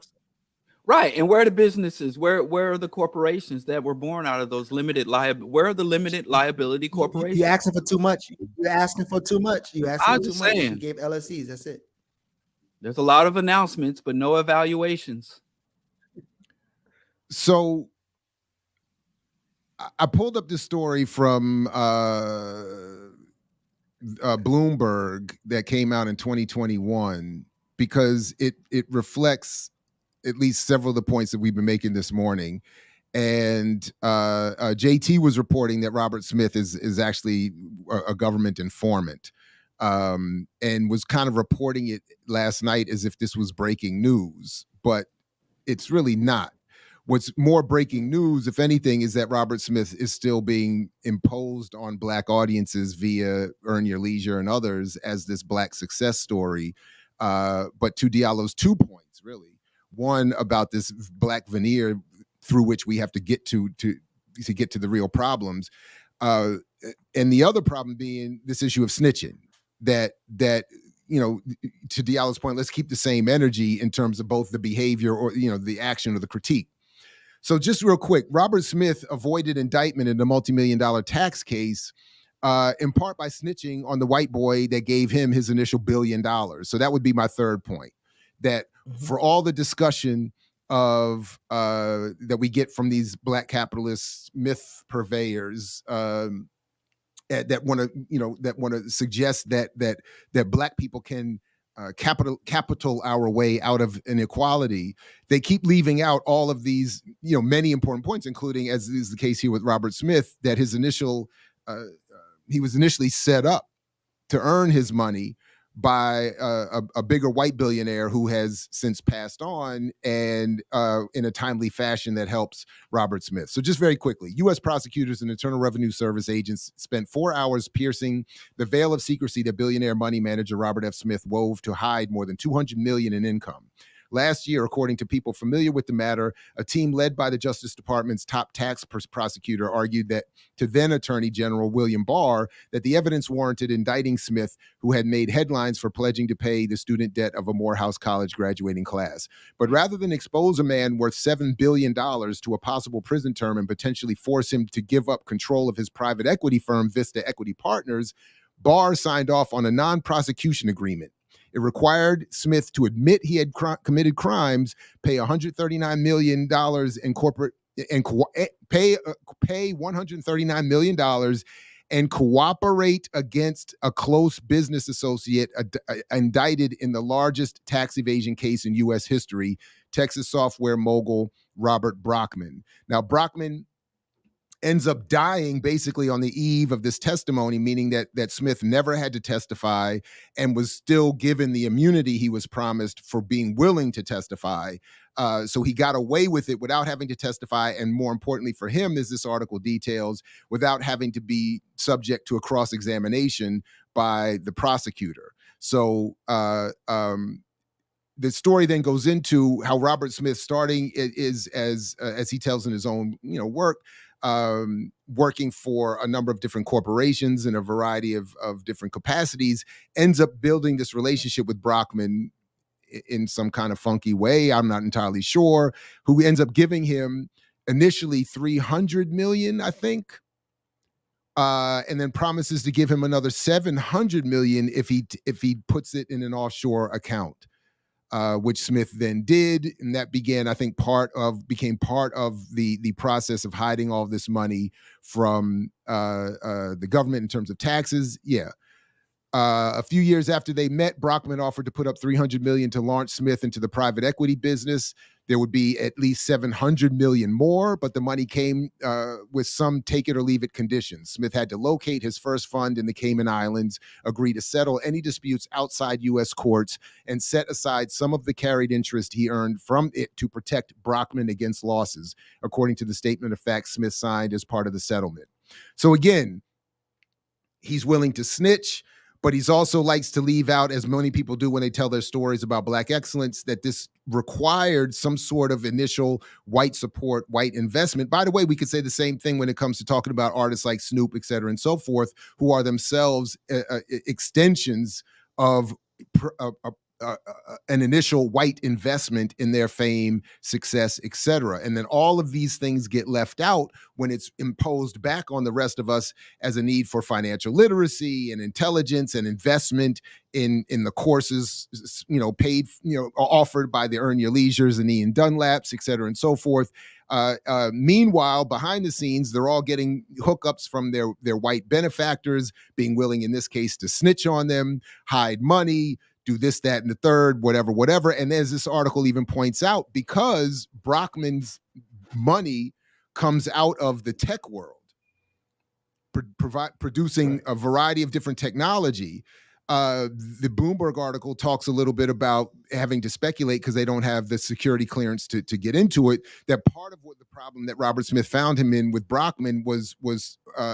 Right, and where are the businesses? Where are the corporations that were born out of those limited liability? Where are the limited liability corporations? You're asking for too much. You're asking for too much. You I'm just saying. You gave LLCs. That's it. There's a lot of announcements, but no evaluations. So I pulled up this story from Bloomberg that came out in 2021 because it reflects at least several of the points that we've been making this morning. And JT was reporting that Robert Smith is actually a government informant, and was kind of reporting it last night as if this was breaking news, but it's really not. What's more breaking news, if anything, is that Robert Smith is still being imposed on Black audiences via EarnYourLeisure and others as this Black success story. But to Diallo's 2 points, really. One, about this Black veneer through which we have to get to get to the real problems. And the other problem being this issue of snitching, that to Diallo's point, let's keep the same energy in terms of both the behavior or, the action or the critique. So just real quick, Robert Smith avoided indictment in the multi-million-dollar tax case in part by snitching on the white boy that gave him his initial $1 billion. So that would be my third point, that for all the discussion of that we get from these Black capitalist myth purveyors that want to suggest that Black people can capital our way out of inequality, they keep leaving out all of these, many important points, including, as is the case here with Robert Smith, that his he was initially set up to earn his money by a bigger white billionaire who has since passed on, and in a timely fashion that helps Robert Smith. So just very quickly, U.S. prosecutors and Internal Revenue Service agents spent 4 hours piercing the veil of secrecy that billionaire money manager Robert F. Smith wove to hide more than $200 million in income. Last year, according to people familiar with the matter, a team led by the Justice Department's top tax prosecutor argued that to then Attorney General William Barr that the evidence warranted indicting Smith, who had made headlines for pledging to pay the student debt of a Morehouse College graduating class. But rather than expose a man worth $7 billion to a possible prison term and potentially force him to give up control of his private equity firm, Vista Equity Partners, Barr signed off on a non-prosecution agreement. It required Smith to admit he had committed crimes, pay $139 million in corporate, and pay $139 million and cooperate against a close business associate indicted in the largest tax evasion case in U.S. history, Texas software mogul Robert Brockman. Now, Brockman ends up dying basically on the eve of this testimony, meaning that Smith never had to testify and was still given the immunity he was promised for being willing to testify. So he got away with it without having to testify. And more importantly for him, as this article details, without having to be subject to a cross-examination by the prosecutor. So the story then goes into how Robert Smith, starting is as he tells in his own work, working for a number of different corporations in a variety of different capacities, ends up building this relationship with Brockman in some kind of funky way. I'm not entirely sure, who ends up giving him initially $300 million, I think, and then promises to give him another $700 million if he puts it in an offshore account. which Smith then did, and that began, I think, became part of the process of hiding all this money from the government in terms of taxes. Yeah. A few years after they met, Brockman offered to put up $300 million to launch Smith into the private equity business. There would be at least $700 million more, but the money came with some take it or leave it conditions. Smith had to locate his first fund in the Cayman Islands, agree to settle any disputes outside U.S. courts, and set aside some of the carried interest he earned from it to protect Brockman against losses, according to the statement of facts Smith signed as part of the settlement. So again, he's willing to snitch, but he's also likes to leave out, as many people do when they tell their stories about Black excellence, that this required some sort of initial white support, white investment. By the way, we could say the same thing when it comes to talking about artists like Snoop, et cetera, and so forth, who are themselves extensions of an initial white investment in their fame, success, etc. And then all of these things get left out when it's imposed back on the rest of us as a need for financial literacy and intelligence and investment in the courses, paid, offered by the Earn Your Leisures and Ian Dunlaps, etc., and so forth. Meanwhile, behind the scenes, they're all getting hookups from their white benefactors, being willing, in this case, to snitch on them, hide money, do this, that, and the third, whatever. And as this article even points out, because Brockman's money comes out of the tech world, producing a variety of different technology. The Bloomberg article talks a little bit about having to speculate because they don't have the security clearance to get into it. That part of what the problem that Robert Smith found him in with Brockman was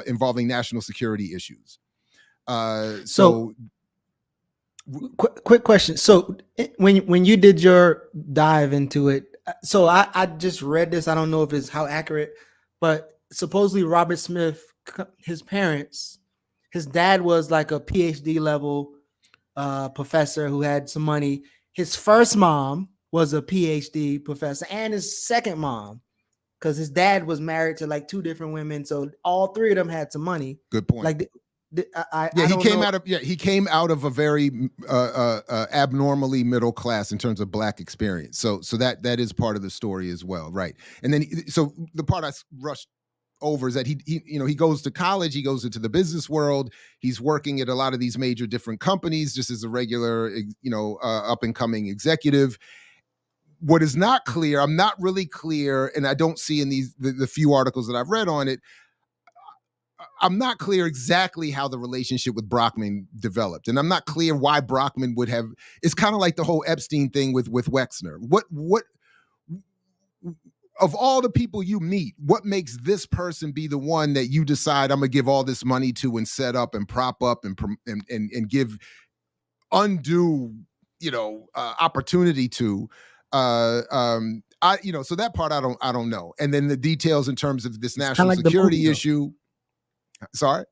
involving national security issues. Quick question. So when you did your dive into it, so I just read this. I don't know if it's how accurate, but supposedly Robert Smith, his parents, his dad was like a PhD level professor who had some money. His first mom was a PhD professor, and his second mom, because his dad was married to like two different women, so all three of them had some money. Good point. Like he came out of a very abnormally middle class in terms of Black experience. So that is part of the story as well, right? And then so the part I rushed over is that he goes to college, he goes into the business world, he's working at a lot of these major different companies just as a regular up and coming executive. What is not clear, I'm not really clear, and I don't see in the few articles that I've read on it, I'm not clear exactly how the relationship with Brockman developed. And I'm not clear why Brockman would have, it's kind of like the whole Epstein thing with Wexner. What of all the people you meet, what makes this person be the one that you decide I'm gonna give all this money to and set up and prop up and give undue, opportunity to, so that part I don't know. And then the details in terms of this national security issue. Sorry,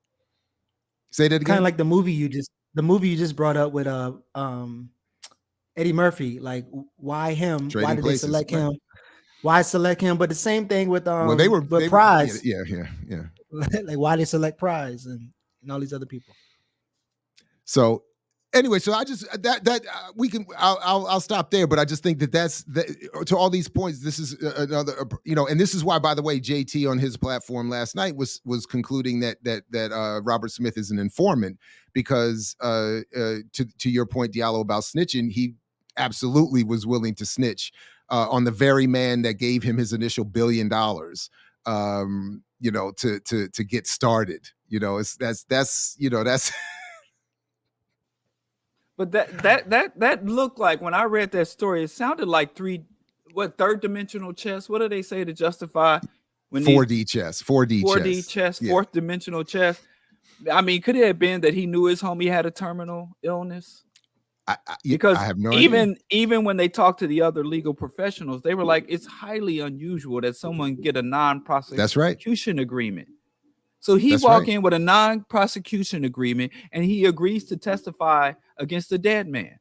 say that again. Kind of like the movie you just brought up with Eddie Murphy. Like, why him? Trading why did Places, they select right. him? Why select him? But the same thing with with Prize. Yeah. Like, why they select Prize and all these other people. So anyway, so I just I'll stop there, but I just think that's to all these points. This is another, and this is why, by the way, JT on his platform last night was concluding that Robert Smith is an informant because to your point, Diallo, about snitching, he absolutely was willing to snitch on the very man that gave him his initial $1 billion, to get started. That's. But that looked like, when I read that story, it sounded like third dimensional chess. What do they say to justify when 4D chess, 4D chess, yeah. Fourth dimensional chess? I mean, could it have been that he knew his homie had a terminal illness? Because I have no idea. Even when they talked to the other legal professionals, they were like, it's highly unusual that someone get a non-prosecution agreement. So he walk in with a non-prosecution agreement, and he agrees to testify against the dead man.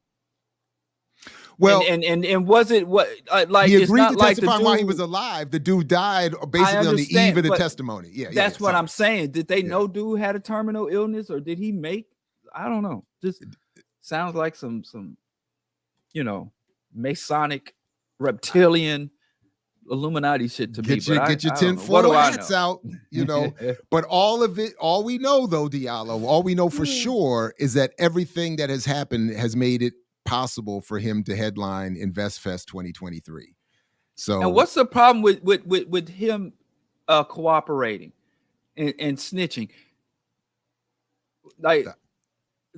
Well, and was it what like he it's agreed not to like testify the dude, while he was alive? The dude died basically on the eve of the testimony. Yeah, that's what I'm saying. Did they know dude had a terminal illness, or did he make? I don't know. Just sounds like some Masonic, reptilian, Illuminati shit to me. Get your tinfoil hats out, you know. But all of it, all we know though, Diallo, all we know for sure is that everything that has happened has made it possible for him to headline InvestFest 2023. So, and what's the problem with him cooperating and snitching? Like,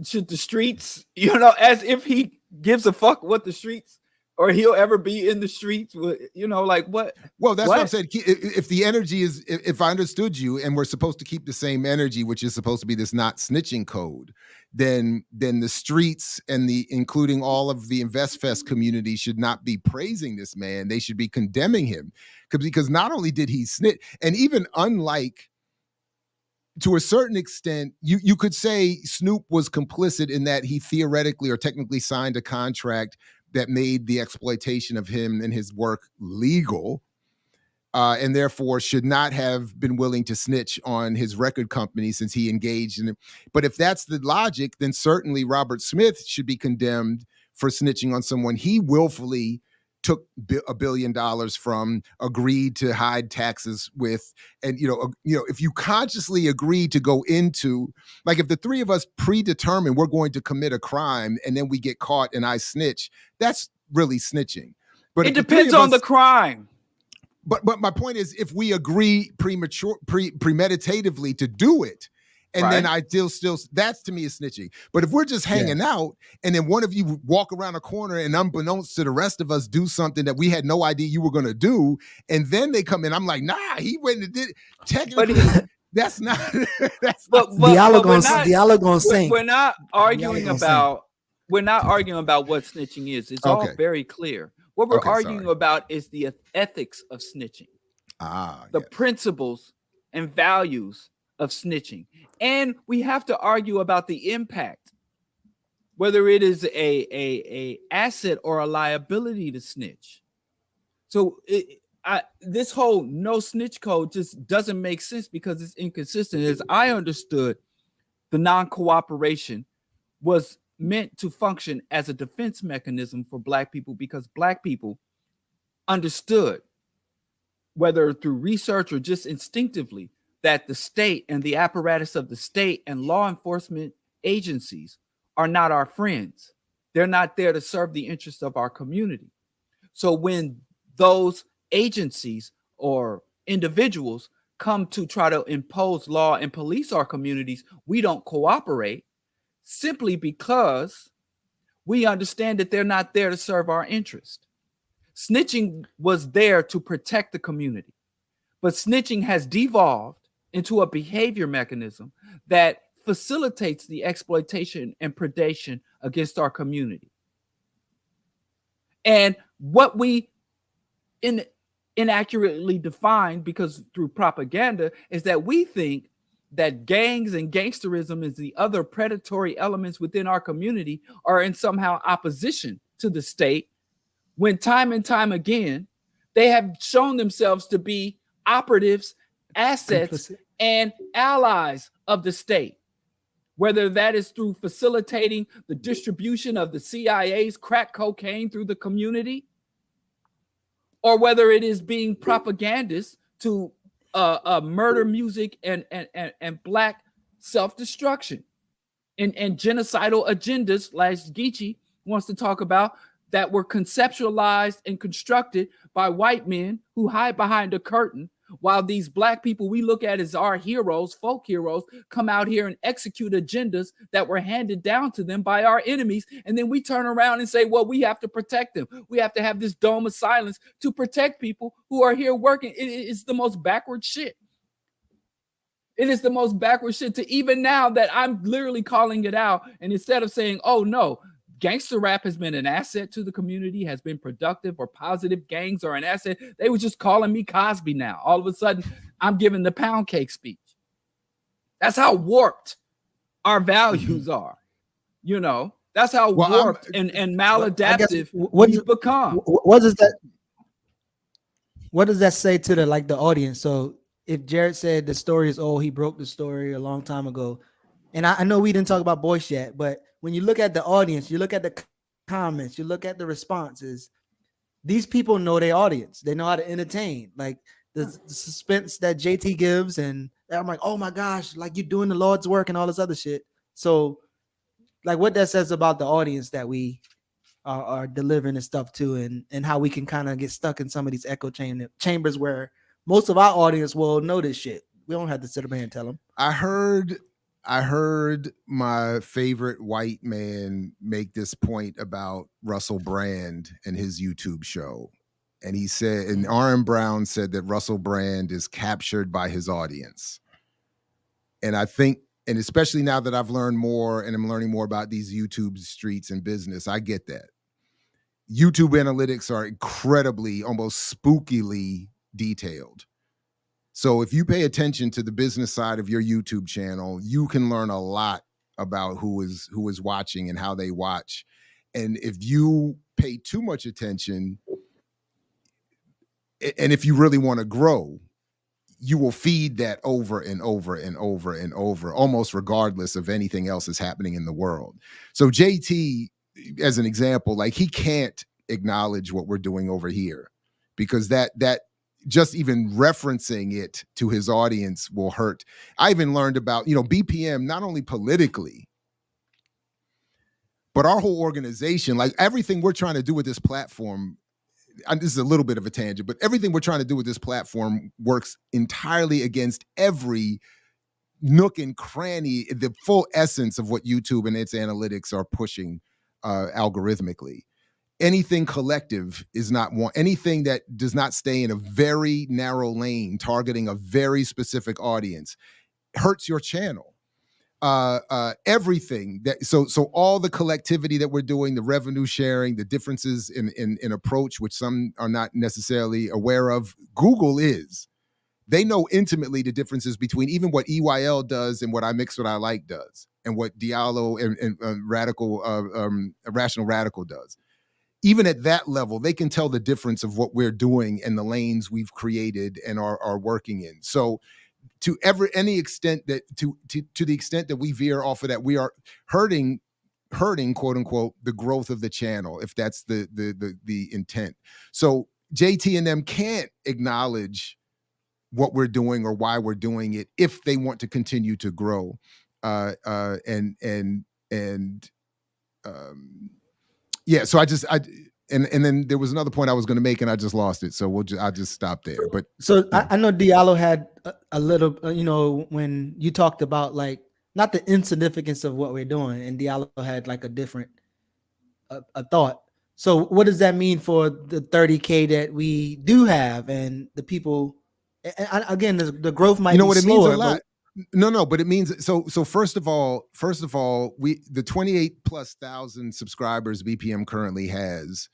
should the streets, you know, as if he gives a fuck what the streets, or he'll ever be in the streets, you know, like what? Well, that's what I'm saying. If the energy is, if I understood you, and we're supposed to keep the same energy, which is supposed to be this not snitching code, then the streets and including all of the InvestFest community should not be praising this man. They should be condemning him because not only did he snitch, and even unlike, to a certain extent, you could say Snoop was complicit in that he theoretically or technically signed a contract that made the exploitation of him and his work legal, and therefore should not have been willing to snitch on his record company since he engaged in it. But if that's the logic, then certainly RobertSmith should be condemned for snitching on someone he willfully took $1 billion from, agreed to hide taxes with, and if you consciously agree to go into, like if the three of us predetermine we're going to commit a crime and then we get caught and I snitch, that's really snitching. But it depends on the crime. But my point is, if we agree premeditatively to do it, and then I still that's to me is snitching. But if we're just hanging out and then one of you walk around a corner and unbeknownst to the rest of us do something that we had no idea you were going to do, and then they come in, I'm like, nah, he went and did it. Technically, that's not. Diallo gonna sing. We're not arguing about what snitching is. It's all very clear. What we're arguing about is the ethics of snitching, the principles and values of snitching. And we have to argue about the impact, whether it is a asset or a liability to snitch. So this whole no snitch code just doesn't make sense because it's inconsistent. As I understood, the non-cooperation was meant to function as a defense mechanism for Black people because Black people understood, whether through research or just instinctively, that the state and the apparatus of the state and law enforcement agencies are not our friends. They're not there to serve the interests of our community. So when those agencies or individuals come to try to impose law and police our communities, we don't cooperate simply because we understand that they're not there to serve our interest. Snitching was there to protect the community, but snitching has devolved into a behavior mechanism that facilitates the exploitation and predation against our community. And what we inaccurately define, because through propaganda, is that we think that gangs and gangsterism is the other predatory elements within our community are in somehow opposition to the state, when time and time again, they have shown themselves to be operatives, assets, and allies of the state, whether that is through facilitating the distribution of the CIA's crack cocaine through the community, or whether it is being propagandists to murder music and Black self-destruction and genocidal agendas, like Geechee wants to talk about, that were conceptualized and constructed by white men who hide behind a curtain, while these Black people we look at as our heroes, folk heroes, come out here and execute agendas that were handed down to them by our enemies. And then we turn around and say, well, we have to protect them. We have to have this dome of silence to protect people who are here working. It's the most backward shit. It is the most backward shit to even now that I'm literally calling it out. And instead of saying, oh no, gangster rap has been an asset to the community, has been productive or positive, gangs are an asset, they were just calling me Cosby now. All of a sudden, I'm giving the pound cake speech. That's how warped our values are. You know, that's how warped and maladaptive we've become. What does that say to the audience? So if Jared said the story is old, he broke the story a long time ago. And I know we didn't talk about Boyce yet, but when you look at the audience, you look at the comments, you look at the responses. These people know their audience. They know how to entertain. Like the suspense that JT gives, and I'm like, oh my gosh, like you're doing the Lord's work and all this other shit. So, like, what that says about the audience that we are delivering this stuff to, and how we can kind of get stuck in some of these echo chambers where most of our audience will know this shit. We don't have to sit up here and tell them. I heard my favorite white man make this point about Russell Brand and his YouTube show. And he said, and R.M. Brown said that Russell Brand is captured by his audience. And I think, and especially now that I've learned more and I'm learning more about these YouTube streets and business, I get that. YouTube analytics are incredibly, almost spookily detailed. So if you pay attention to the business side of your YouTube channel, you can learn a lot about who is watching and how they watch. And if you pay too much attention, and if you really want to grow, you will feed that over and over and over and over, almost regardless of anything else that's happening in the world. So JT, as an example, like he can't acknowledge what we're doing over here because that just even referencing it to his audience will hurt. I even learned about, BPM, not only politically, but our whole organization, like everything we're trying to do with this platform, and this is a little bit of a tangent, but everything we're trying to do with this platform works entirely against every nook and cranny, the full essence of what YouTube and its analytics are pushing algorithmically. Anything collective is not one. Anything that does not stay in a very narrow lane, targeting a very specific audience, hurts your channel. Everything that so all the collectivity that we're doing, the revenue sharing, the differences in approach, which some are not necessarily aware of, Google is. They know intimately the differences between even what EYL does and what I Mix What I Like does, and what Diallo and Rational Radical does. Even at that level, they can tell the difference of what we're doing and the lanes we've created and are working in. So to any extent that to the extent that we veer off of that, we are hurting quote unquote the growth of the channel, if that's the intent. So JT and them can't acknowledge what we're doing or why we're doing it if they want to continue to grow. Yeah, so and then there was another point I was going to make and I just lost it. So I'll just stop there. But I know Diallo had a little, when you talked about like not the insignificance of what we're doing, and Diallo had like a different a thought. So what does that mean for the 30K that we do have and the people? And again, the growth might be what it slower, means a lot. No, but it means so first of all, the 28,000+ subscribers BPM currently has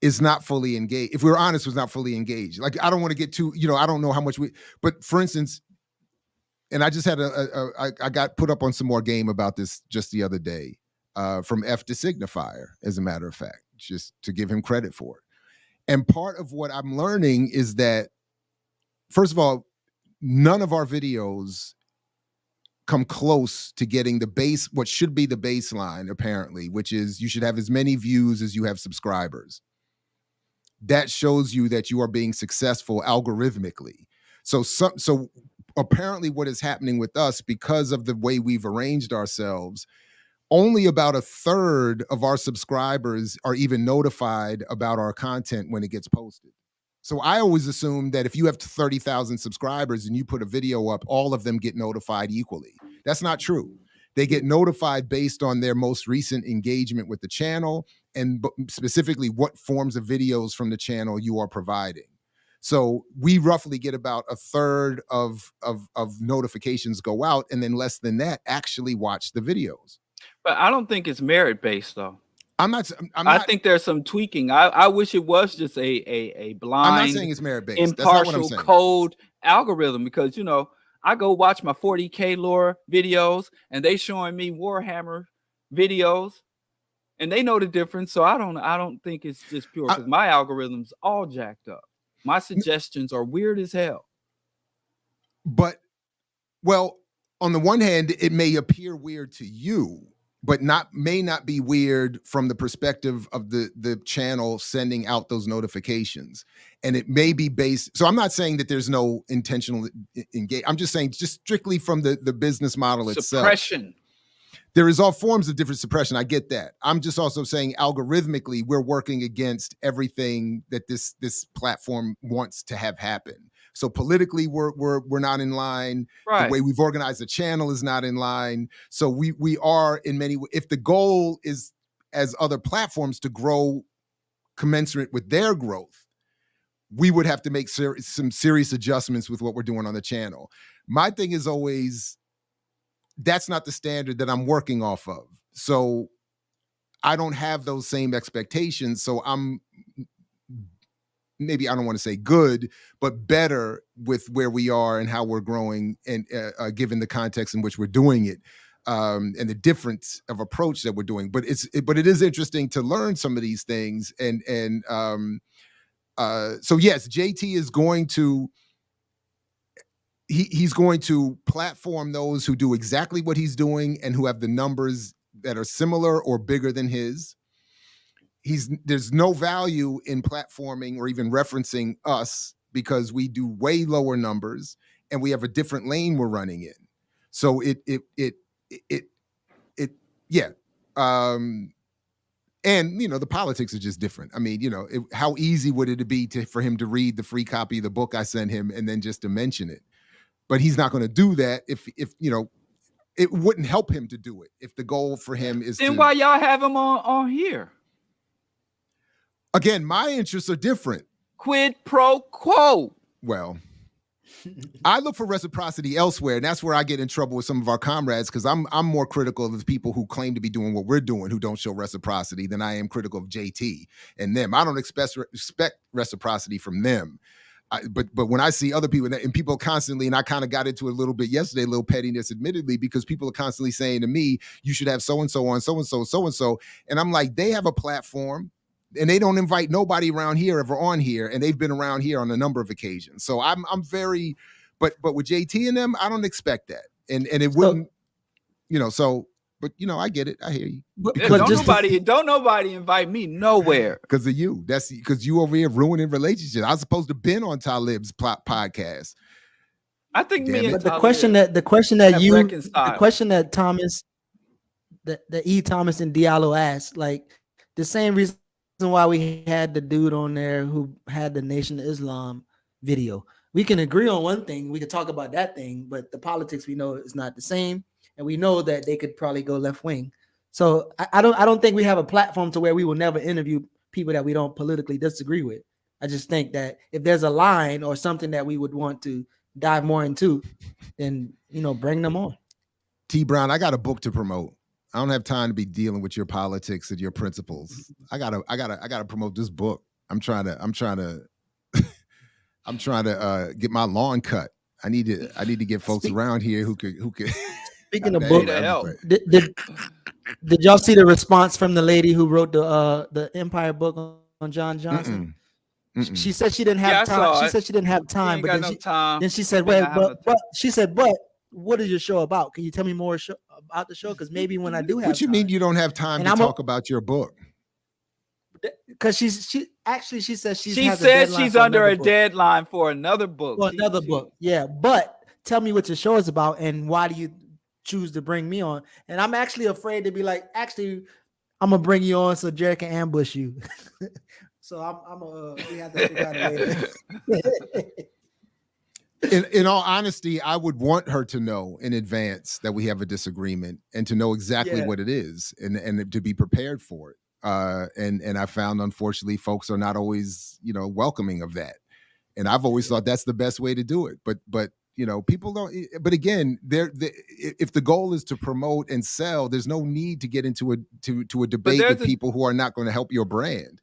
is not fully engaged. If we're honest, was not fully engaged. Like, I don't want to get too, I don't know how much but for instance, and I just had I got put up on some more game about this just the other day from F to Signifier, as a matter of fact, just to give him credit for it. And part of what I'm learning is that, first of all, none of our videos come close to getting what should be the baseline, apparently, which is you should have as many views as you have subscribers. That shows you that you are being successful algorithmically. So apparently what is happening with us, because of the way we've arranged ourselves, only about 1/3 of our subscribers are even notified about our content when it gets posted. So I always assume that if you have 30,000 subscribers and you put a video up, all of them get notified equally. That's not true. They get notified based on their most recent engagement with the channel and specifically what forms of videos from the channel you are providing. So we roughly get about 1/3 of notifications go out, and then less than that actually watch the videos. But I don't think it's merit-based, though. I think there's some tweaking. I wish it was just a blind, I'm not saying it's merit-based. impartial code algorithm, because I go watch my 40K lore videos and they showing me Warhammer videos and they know the difference. So I don't think it's just pure, because my algorithm's all jacked up. My suggestions are weird as hell. But, well, on the one hand, it may appear weird to you, but may not be weird from the perspective of the channel sending out those notifications. And it may be based. So I'm not saying that there's no intentional engagement. I'm just saying just strictly from the business model itself. Suppression. There is all forms of different suppression. I get that. I'm just also saying algorithmically, we're working against everything that this platform wants to have happen. So politically, we're not in line. Right. The way we've organized the channel is not in line. So we are in many ways. If the goal is, as other platforms, to grow commensurate with their growth, we would have to make some serious adjustments with what we're doing on the channel. My thing is always, that's not the standard that I'm working off of. So I don't have those same expectations. So I'm maybe, I don't want to say good, but better with where we are and how we're growing, and given the context in which we're doing it, and the difference of approach that we're doing. But it is interesting to learn some of these things. So yes, JT is going to, he's going to platform those who do exactly what he's doing and who have the numbers that are similar or bigger than his. There's no value in platforming or even referencing us because we do way lower numbers and we have a different lane we're running in. So yeah. And, the politics are just different. I mean, how easy would it be for him to read the free copy of the book I sent him and then just to mention it? But he's not going to do that if it wouldn't help him to do it. If the goal for him is then why y'all have him on here? Again, my interests are different. Quid pro quo. Well, I look for reciprocity elsewhere, and that's where I get in trouble with some of our comrades, because I'm more critical of the people who claim to be doing what we're doing who don't show reciprocity than I am critical of JT and them. I don't expect reciprocity from them. But when I see other people, and people constantly, and I kind of got into it a little bit yesterday, a little pettiness, admittedly, because people are constantly saying to me, you should have so-and-so on, so-and-so, so-and-so. And I'm like, they have a platform and they don't invite nobody around here ever on here. And they've been around here on a number of occasions. So I'm very, but with JT and them, I don't expect that. And it wouldn't, but I get it. I hear you. But don't nobody invite me nowhere because of you. That's because you over here ruining relationships. I was supposed to been on Talib's podcast. I think the question that Thomas, that E. Thomas and Diallo asked, like the same reason why we had the dude on there who had the Nation of Islam video. We can agree on one thing. We could talk about that thing, but the politics we know is not the same. And we know that they could probably go left wing. So I don't think we have a platform to where we will never interview people that we don't politically disagree with. I just think that if there's a line or something that we would want to dive more into, then bring them on. T. Brown, I got a book to promote. I don't have time to be dealing with your politics and your principles. I gotta promote this book. I'm trying to get my lawn cut. I need to get folks around here who could. Speaking of book, did y'all see the response from the lady who wrote the Empire book on John Johnson? Mm-mm. She said she didn't have time. She said she didn't have time, but then she said, "Well, but she said, but what is your show about? Can you tell me more about the show? Because maybe when I do have." What you mean you don't have time to talk about your book? Because she said she's under a deadline for another book. For another book, yeah. But tell me what your show is about, and why do you choose to bring me on? And I'm actually afraid to be like, actually, I'm gonna bring you on so Jared can ambush you. So we have to figure out a way. In all honesty, I would want her to know in advance that we have a disagreement and to know exactly what it is and to be prepared for it. And I found, unfortunately, folks are not always, welcoming of that. And I've always thought that's the best way to do it. But people don't. But again, if the goal is to promote and sell, there's no need to get into a debate with people who are not going to help your brand.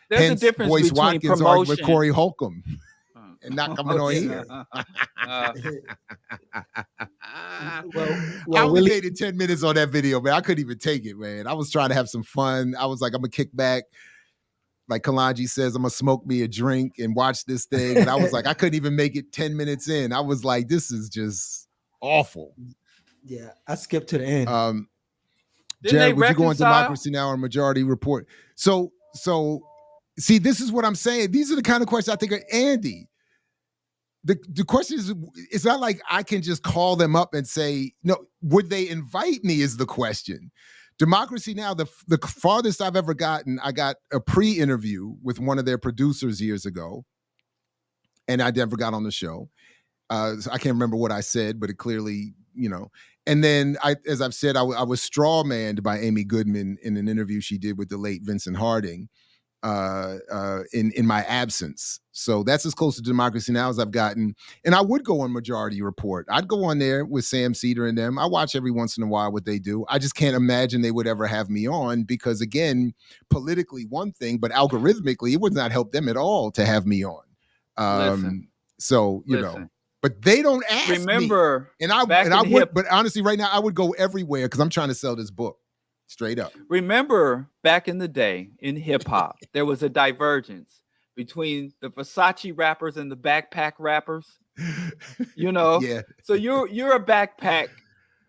There's a difference Boyce between Watkins promotion with Corey Holcomb and not coming on here. I only made it 10 minutes on that video, man. I couldn't even take it, man. I was trying to have some fun. I was like, I'm gonna kick back. Like Kalanji says, I'm gonna smoke me a drink and watch this thing. And I was like, I couldn't even make it 10 minutes in. I was like, this is just awful. Yeah, I skipped to the end. Jared, would you go on Democracy Now! Or Majority Report? So see, this is what I'm saying. These are the kind of questions I think are Andy. The question is, it's not like I can just call them up and say, no, would they invite me is the question. Democracy Now!, the farthest I've ever gotten, I got a pre-interview with one of their producers years ago, and I never got on the show. So I can't remember what I said, but it clearly, and then as I've said, I was strawmanned by Amy Goodman in an interview she did with the late Vincent Harding in my absence. So that's as close to Democracy Now! As I've gotten. And I would go on Majority Report. I'd go on there with Sam Cedar and them. I watch every once in a while what they do. I just can't imagine they would ever have me on because, again, politically one thing, but algorithmically it would not help them at all to have me on. Listen. But they don't ask me. And I would, but honestly, right now I would go everywhere because I'm trying to sell this book. Straight up. Remember back in the day in hip hop, there was a divergence between the Versace rappers and the backpack rappers. Yeah. So you're a backpack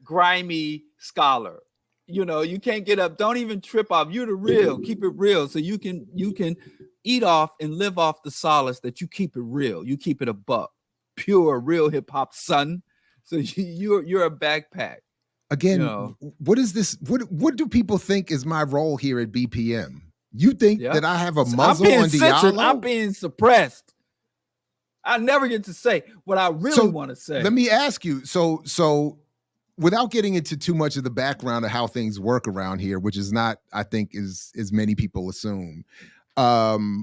grimy scholar. You can't get up. Don't even trip off. You're the real. Keep it real. So you can eat off and live off the solace that you keep it real. You keep it a buck. Pure, real hip hop, son. So you're a backpack. Again, what is this? What do people think is my role here at BPM? You think that I have a muzzle on Diallo? I'm being suppressed. I never get to say what I really want to say. Let me ask you. So without getting into too much of the background of how things work around here, which is not, I think, as many people assume. Diallo,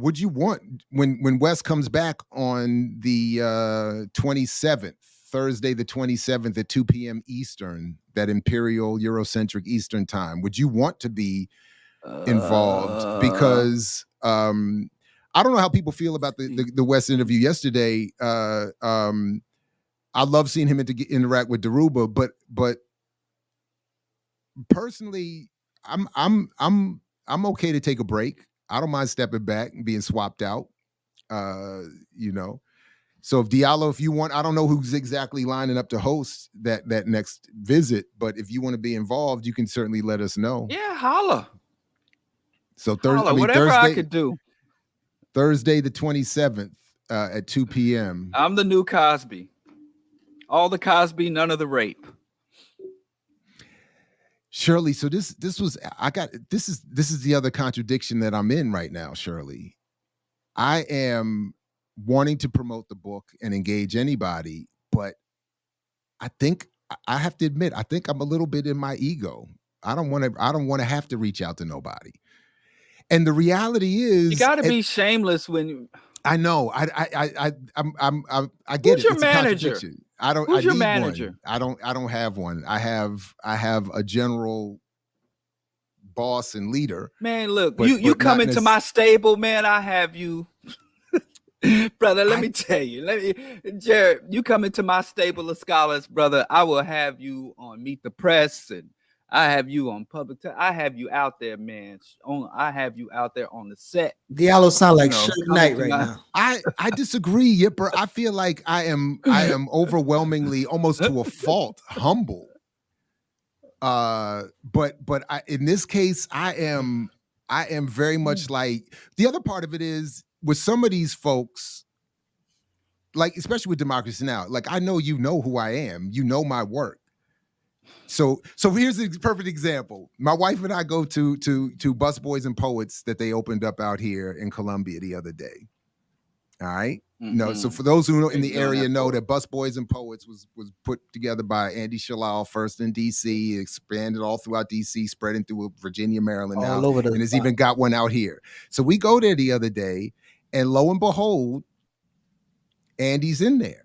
would you want when Wes comes back on the 27th? Thursday, the 27th at 2 p.m. Eastern, that Imperial Eurocentric Eastern time. Would you want to be involved? Because I don't know how people feel about the West interview yesterday. I love seeing him interact with Daruba, but personally, I'm okay to take a break. I don't mind stepping back and being swapped out. So if Diallo, if you want, I don't know who's exactly lining up to host that next visit, but if you want to be involved, you can certainly let us know. Yeah, holla. So whatever I could do. Thursday the 27th at 2 p.m. I'm the new Cosby. All the Cosby, none of the rape. Shirley, so this is the other contradiction that I'm in right now, Shirley. I am wanting to promote the book and engage anybody, but I think I have to admit, I think I'm a little bit in my ego. I don't want to have to reach out to nobody. And the reality is, you got to be shameless when I know. I get Who's it. Your it's manager? A contradiction. I don't. Who's I your need manager? One. I don't have one. I have a general boss and leader. Man, look, you come into my stable, man. I have you. Brother, let me tell you. Jared, you come into my stable of scholars, brother. I will have you on Meet the Press, and I have you on public. I have you out there, man. I have you out there on the set. Diallo sound like Suge Knight right now. I disagree, Yipper. I feel like I am overwhelmingly, almost to a fault, humble. But in this case, I am very much like the other part of it is. With some of these folks, like especially with Democracy Now!, like I know you know who I am, you know my work. So here's a perfect example. My wife and I go to Busboys and Poets that they opened up out here in Columbia the other day. All right. Mm-hmm. No, so for those who know in the area know that Busboys and Poets was put together by Andy Shalal first in DC, expanded all throughout DC, spreading through Virginia, Maryland now, and has even got one out here. So we go there the other day, and lo and behold, Andy's in there.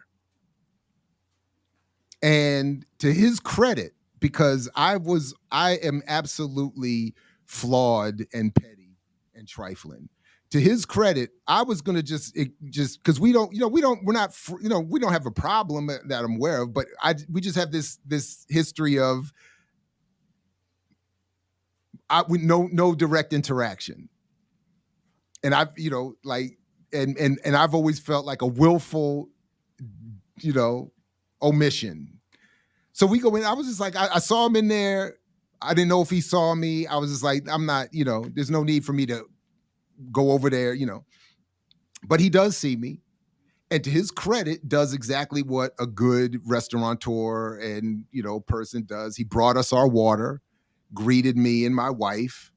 And to his credit, because I am absolutely flawed and petty and trifling. To his credit, I was gonna just because we don't have a problem that I'm aware of, but we just have this history of no direct interaction, and I've and I've always felt like a willful omission. So we go in. I was just like, I saw him in there. I didn't know if he saw me. I was just like, I'm not, there's no need for me to go over there, But he does see me. And to his credit, does exactly what a good restaurateur and, person does. He brought us our water, greeted me and my wife,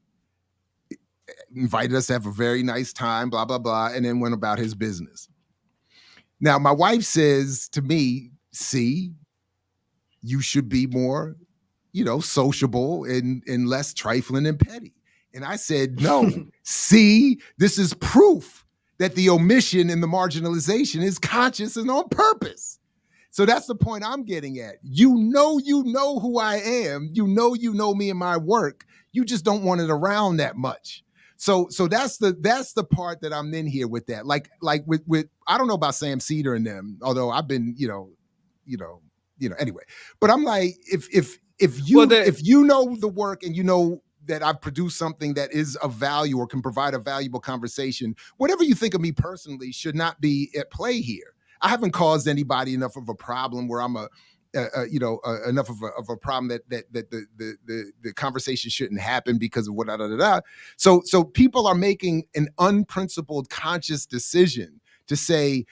invited us to have a very nice time, blah, blah, blah, and then went about his business. Now, my wife says to me, see, you should be more, sociable and less trifling and petty. And I said, no, see, this is proof that the omission and the marginalization is conscious and on purpose. So that's the point I'm getting at. You know who I am. You know me and my work. You just don't want it around that much. So that's the part that I'm in here with that. Like with I don't know about Sam Cedar and them, although I've been, anyway. But I'm like, if you know the work and you know that I've produced something that is of value or can provide a valuable conversation, whatever you think of me personally should not be at play here. I haven't caused anybody enough of a problem where I'm enough of a problem that the conversation shouldn't happen because of what So people are making an unprincipled, conscious decision to say,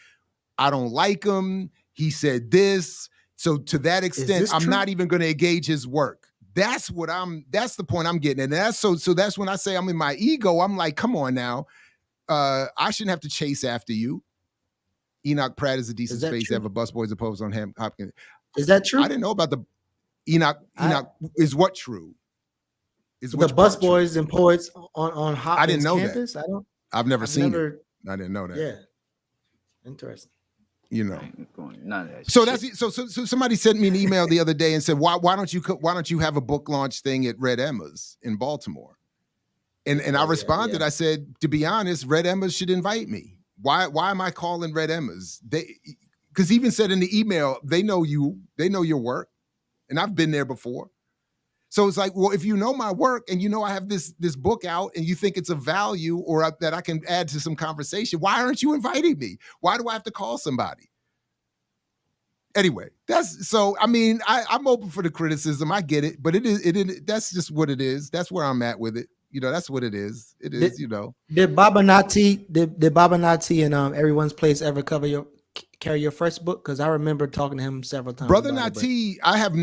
I don't like him. He said this. So to that extent, I'm not even going to engage his work. That's the point I'm getting. And that's so that's when I say I'm in my ego, I'm like, come on now. I shouldn't have to chase after you. Enoch Pratt is a decent space to have a busboys opposed on him. Hopkins. Is that true? I didn't know about the Enoch is what true? Is the busboys and poets on Hopkins I didn't know campus? that. I've never seen it. I didn't know that. Yeah. Interesting. None of that so shit. that's so somebody sent me an email the other day and said, why don't you have a book launch thing at Red Emma's in Baltimore? And I responded, I said, to be honest, Red Emma's should invite me. Why am I calling Red Emma's? Because he even said in the email, they know your work, and I've been there before. So it's like, well, if you know my work and I have this book out and you think it's of value or that I can add to some conversation, why aren't you inviting me? Why do I have to call somebody? Anyway, I'm open for the criticism. I get it, but that's just what it is. That's where I'm at with it. That's what it is. It is, Did Baba Nati and Everyone's Place ever carry your first book? Because I remember talking to him several times. Brother Nati, I have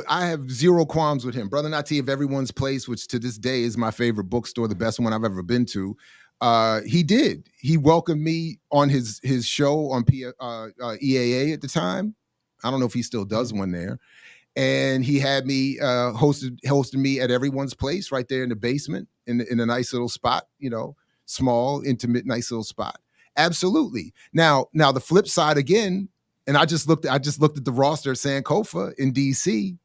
I have zero qualms with him. Brother Nati of Everyone's Place, which to this day is my favorite bookstore, the best one I've ever been to. He welcomed me on his show on EAA at the time. I don't know if he still does one there. And he had me hosted me at Everyone's Place right there in the basement in a nice little spot, small, intimate, nice little spot. Absolutely. Now the flip side again, and I just looked at the roster of Sankofa in DC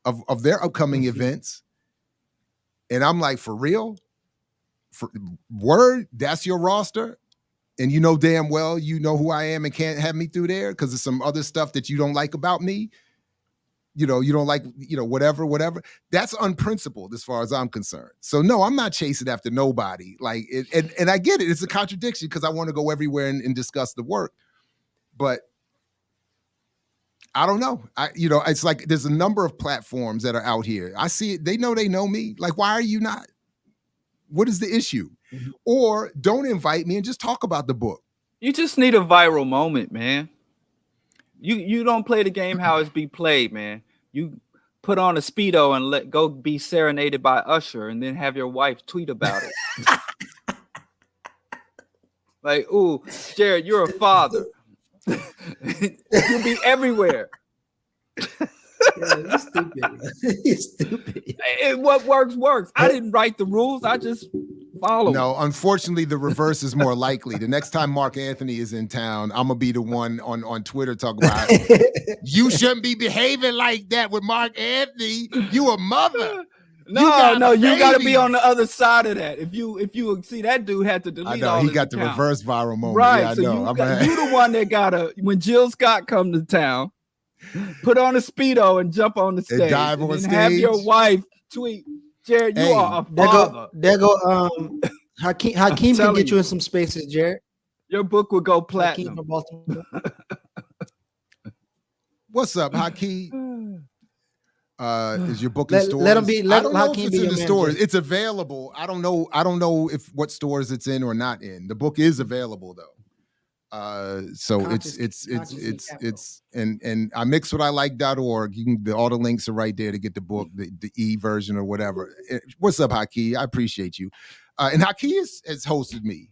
of their upcoming events. And I'm like, for real? Word, that's your roster? And damn well you know who I am and can't have me through there because of some other stuff that you don't like about me. You don't like, whatever. That's unprincipled as far as I'm concerned. So no, I'm not chasing after nobody. Like, and I get it. It's a contradiction because I want to go everywhere and discuss the work. But I don't know. It's like there's a number of platforms that are out here. I see it. They know me. Like, why are you not? What is the issue? Mm-hmm. Or don't invite me and just talk about the book. You just need a viral moment, man. You don't play the game how it's be played, man. You put on a Speedo and go be serenaded by Usher and then have your wife tweet about it. Like, ooh, Jared, you're a father. You'll be everywhere. You're stupid. You're stupid. What works. I didn't write the rules. I just follow. No, unfortunately, the reverse is more likely. The next time Mark Anthony is in town, I'm gonna be the one on Twitter talking about you shouldn't be behaving like that with Mark Anthony. You a mother. No, you got to be on the other side of that. If you see that dude had to delete. I know all he his got account. the reverse viral moment. Right, Yeah, I so know. you the one that gotta when Jill Scott come to town, put on a Speedo and jump on the stage, and dive on stage. Have your wife tweet, Jared, you are a father. There go. Hakeem can get you in some spaces, Jared. Your book would go platinum. Hakeem from Baltimore. What's up, Hakeem? Is your book in stores? Let them be. I don't know if Hakeem it's be in your the stores. manager. It's available. I don't know if what stores it's in or not in. The book is available though. So it's and I mix what I like.org. You can all the links are right there to get the book, the e version or whatever. What's up, Haki? I appreciate you. And Haki has hosted me.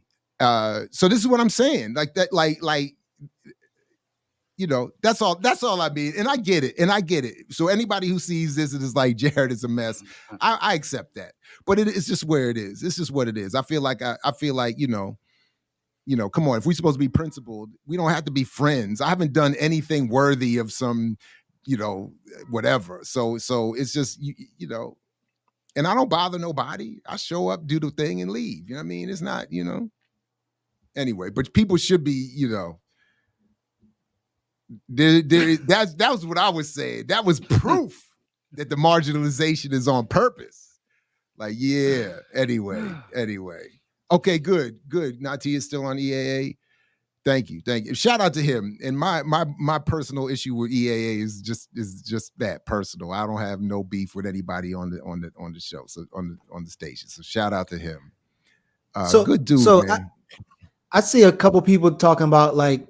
So this is what I'm saying. Like that, like you know, that's all I mean. And I get it. So anybody who sees this and is like, Jared is a mess, I accept that. But it's just where it is. It's just what it is. I feel like, you know, come on, if we're supposed to be principled, we don't have to be friends. I haven't done anything worthy of some, you know, whatever. So it's just, you know, and I don't bother nobody. I show up, do the thing and leave. You know what I mean? It's not, you know, anyway, but people should be, you know, that was what I was saying. That was proof that the marginalization is on purpose. Like, yeah, anyway. Okay, good. Nati is still on EAA. Thank you. Shout out to him. And my personal issue with EAA is just that personal. I don't have no beef with anybody on the show, so on the station. So shout out to him. So good dude. So man. I see a couple people talking about like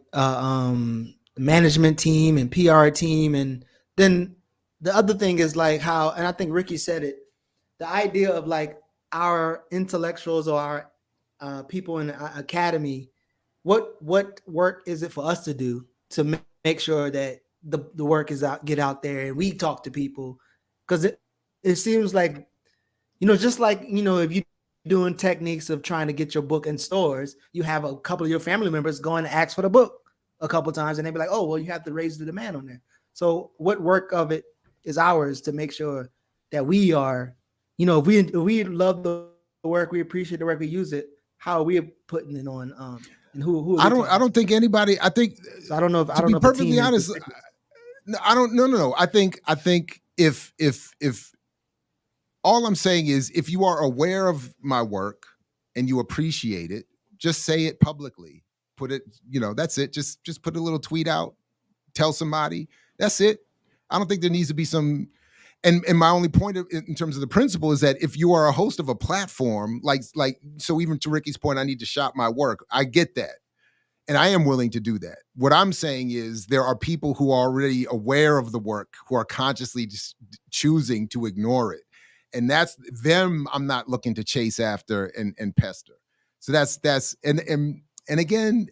management team and PR team, and then the other thing is like how, and I think Ricky said it, the idea of like our intellectuals or our people in the academy, what work is it for us to do to make sure that the work is get out there and we talk to people? Because it seems like, you know, just like, you know, if you doing techniques of trying to get your book in stores, you have a couple of your family members going to ask for the book a couple of times, and they be like, oh, well, you have to raise the demand on there. So what work of it is ours to make sure that we are, you know, if we love the work, we appreciate the work, we use it, how are we putting it on? And who I don't think anybody, I think, so I don't know if, to be perfectly honest, no. I think if all I'm saying is, if you are aware of my work and you appreciate it, just say it publicly. Put it, you know, that's it. Just put a little tweet out, tell somebody. That's it. I don't think there needs to be some. And my only point in terms of the principle is that if you are a host of a platform, like so, even to Ricky's point, I need to shop my work. I get that, and I am willing to do that. What I'm saying is there are people who are already aware of the work who are consciously just choosing to ignore it, and that's them. I'm not looking to chase after and pester. So that's and again,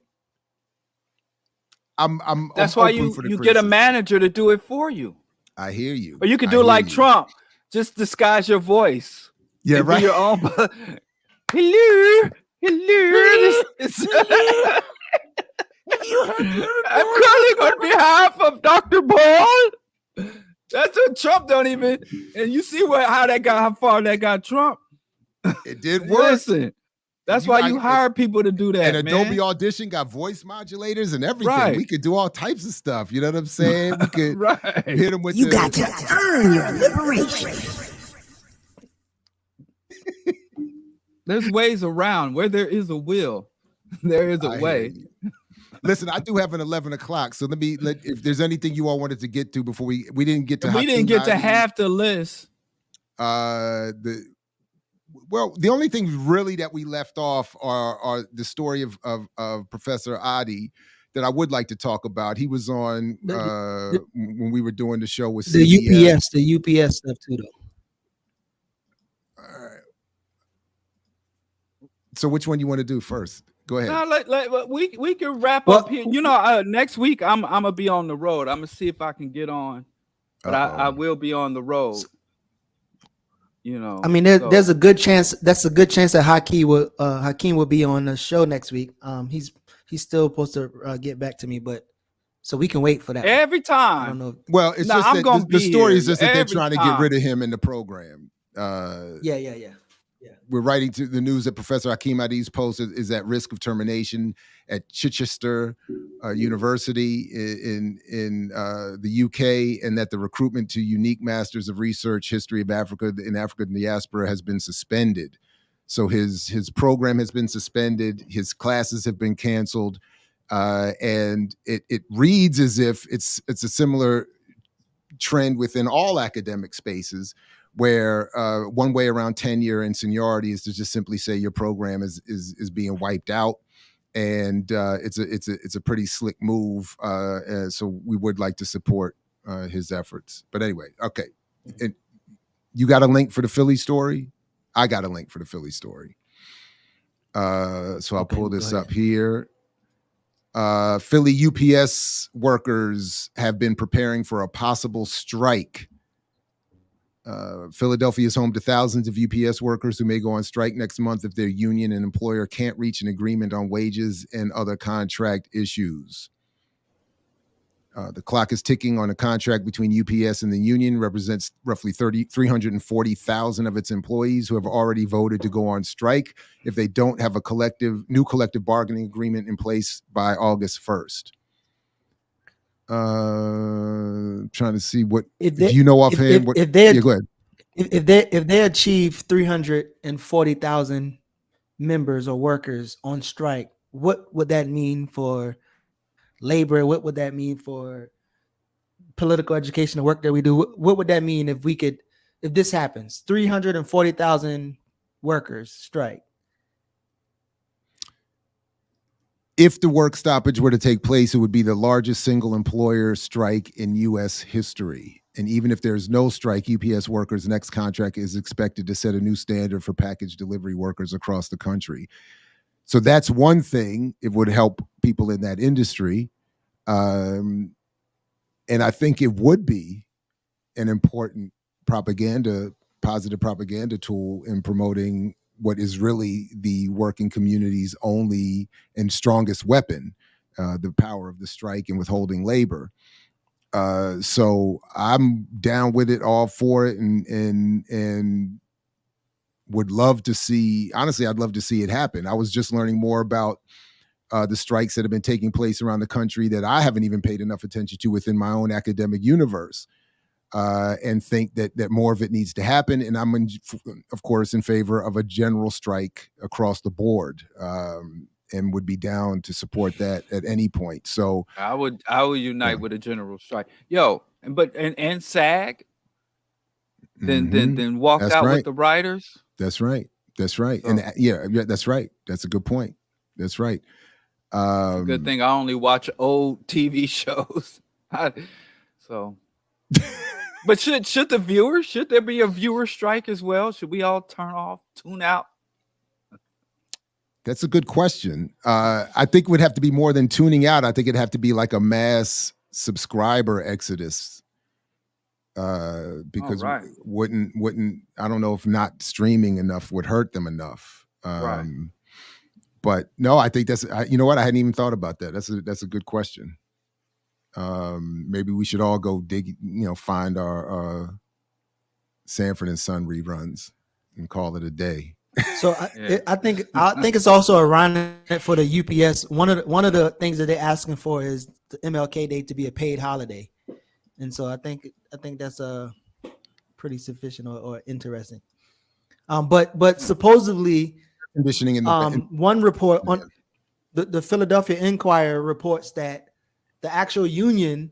That's why you get a manager to do it for you. I hear you. Or you could do like Trump, just disguise your voice. Yeah, right. Your own. Hello. I'm calling on behalf of Dr. Ball. That's what Trump don't even. And you see how far that got Trump. It did work. Listen. That's why you hire people to do that. And Adobe Audition got voice modulators and everything. Right. We could do all types of stuff. You know what I'm saying? We could hit them with. You got to earn your liberation. There's ways around. Where there is a will, there is a way. Listen, I do have an 11 o'clock. So if there's anything you all wanted to get to before we didn't get to. We didn't get to half the list. Well, the only things really that we left off are the story of Professor Adi that I would like to talk about. He was on when we were doing the show with the UPS stuff too, though. All right. So which one you want to do first? Go ahead. No, we can wrap up here. You know, next week I'm gonna be on the road. I'm gonna see if I can get on, but I will be on the road. You know, I mean, there's a good chance. That's a good chance that Hakeem will be on the show next week. He's still supposed to get back to me, but so we can wait for that. Every time. I don't know. Well, it's just that the story is just that they're trying to get rid of him in the program. Yeah. We're writing to the news that Professor Hakeem Adi's post is at risk of termination at Chichester University in the UK, and that the recruitment to unique Masters of Research History of Africa in African diaspora has been suspended. So his program has been suspended. His classes have been canceled, and it reads as if it's a similar trend within all academic spaces where one way around tenure and seniority is to just simply say your program is being wiped out. And it's a pretty slick move. So we would like to support his efforts. But anyway, okay. And you got a link for the Philly story? I got a link for the Philly story. So I'll pull this up here. Philly UPS workers have been preparing for a possible strike. Philadelphia is home to thousands of UPS workers who may go on strike next month if their union and employer can't reach an agreement on wages and other contract issues. The clock is ticking on a contract between UPS and the union, represents roughly 340,000 of its employees who have already voted to go on strike if they don't have a new collective bargaining agreement in place by August 1st. Trying to see what do you know offhand. Go ahead. If they achieve 340,000 members or workers on strike, what would that mean for labor? What would that mean for political education, the work that we do? What would that mean if this happens? 340,000 workers strike. If the work stoppage were to take place, it would be the largest single employer strike in U.S. history. And even if there's no strike, UPS workers' next contract is expected to set a new standard for package delivery workers across the country. So that's one thing. It would help people in that industry. And I think it would be an important positive propaganda tool in promoting what is really the working community's only and strongest weapon, the power of the strike and withholding labor. So I'm down with it, all for it, and would love to see, honestly, I'd love to see it happen. I was just learning more about the strikes that have been taking place around the country that I haven't even paid enough attention to within my own academic universe. And think that more of it needs to happen. And I'm, of course, in favor of a general strike across the board, and would be down to support that at any point. So I would unite with a general strike. And SAG, then walk out with the writers. That's right. That's right. So, and that's right. That's a good point. That's right. It's a good thing I only watch old TV shows. But should there be a viewer strike as well? Should we all tune out? That's a good question. I think it would have to be more than tuning out. I think it'd have to be like a mass subscriber exodus. Because wouldn't I don't know if not streaming enough would hurt them enough. But no, I think that's you know what, I hadn't even thought about that. That's a good question. Maybe we should all go find our Sanford and Son reruns and call it a day. So I think it's also ironic for the UPS. One of the things that they're asking for is the MLK Day to be a paid holiday, and so I think that's pretty sufficient or interesting. But supposedly conditioning in one report on the Philadelphia Inquirer reports that the actual union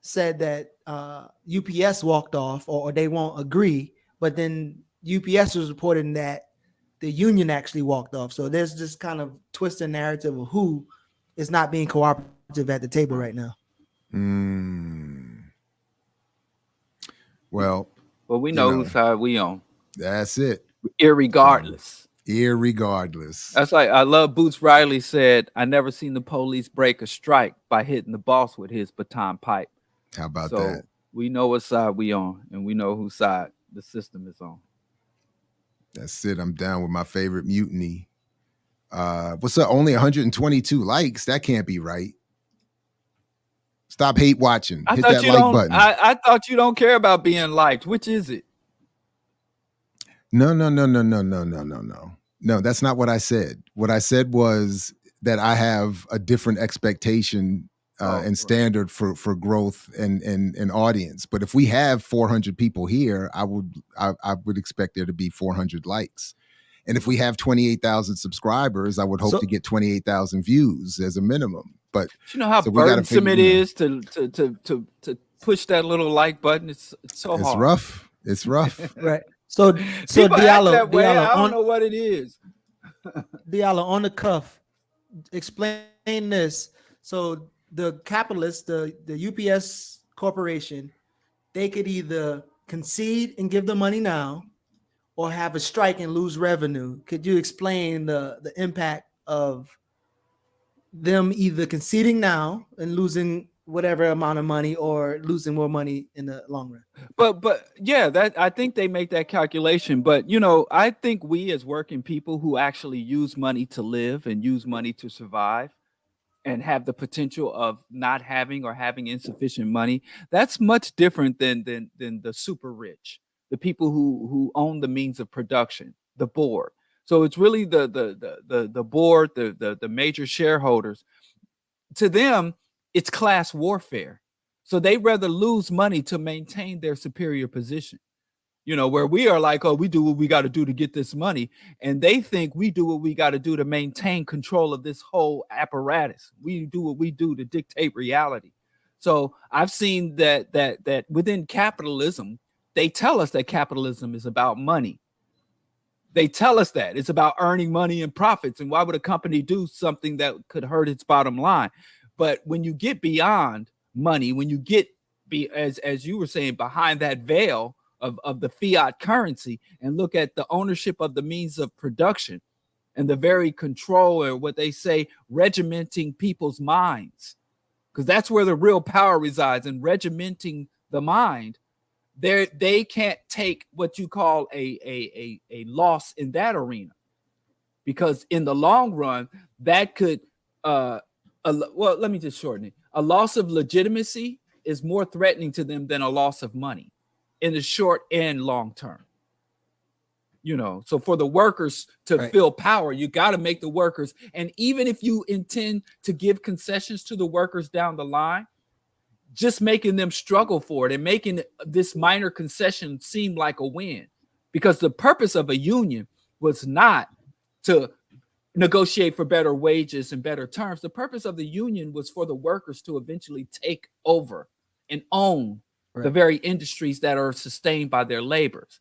said that UPS walked off or they won't agree, but then UPS was reporting that the union actually walked off. So there's this kind of twisted narrative of who is not being cooperative at the table right now. Well, we know whose side we on. That's it. Irregardless. That's like, I love Boots Riley said, I never seen the police break a strike by hitting the boss with his baton pipe. How about that? We know what side we on, and we know whose side the system is on. That's it. I'm down with my favorite mutiny. What's up? Only 122 likes. That can't be right. Stop hate watching. Hit that like button. I thought you don't care about being liked. Which is it? No. No, that's not what I said. What I said was that I have a different expectation and standard for growth and audience. But if we have 400 people here, I would expect there to be 400 likes. And if we have 28,000 subscribers, I would hope to get 28,000 views as a minimum. But you know how burdensome it is to push that little like button. It's so hard. It's rough. It's rough. Right. So People act Diallo, that way. Diallo, I don't know what it is. Diallo, on the cuff, explain this. So the capitalists, the UPS corporation, they could either concede and give the money now, or have a strike and lose revenue. Could you explain the impact of them either conceding now and losing whatever amount of money, or losing more money in the long run? But yeah, that I think they make that calculation. But I think we as working people who actually use money to live and use money to survive and have the potential of not having or having insufficient money, that's much different than the super rich, the people who own the means of production, the board. So it's really the board, the major shareholders. To them, it's class warfare. So they rather lose money to maintain their superior position. Where we are like, oh, we do what we got to do to get this money. And they think we do what we got to do to maintain control of this whole apparatus. We do what we do to dictate reality. So I've seen that within capitalism, they tell us that capitalism is about money. They tell us that it's about earning money and profits. And why would a company do something that could hurt its bottom line? But when you get beyond money, when you get as you were saying, behind that veil of the fiat currency, and look at the ownership of the means of production and the very control, or what they say, regimenting people's minds, because that's where the real power resides, in regimenting the mind. They can't take what you call a loss in that arena, because in the long run, that could well, let me just shorten it. A loss of legitimacy is more threatening to them than a loss of money in the short and long term. So for the workers to feel power, you got to make the workers, and even if you intend to give concessions to the workers down the line, just making them struggle for it and making this minor concession seem like a win, because the purpose of a union was not to negotiate for better wages and better terms. The purpose of the union was for the workers to eventually take over and own the very industries that are sustained by their labors.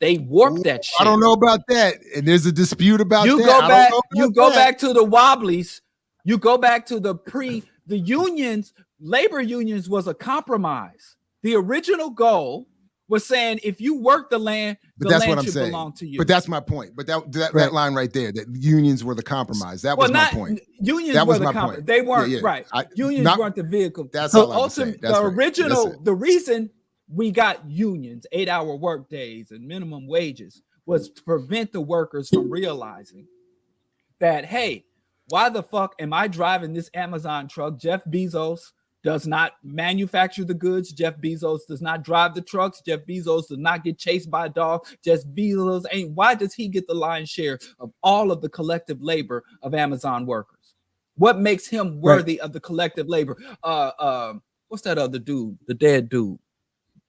They warped that shit. I don't know about that. And there's a dispute about you that. Go back to the Wobblies. You go back to the unions. Labor unions was a compromise. The original goal was saying, if you work the land, but the that's land what I'm should saying. belong to you. But that's my point. But that line right there, that unions were the compromise. That was my point. Unions that were was the my compromise. point. They weren't right. Unions weren't the vehicle. That's all I'm saying. That's the right. original, the reason we got unions, 8-hour work days and minimum wages, was to prevent the workers from realizing that, hey, why the fuck am I driving this Amazon truck? Jeff Bezos does not manufacture the goods. Jeff Bezos does not drive the trucks. Jeff Bezos does not get chased by a dog. Jeff Bezos ain't. Why does he get the lion's share of all of the collective labor of Amazon workers? What makes him worthy of the collective labor? What's that other dude? The dead dude,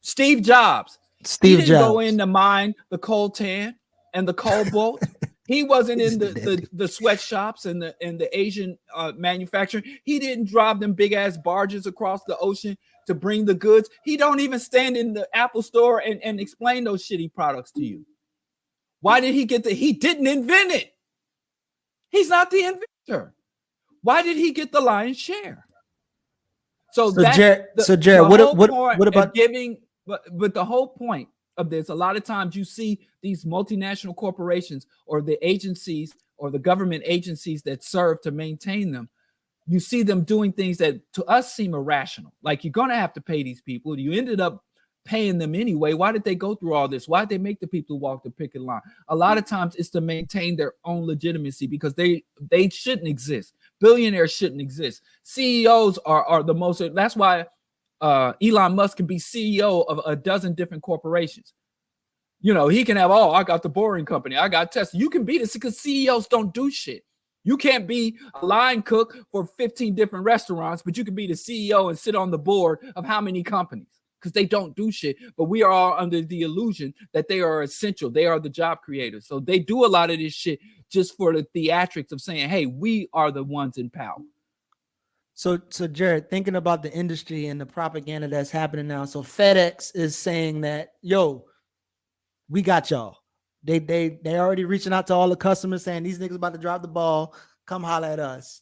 Steve Jobs. He didn't go in to mine the coltan and the cobalt. He wasn't in the sweatshops and the Asian manufacturing. He didn't drive them big ass barges across the ocean to bring the goods. He don't even stand in the Apple store and explain those shitty products to you. Why did he get he didn't invent it. He's not the inventor. Why did he get the lion's share? So Jared, what about giving? But the whole point of this, a lot of times you see these multinational corporations or the agencies or the government agencies that serve to maintain them, you see them doing things that to us seem irrational. Like, you're going to have to pay these people. You ended up paying them anyway. Why did they go through all this? Why did they make the people walk the picket line? A lot of times it's to maintain their own legitimacy, because they shouldn't exist. Billionaires shouldn't exist. CEOs are the most. That's why Elon Musk can be CEO of a dozen different corporations. He can have, I got the Boring Company, I got Tesla. You can be this because CEOs don't do shit. You can't be a line cook for 15 different restaurants, but you can be the CEO and sit on the board of how many companies, because they don't do shit. But we are all under the illusion that they are essential. They are the job creators. So they do a lot of this shit just for the theatrics of saying, hey, we are the ones in power. So Jared, thinking about the industry and the propaganda that's happening now. So FedEx is saying that, yo, we got y'all. They already reaching out to all the customers saying these niggas about to drop the ball. Come holler at us.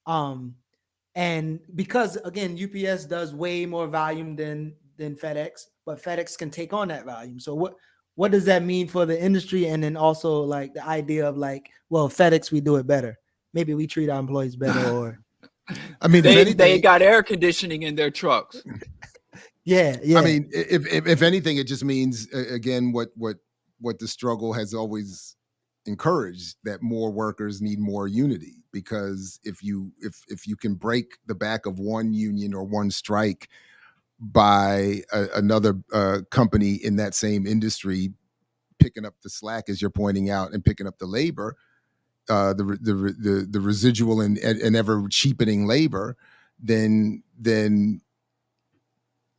And because again, UPS does way more volume than FedEx, but FedEx can take on that volume. So what does that mean for the industry? And then also like the idea of like, well, FedEx, we do it better. Maybe we treat our employees better, or I mean, they got air conditioning in their trucks. Yeah. I mean, if anything, it just means again what the struggle has always encouraged, that more workers need more unity, because if you can break the back of one union or one strike by another company in that same industry picking up the slack, as you're pointing out, and picking up the labor, the residual and ever cheapening labor, then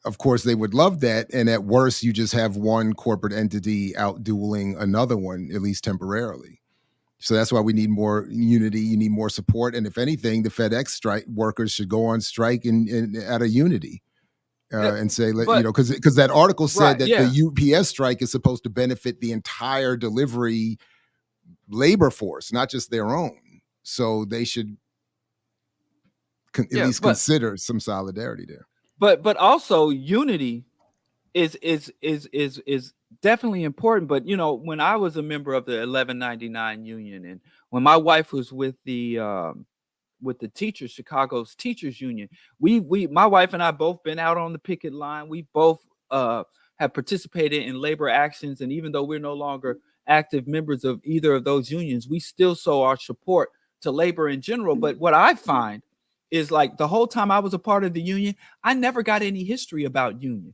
of course they would love that. And at worst, you just have one corporate entity out dueling another one, at least temporarily. So that's why we need more unity. You need more support. And if anything, the FedEx strike workers should go on strike in out of unity. And say, because that article said that the UPS strike is supposed to benefit the entire delivery labor force, not just their own. So they should at least consider some solidarity there. But also unity is definitely important. But you know, when I was a member of the 1199 union, and when my wife was with the teachers, Chicago's teachers union, my wife and I both been out on the picket line. We both have participated in labor actions, and even though we're no longer active members of either of those unions, we still show our support to labor in general. But what I find is, like, the whole time I was a part of the union, I never got any history about union.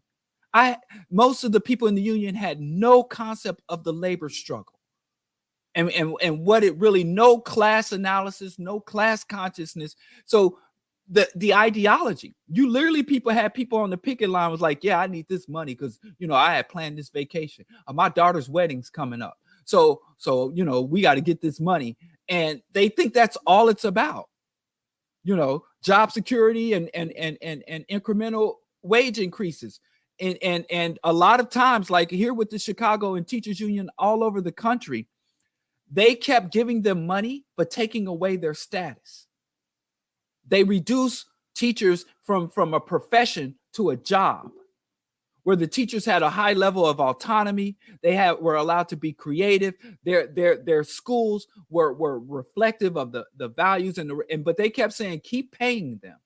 Most of the people in the union had no concept of the labor struggle. And what it really, no class analysis, no class consciousness. So the ideology, you literally had people on the picket line was like, yeah, I need this money because, you know, I had planned this vacation. My daughter's wedding's coming up. So, you know, we got to get this money. And they think that's all it's about. You know, job security and incremental wage increases. And a lot of times, like here with the Chicago and teachers union all over the country, they kept giving them money, but taking away their status. They reduced teachers from a profession to a job, where the teachers had a high level of autonomy. They were allowed to be creative. Their schools were reflective of the values but they kept saying, keep paying them.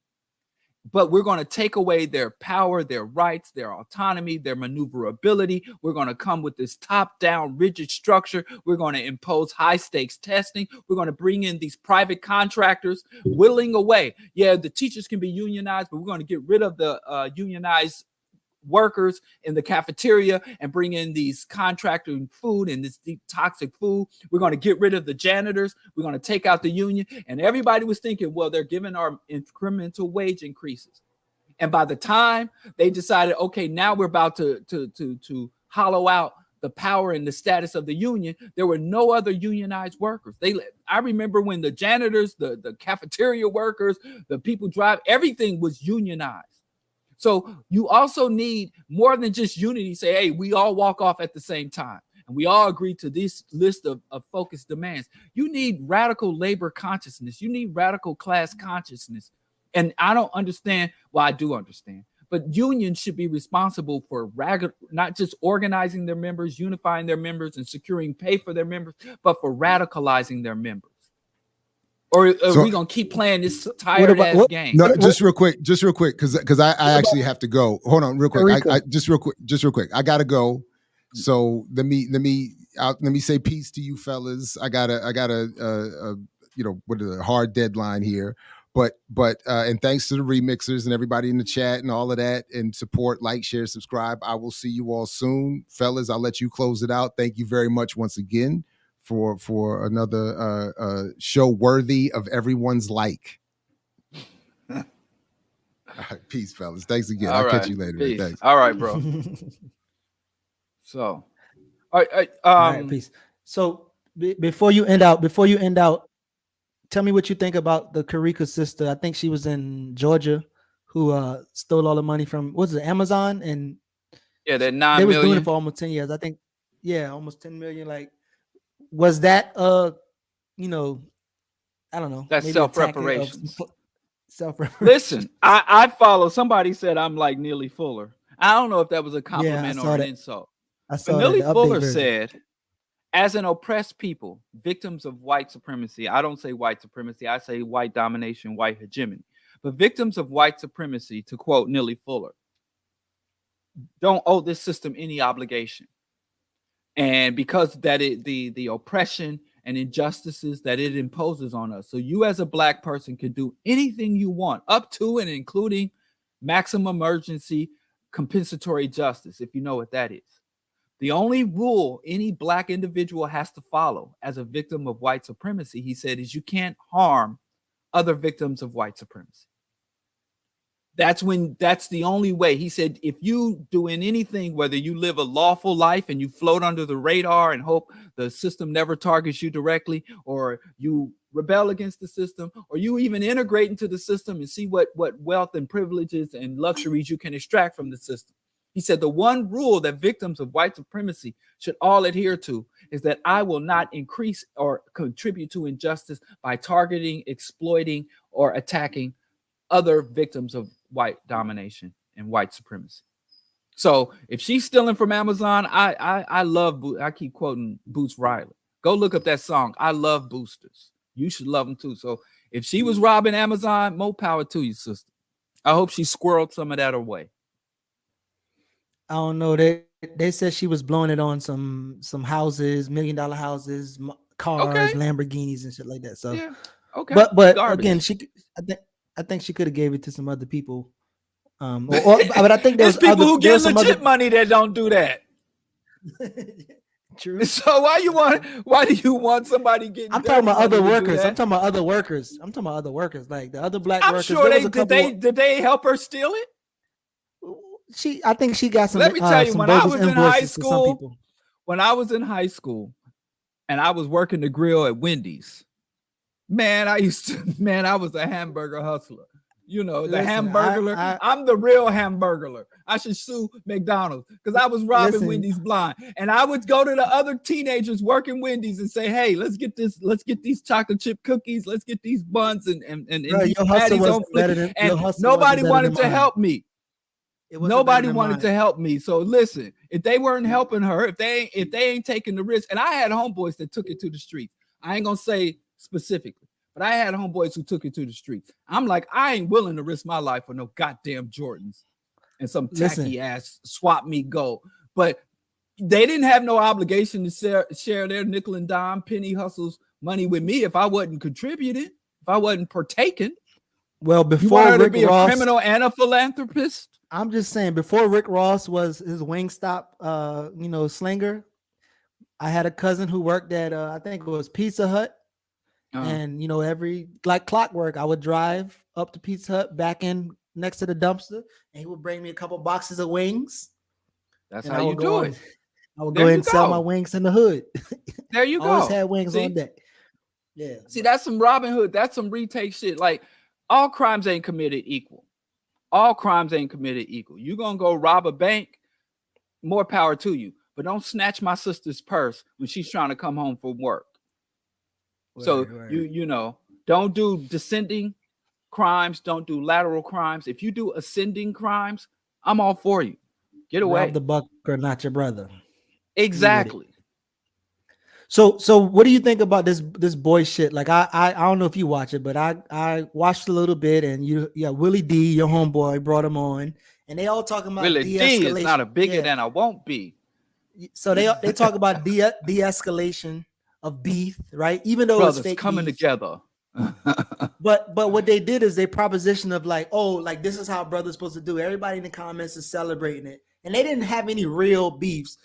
But we're going to take away their power, their rights, their autonomy, their maneuverability. We're going to come with this top-down rigid structure. We're going to impose high-stakes testing. We're going to bring in these private contractors, whittling away. Yeah, the teachers can be unionized, but we're going to get rid of the unionized workers in the cafeteria and bring in these contractor food and this deep toxic food. We're going to get rid of the janitors. We're going to take out the union. And everybody was thinking, well, they're giving our incremental wage increases. And by the time they decided, okay, now we're about to hollow out the power and the status of the union, there were no other unionized workers. I remember when the janitors, the cafeteria workers, the people everything was unionized. So you also need more than just unity. Say, hey, we all walk off at the same time and we all agree to this list of focused demands. You need radical labor consciousness. You need radical class consciousness. And I don't understand. Well, I do understand. But unions should be responsible for not just organizing their members, unifying their members, and securing pay for their members, but for radicalizing their members. Or are we gonna keep playing this tired ass game? No, just real quick, because I actually have to go. Hold on, real quick. I just real quick. I gotta go. So let me say peace to you fellas. I got a what a hard deadline here. But and thanks to the remixers and everybody in the chat and all of that, and support, like, share, subscribe. I will see you all soon, fellas. I'll let you close it out. Thank you very much once again for another show worthy of everyone's like. All right, peace, fellas. Thanks again. I'll catch you later. Peace. Thanks. All right, bro. So, all right, peace. So before you end out, tell me what you think about the Karika sister. I think she was in Georgia, who stole all the money from Amazon, and yeah, that 9 they was million. doing it for almost 10 years. I think, yeah, almost 10 million. Like, was that you know, I don't know. That's self-reparations. Listen, I follow. Somebody said I'm like Neely Fuller. I don't know if that was a compliment or an insult. But Neely Fuller said, as an oppressed people, victims of white supremacy, I don't say white supremacy, I say white domination, white hegemony. But victims of white supremacy, to quote Neely Fuller, don't owe this system any obligation. And because that the oppression and injustices that it imposes on us. So you as a Black person can do anything you want, up to and including maximum emergency compensatory justice, if you know what that is. The only rule any Black individual has to follow as a victim of white supremacy, he said, is you can't harm other victims of white supremacy. That's the only way. He said, if you doing anything, whether you live a lawful life and you float under the radar and hope the system never targets you directly, or you rebel against the system, or you even integrate into the system and see what wealth and privileges and luxuries you can extract from the system. He said, the one rule that victims of white supremacy should all adhere to is that I will not increase or contribute to injustice by targeting, exploiting, or attacking other victims of white domination and white supremacy. So if she's stealing from Amazon, I love, I keep quoting Boots Riley. Go look up that song. I love boosters. You should love them too. So if she was robbing Amazon, more power to you, sister. I hope she squirreled some of that away. I don't know. They said she was blowing it on some houses, $1 million houses, cars, Lamborghinis and shit like that. So yeah, okay. But again, I think she could have gave it to some other people. But I think there's people who get legit money that don't do that. True. So why do you want somebody getting? I'm talking about other workers. I'm talking about other workers. Like the other Black workers. I'm sure did they help her steal it? I think she got some. Let me tell you, when I was in high school, and I was working the grill at Wendy's, man, I was a hamburger hustler. You know, the hamburglar. I'm the real hamburglar. I should sue McDonald's because I was robbing Wendy's blind. And I would go to the other teenagers working Wendy's and say, hey, let's get these chocolate chip cookies, let's get these buns and these patties on flick. And nobody wanted to help me. Nobody wanted to help me. So listen, if they weren't helping her, if they ain't taking the risk, and I had homeboys that took it to the streets. I ain't gonna say specifically, but I had homeboys who took it to the streets. I'm like, I ain't willing to risk my life for no goddamn Jordans and some tacky ass swap me go. But they didn't have no obligation to share their nickel and dime penny hustles money with me if I wasn't contributing, if I wasn't partaking. Well, before you want her to Rick be Ross, a criminal and a philanthropist. I'm just saying, before Rick Ross was his Wingstop, slinger, I had a cousin who worked at I think it was Pizza Hut. And every like clockwork, I would drive up to Pizza Hut, back in next to the dumpster, and he would bring me a couple boxes of wings. That's how you do it. I would go ahead and sell my wings in the hood. There you go. Always had wings on deck. Yeah. See, that's some Robin Hood. That's some retake shit. Like, all crimes ain't committed equal. All crimes ain't committed equal. You gonna go rob a bank, more power to you. But don't snatch my sister's purse when she's trying to come home from work. Right. Don't do descending crimes. Don't do lateral crimes. If you do ascending crimes, I'm all for you. Get away. Rob the bucker, not your brother. Exactly. So what do you think about this boy shit? Like I don't know if you watch it, but I watched a little bit, and Willie D, your homeboy, brought him on, and they all talking about Willie D is not a bigot, and I won't be. So they talk about de-escalation of beef, right? Even though brothers it's fake coming beef. together. but what they did is they proposition of like, this is how brothers supposed to do. Everybody in the comments is celebrating it, and they didn't have any real beefs.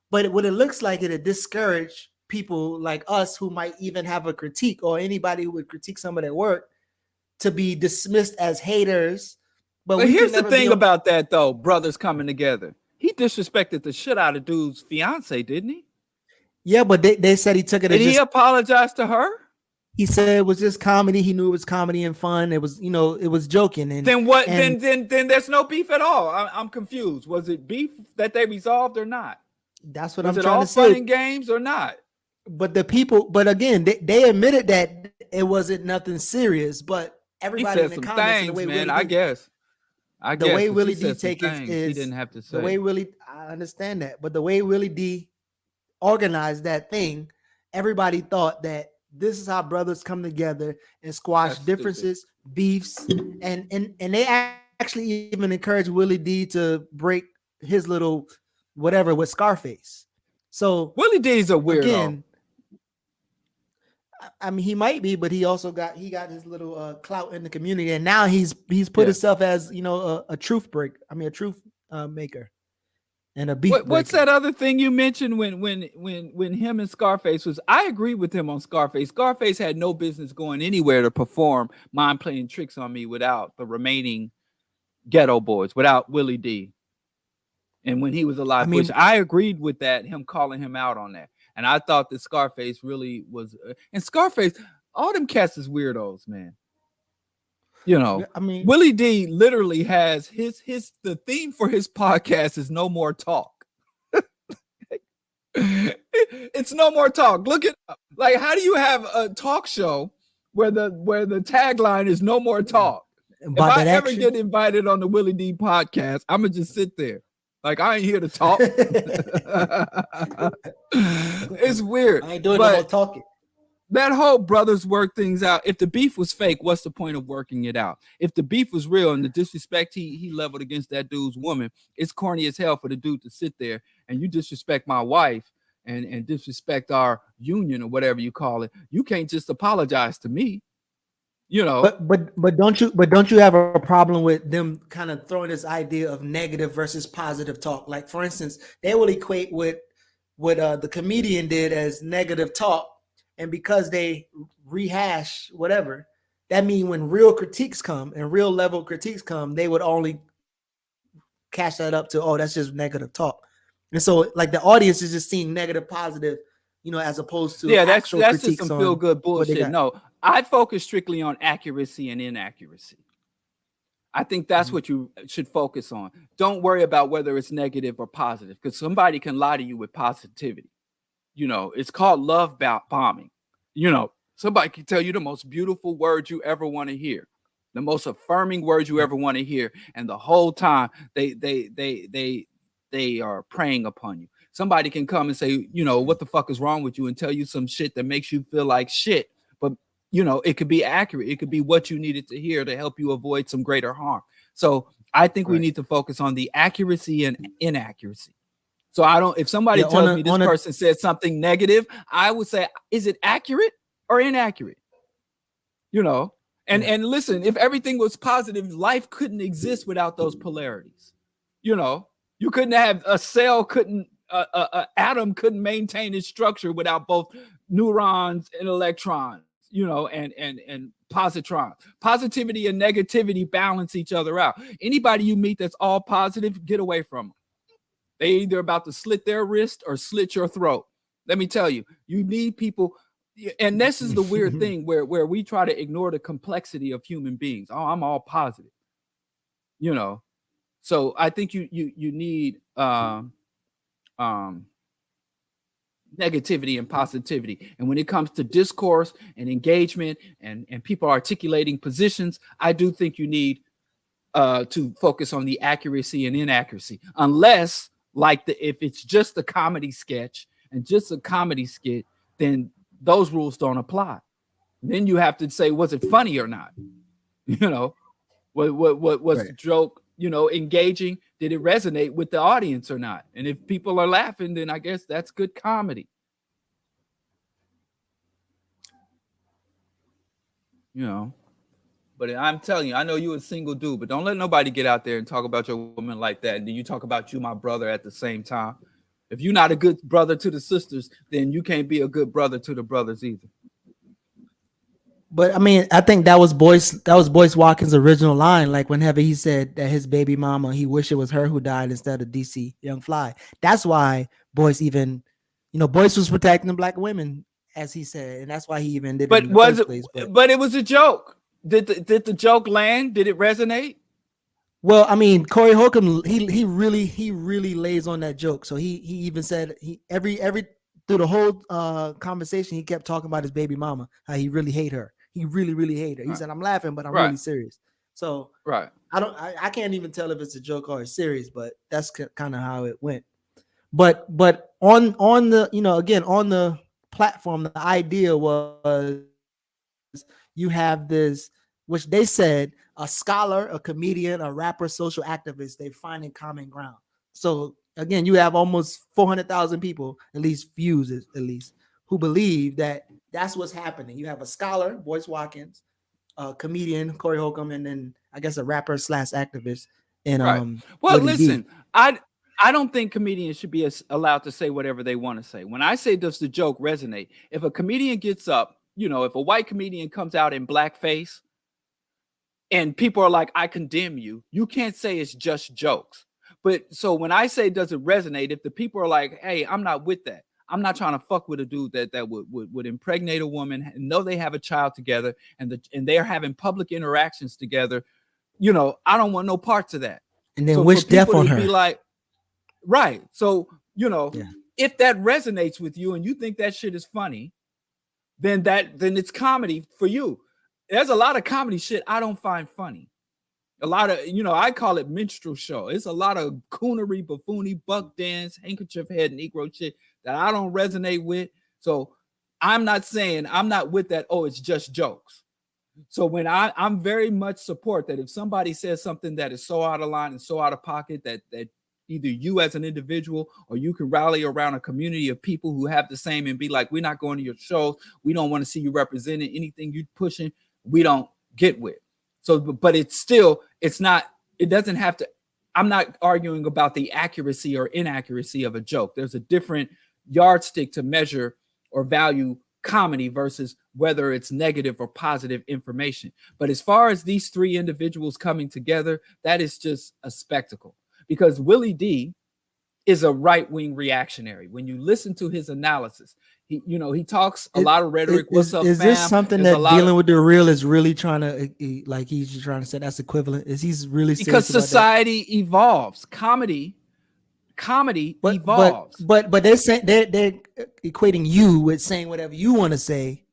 But what it looks like, it discouraged people like us who might even have a critique, or anybody who would critique some of their work, to be dismissed as haters. But here's the thing about that, though, brothers coming together. He disrespected the shit out of dude's fiance, didn't he? Yeah, but they said he took it. Did he apologize to her? He said it was just comedy. He knew it was comedy and fun. It was, it was joking. And then what? And then there's no beef at all. I'm confused. Was it beef that they resolved or not? That's what was I'm trying to say. Was it all fun and games or not? But again, they admitted that it wasn't nothing serious. But everybody in the comments, things, the way man, I guess the way Willie D take it is he didn't have to say the way Willie. I understand that, but the way Willie D organized that thing, everybody thought that this is how brothers come together and squash differences, beefs, and they actually even encouraged Willie D to break his little whatever with Scarface. So Willie D is a weirdo. Again, I mean, he might be, but he also got his little clout in the community, and now he's put himself as a truth maker. And a beef. What's that other thing you mentioned when him and Scarface was? I agree with him on Scarface. Scarface had no business going anywhere to perform Mind Playing Tricks on Me without the remaining Ghetto Boys, without Willie D. And when he was alive, which I agreed with that, him calling him out on that. And I thought that Scarface really was, and Scarface, all them cats is weirdos, man. Willie D literally has the theme for his podcast is no more talk. It's no more talk. Look at like, how do you have a talk show where the tagline is no more talk? If I ever get invited on the Willie D podcast, I'm gonna just sit there. Like, I ain't here to talk. It's weird. I ain't doing no talking. That whole brothers work things out. If the beef was fake, what's the point of working it out? If the beef was real and the disrespect he leveled against that dude's woman, it's corny as hell for the dude to sit there and you disrespect my wife and disrespect our union or whatever you call it. You can't just apologize to me. But don't you have a problem with them kind of throwing this idea of negative versus positive talk? Like, for instance, they will equate what the comedian did as negative talk. And because they rehash whatever, that means when real critiques come and real level critiques come, they would only cash that up to, that's just negative talk. And so like the audience is just seeing negative, positive, as opposed to that's just some feel good bullshit. No, I focus strictly on accuracy and inaccuracy. I think that's what you should focus on. Don't worry about whether it's negative or positive, because somebody can lie to you with positivity. It's called love bombing. Somebody can tell you the most beautiful words you ever want to hear, the most affirming words you ever want to hear, and the whole time they are preying upon you. Somebody can come and say, what the fuck is wrong with you, and tell you some shit that makes you feel like shit. But it could be accurate. It could be what you needed to hear to help you avoid some greater harm. So I think we need to focus on the accuracy and inaccuracy. So if somebody tells me this person said something negative, I would say, is it accurate or inaccurate? And listen, if everything was positive, life couldn't exist without those polarities. You couldn't have a cell, an atom couldn't maintain its structure without both neurons and electrons, and positrons. Positivity and negativity balance each other out. Anybody you meet that's all positive, get away from them. They either about to slit their wrist or slit your throat. Let me tell you, you need people. And this is the weird thing where we try to ignore the complexity of human beings. Oh, I'm all positive. So I think you need negativity and positivity. And when it comes to discourse and engagement and people articulating positions, I do think you need to focus on the accuracy and inaccuracy, unless if it's just a comedy sketch and just a comedy skit, then those rules don't apply. Then you have to say, was it funny or not? What was the joke, engaging? Did it resonate with the audience or not? And if people are laughing, then I guess that's good comedy. But I'm telling you, I know you're a single dude, but don't let nobody get out there and talk about your woman like that. And then you talk about you, my brother, at the same time. If you're not a good brother to the sisters, then you can't be a good brother to the brothers either. But I mean, I think that was Boyce Watkins' original line. Like whenever he said that his baby mama, he wished it was her who died instead of DC Young Fly. That's why Boyce Boyce was protecting the black women as he said, and that's why he even did But it in the first place. But it was a joke. Did the joke land? Did it resonate? Well, I mean, Corey Holcomb, he really lays on that joke. So he even said every through the whole conversation, he kept talking about his baby mama, how he really hate her. He really hate her. He said, "I'm laughing, but I'm really serious." So I can't even tell if it's a joke or it's serious, but that's kind of how it went. But on the, you know, again, on the platform, the idea was you have this, which they said, a scholar, a comedian, a rapper, social activist, they finding common ground. So again, you have almost 400,000 people, at least views, at least, who believe that that's what's happening. You have a scholar, Boyce Watkins, a comedian, Corey Holcomb, and then I guess a rapper / activist. And well, listen, I don't think comedians should be allowed to say whatever they want to say. When I say, does the joke resonate? If a comedian gets up, you know, if a white comedian comes out in blackface and people are like, I condemn you, you can't say it's just jokes. But so when I say, does it resonate? If the people are like, hey, I'm not with that. I'm not trying to fuck with a dude that would impregnate a woman and know they have a child together and they're having public interactions together. You know, I don't want no parts of that. And then wish death on her. Be like, right. So, you know, if that resonates with you and you think that shit is funny, then it's comedy for you. There's a lot of comedy shit I don't find funny. A lot of, you know, I call it minstrel show. It's a lot of coonery, buffoonery, buck dance, handkerchief head, Negro shit that I don't resonate with. So I'm not saying I'm not with that. Oh, it's just jokes. So when I'm very much support that if somebody says something that is so out of line and so out of pocket that either you as an individual or you can rally around a community of people who have the same and be like, we're not going to your shows. We don't want to see you representing anything you're pushing. We don't get with. So, but it doesn't have to, I'm not arguing about the accuracy or inaccuracy of a joke. There's a different yardstick to measure or value comedy versus whether it's negative or positive information. But as far as these three individuals coming together, that is just a spectacle. Because Willie D is a right-wing reactionary. When you listen to his analysis, he talks a lot of rhetoric. What's up, is fam? this something that dealing with the real is really trying to, like, he's just trying to say that's equivalent? Is he's really because society evolves, comedy evolves. But they're saying they're equating you with saying whatever you want to say.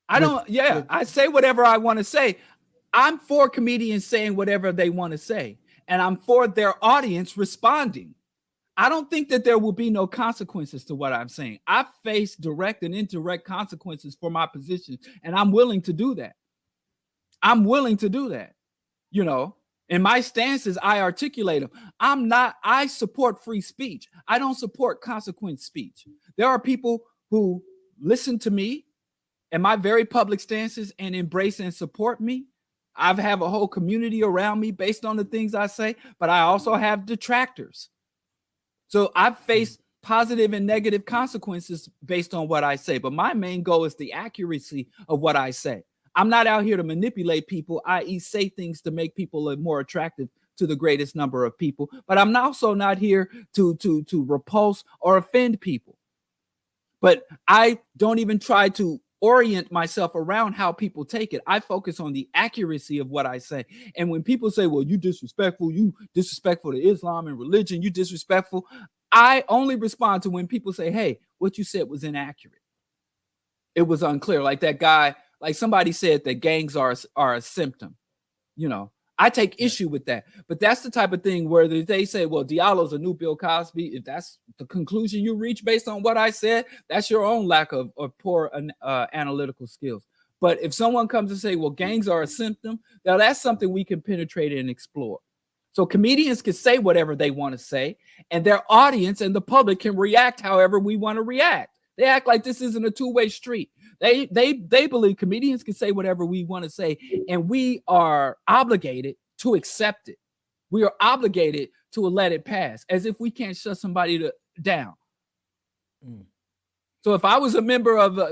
I say whatever I want to say. I'm for comedians saying whatever they want to say, and I'm for their audience responding. I don't think that there will be no consequences to what I'm saying. I face direct and indirect consequences for my position, and I'm willing to do that. You know, and my stances, I articulate them. I support free speech. I don't support consequence speech. There are people who listen to me and my very public stances and embrace and support me. I have a whole community around me based on the things I say, but I also have detractors. So I've faced positive and negative consequences based on what I say. But my main goal is the accuracy of what I say. I'm not out here to manipulate people, i.e. say things to make people look more attractive to the greatest number of people. But I'm also not here to repulse or offend people. But I don't even try to orient myself around how people take it. I focus on the accuracy of what I say. And when people say, well, you disrespectful to Islam and religion, you disrespectful, I only respond to when people say, hey, what you said was inaccurate. It was unclear. Like that guy, like somebody said that gangs are a symptom. You know, I take issue with that. But that's the type of thing where they say, well, Diallo's a new Bill Cosby. If that's the conclusion you reach based on what I said, that's your own lack of or poor analytical skills. But if someone comes and say, well, gangs are a symptom, now that's something we can penetrate and explore. So comedians can say whatever they want to say, and their audience and the public can react however we want to react. They act like this isn't a two-way street. They believe comedians can say whatever we want to say, and we are obligated to accept it. We are obligated to let it pass, as if we can't shut somebody down. So if I was a member of the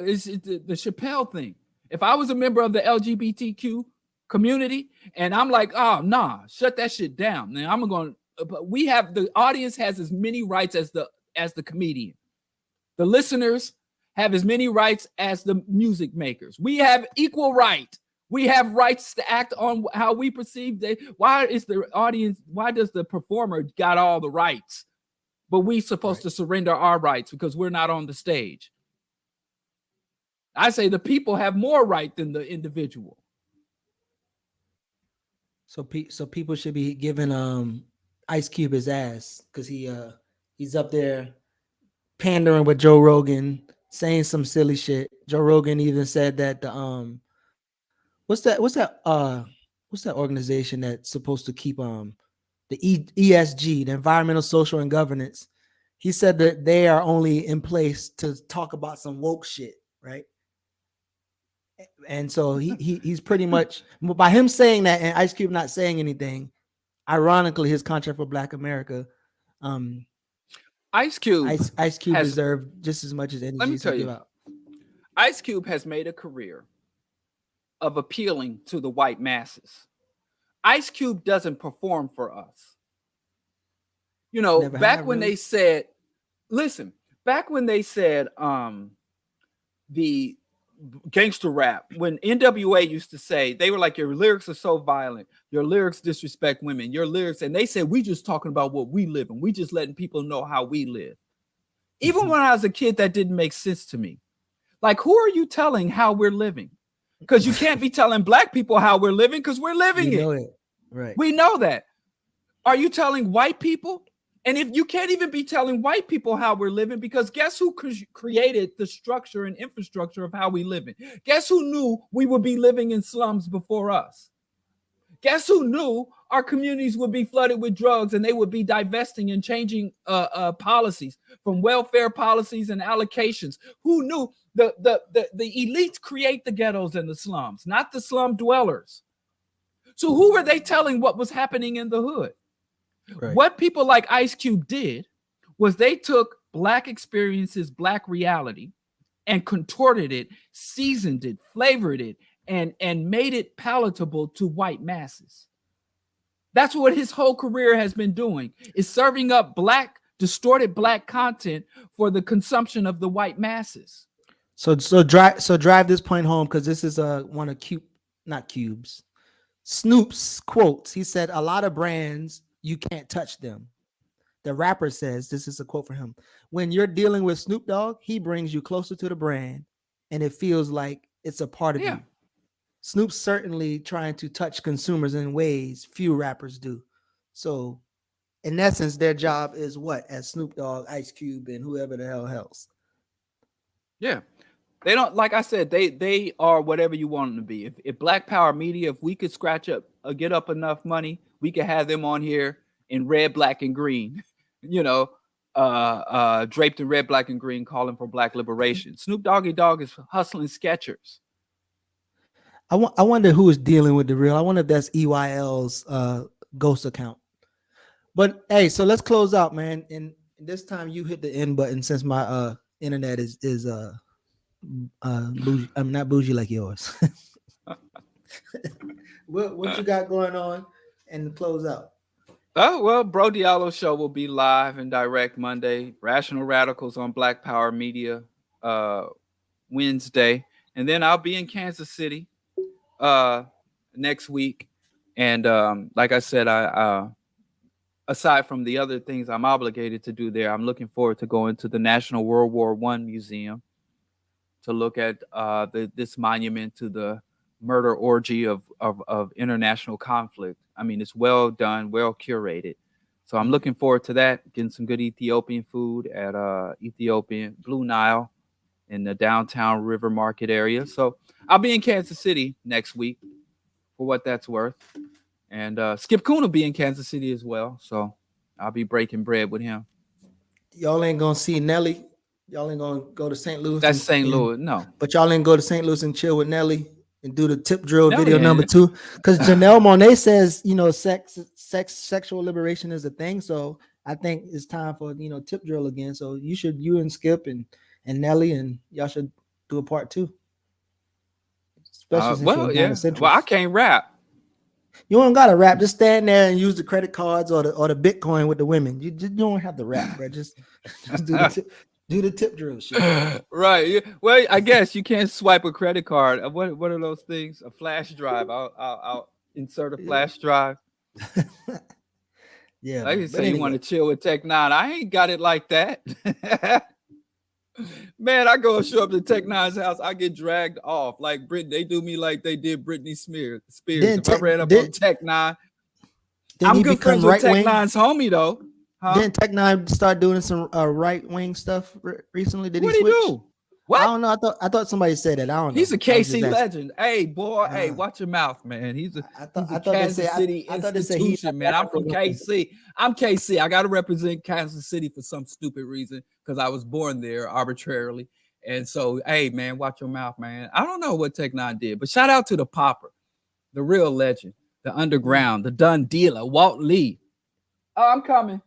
Chappelle thing, if I was a member of the LGBTQ community, and I'm like, oh nah, shut that shit down. Now I'm going. But the audience has as many rights as the comedian. The listeners have as many rights as the music makers. We have equal right. We have rights to act on how we perceive it. Why is the audience, why does the performer got all the rights, but we supposed to surrender our rights because we're not on the stage? I say the people have more right than the individual. So people should be giving Ice Cube his ass because he's up there pandering with Joe Rogan, saying some silly shit. Joe Rogan even said that the what's that organization that's supposed to keep the ESG, the environmental, social, and governance. He said that they are only in place to talk about some woke shit, right? And so he's pretty much, by him saying that and Ice Cube not saying anything, ironically, his contract for Black America, Ice Cube deserved just as much as energy. Let me tell you, Ice Cube has made a career of appealing to the white masses. Ice Cube doesn't perform for us. You know, back when they said the gangster rap, when NWA used to say, they were like, your lyrics are so violent, your lyrics disrespect women, your lyrics, and they said, we just talking about what we live in, we just letting people know how we live. Even when I was a kid, that didn't make sense to me. Like, who are you telling how we're living? Because you can't be telling Black people how we're living, because we're living it. Right. We know that. Are you telling white people? And if you can't even be telling white people how we're living, because guess who created the structure and infrastructure of how we live in? Guess who knew we would be living in slums before us? Guess who knew our communities would be flooded with drugs and they would be divesting and changing policies from welfare policies and allocations? Who knew the elites create the ghettos and the slums, not the slum dwellers? So who were they telling what was happening in the hood? Right. What people like Ice Cube did was they took Black experiences, Black reality, and contorted it, seasoned it, flavored it, and made it palatable to white masses. That's what his whole career has been doing, is serving up distorted Black content for the consumption of the white masses. So drive this point home, because this is one of Snoop's quotes. He said, a lot of brands, you can't touch them. The rapper says, this is a quote from him, when you're dealing with Snoop Dogg, he brings you closer to the brand and it feels like it's a part of you. Snoop's certainly trying to touch consumers in ways few rappers do. So in essence, their job is what? As Snoop Dogg, Ice Cube, and whoever the hell else. Yeah. They don't, like I said, they are whatever you want them to be. If Black Power Media, if we could get up enough money, we could have them on here in red, black, and green, draped in red, black, and green, calling for Black liberation. Snoop Doggy Dogg is hustling Skechers. I wonder who is dealing with the real. I wonder if that's EYL's ghost account. But hey, so let's close out, man. And this time you hit the end button, since my internet is bougie. I'm not bougie like yours. What you got going on and close out? Oh, well, Bro Diallo show will be live and direct Monday. Rational Radicals on Black Power Media Wednesday. And then I'll be in Kansas City next week. And like I said, I aside from the other things I'm obligated to do there, I'm looking forward to going to the National World War I Museum to look at this monument to the murder orgy of international conflict. I mean, it's well done, well curated. So I'm looking forward to that, getting some good Ethiopian food at Ethiopian Blue Nile in the downtown River Market area. So I'll be in Kansas City next week for what that's worth. And Skip Coon will be in Kansas City as well. So I'll be breaking bread with him. Y'all ain't going to see Nelly. Y'all ain't going to go to St. Louis. That's St. Louis, no. But y'all ain't go to St. Louis and chill with Nelly and do the tip drill video number 2. Because Janelle Monáe says, sexual liberation is a thing. So I think it's time for, tip drill again. So you and Skip and Nelly, and y'all should do a part 2. Especially well, I can't rap. You don't gotta rap. Just stand there and use the credit cards or the Bitcoin with the women. You don't have to rap, bro. Just do the tip. Do the tip drill shit. Right. Well, I guess you can't swipe a credit card. What are those things? A flash drive. I'll insert a flash drive. Yeah. Like you but say, you want to chill with Tech Nine. I ain't got it like that. Man, I go and show up to Tech Nine's house. I get dragged off like Britney. They do me like they did Britney Spears. If I ran up on Tech Nine, I'm good friends with Tech Nine's homie though. Huh? Didn't Tech Nine start doing some right wing stuff recently? Did he What did he do? What? I don't know. I thought somebody said that. I don't know. He's a KC legend. Hey, boy. Hey, watch your mouth, man. He's a Kansas City institution, man. I'm from KC. I'm KC. I got to represent Kansas City for some stupid reason because I was born there arbitrarily. And so, hey, man, watch your mouth, man. I don't know what Tech Nine did, but shout out to the Popper, the real legend, the underground, the done dealer, Walt Lee. Oh, I'm coming.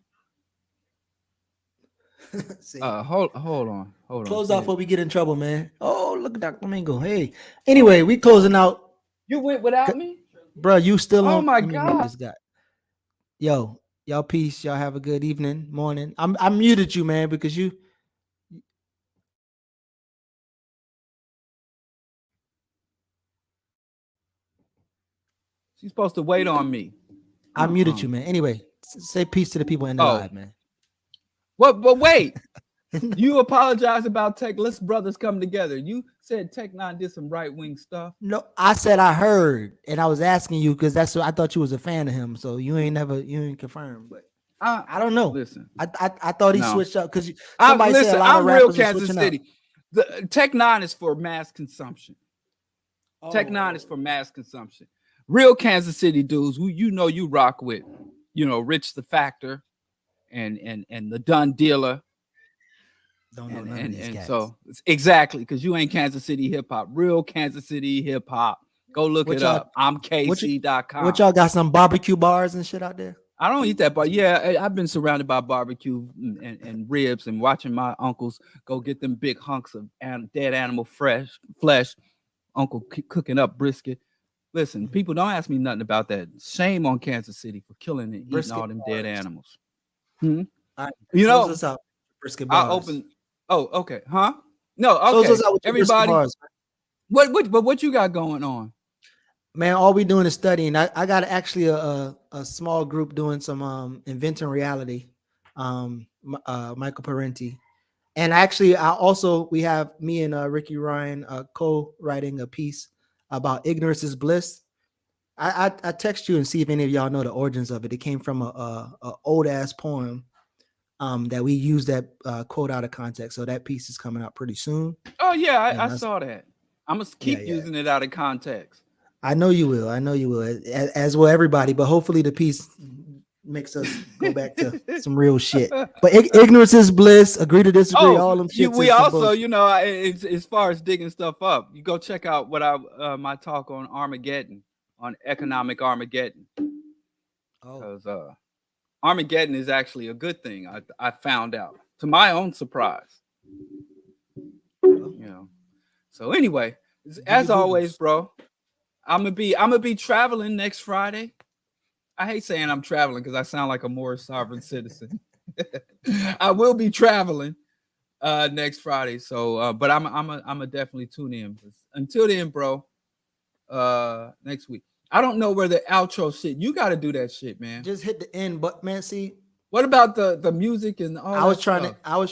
Hold on. Close out before we get in trouble, man. Oh, look at Dr. Flamingo. Hey. Anyway, we closing out. You went without me? Bro, you still on? Oh my God. This guy. Yo, y'all peace. Y'all have a good evening, morning. I muted you, man, because you She's supposed to wait on me. I muted you, man. Anyway, say peace to the people in the live, man. What? But wait, you apologize about Tech. Let's brothers come together. You said Tech Nine did some right wing stuff. No, I said I heard, and I was asking you because that's what I thought you was a fan of him. So you ain't confirmed, but I don't know. Listen, I thought he switched up because somebody said a lot of rappers are switching up. The Tech Nine is for mass consumption. Tech Nine is for mass consumption. Real Kansas City dudes who you rock with, Rich the Factor. And the done dealer. Don't know none of these guys. So exactly because you ain't Kansas City hip hop, real Kansas City hip hop. Go look it up. I'm KC.com. What y'all got some barbecue bars and shit out there? I don't eat that, but yeah, I've been surrounded by barbecue and ribs and watching my uncles go get them big hunks of dead animal flesh. Uncle cooking up brisket. Listen, people don't ask me nothing about that. Shame on Kansas City for killing and eating all them dead animals. All right, I open. Oh, okay, huh? No, okay. Everybody, what you got going on? Man, all we doing is studying. I got actually a small group doing some inventing reality. Michael Parenti, and actually, we have me and Ricky Ryan co-writing a piece about ignorance is bliss. I text you and see if any of y'all know the origins of it. It came from a old ass poem that we used that quote out of context. So that piece is coming out pretty soon. Oh yeah, I saw that. I'm gonna keep using it out of context. I know you will. As will everybody. But hopefully the piece makes us go back to some real shit. But ignorance is bliss. Agree to disagree. All them shit. We also, as far as digging stuff up, you go check out what my talk on Armageddon. On economic Armageddon. Because Armageddon is actually a good thing. I found out to my own surprise. So anyway, as always, bro, I'm gonna be traveling next Friday. I hate saying I'm traveling because I sound like a more sovereign citizen. I will be traveling next Friday. So, but I'm a definitely tune in. Until then, bro. Next week. I don't know where the outro shit. You got to do that shit, man. Just hit the end, but man, see. What about the music and all? I was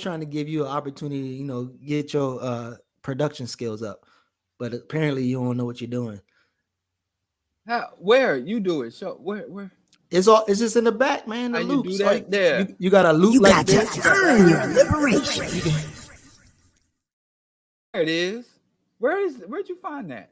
trying to give you an opportunity, get your production skills up, but apparently you don't know what you're doing. Where you do it? So where? It's just in the back, man. The loops, you do that? like there. You got a loop like this. You got to earn your liberation. There it is. Where'd you find that?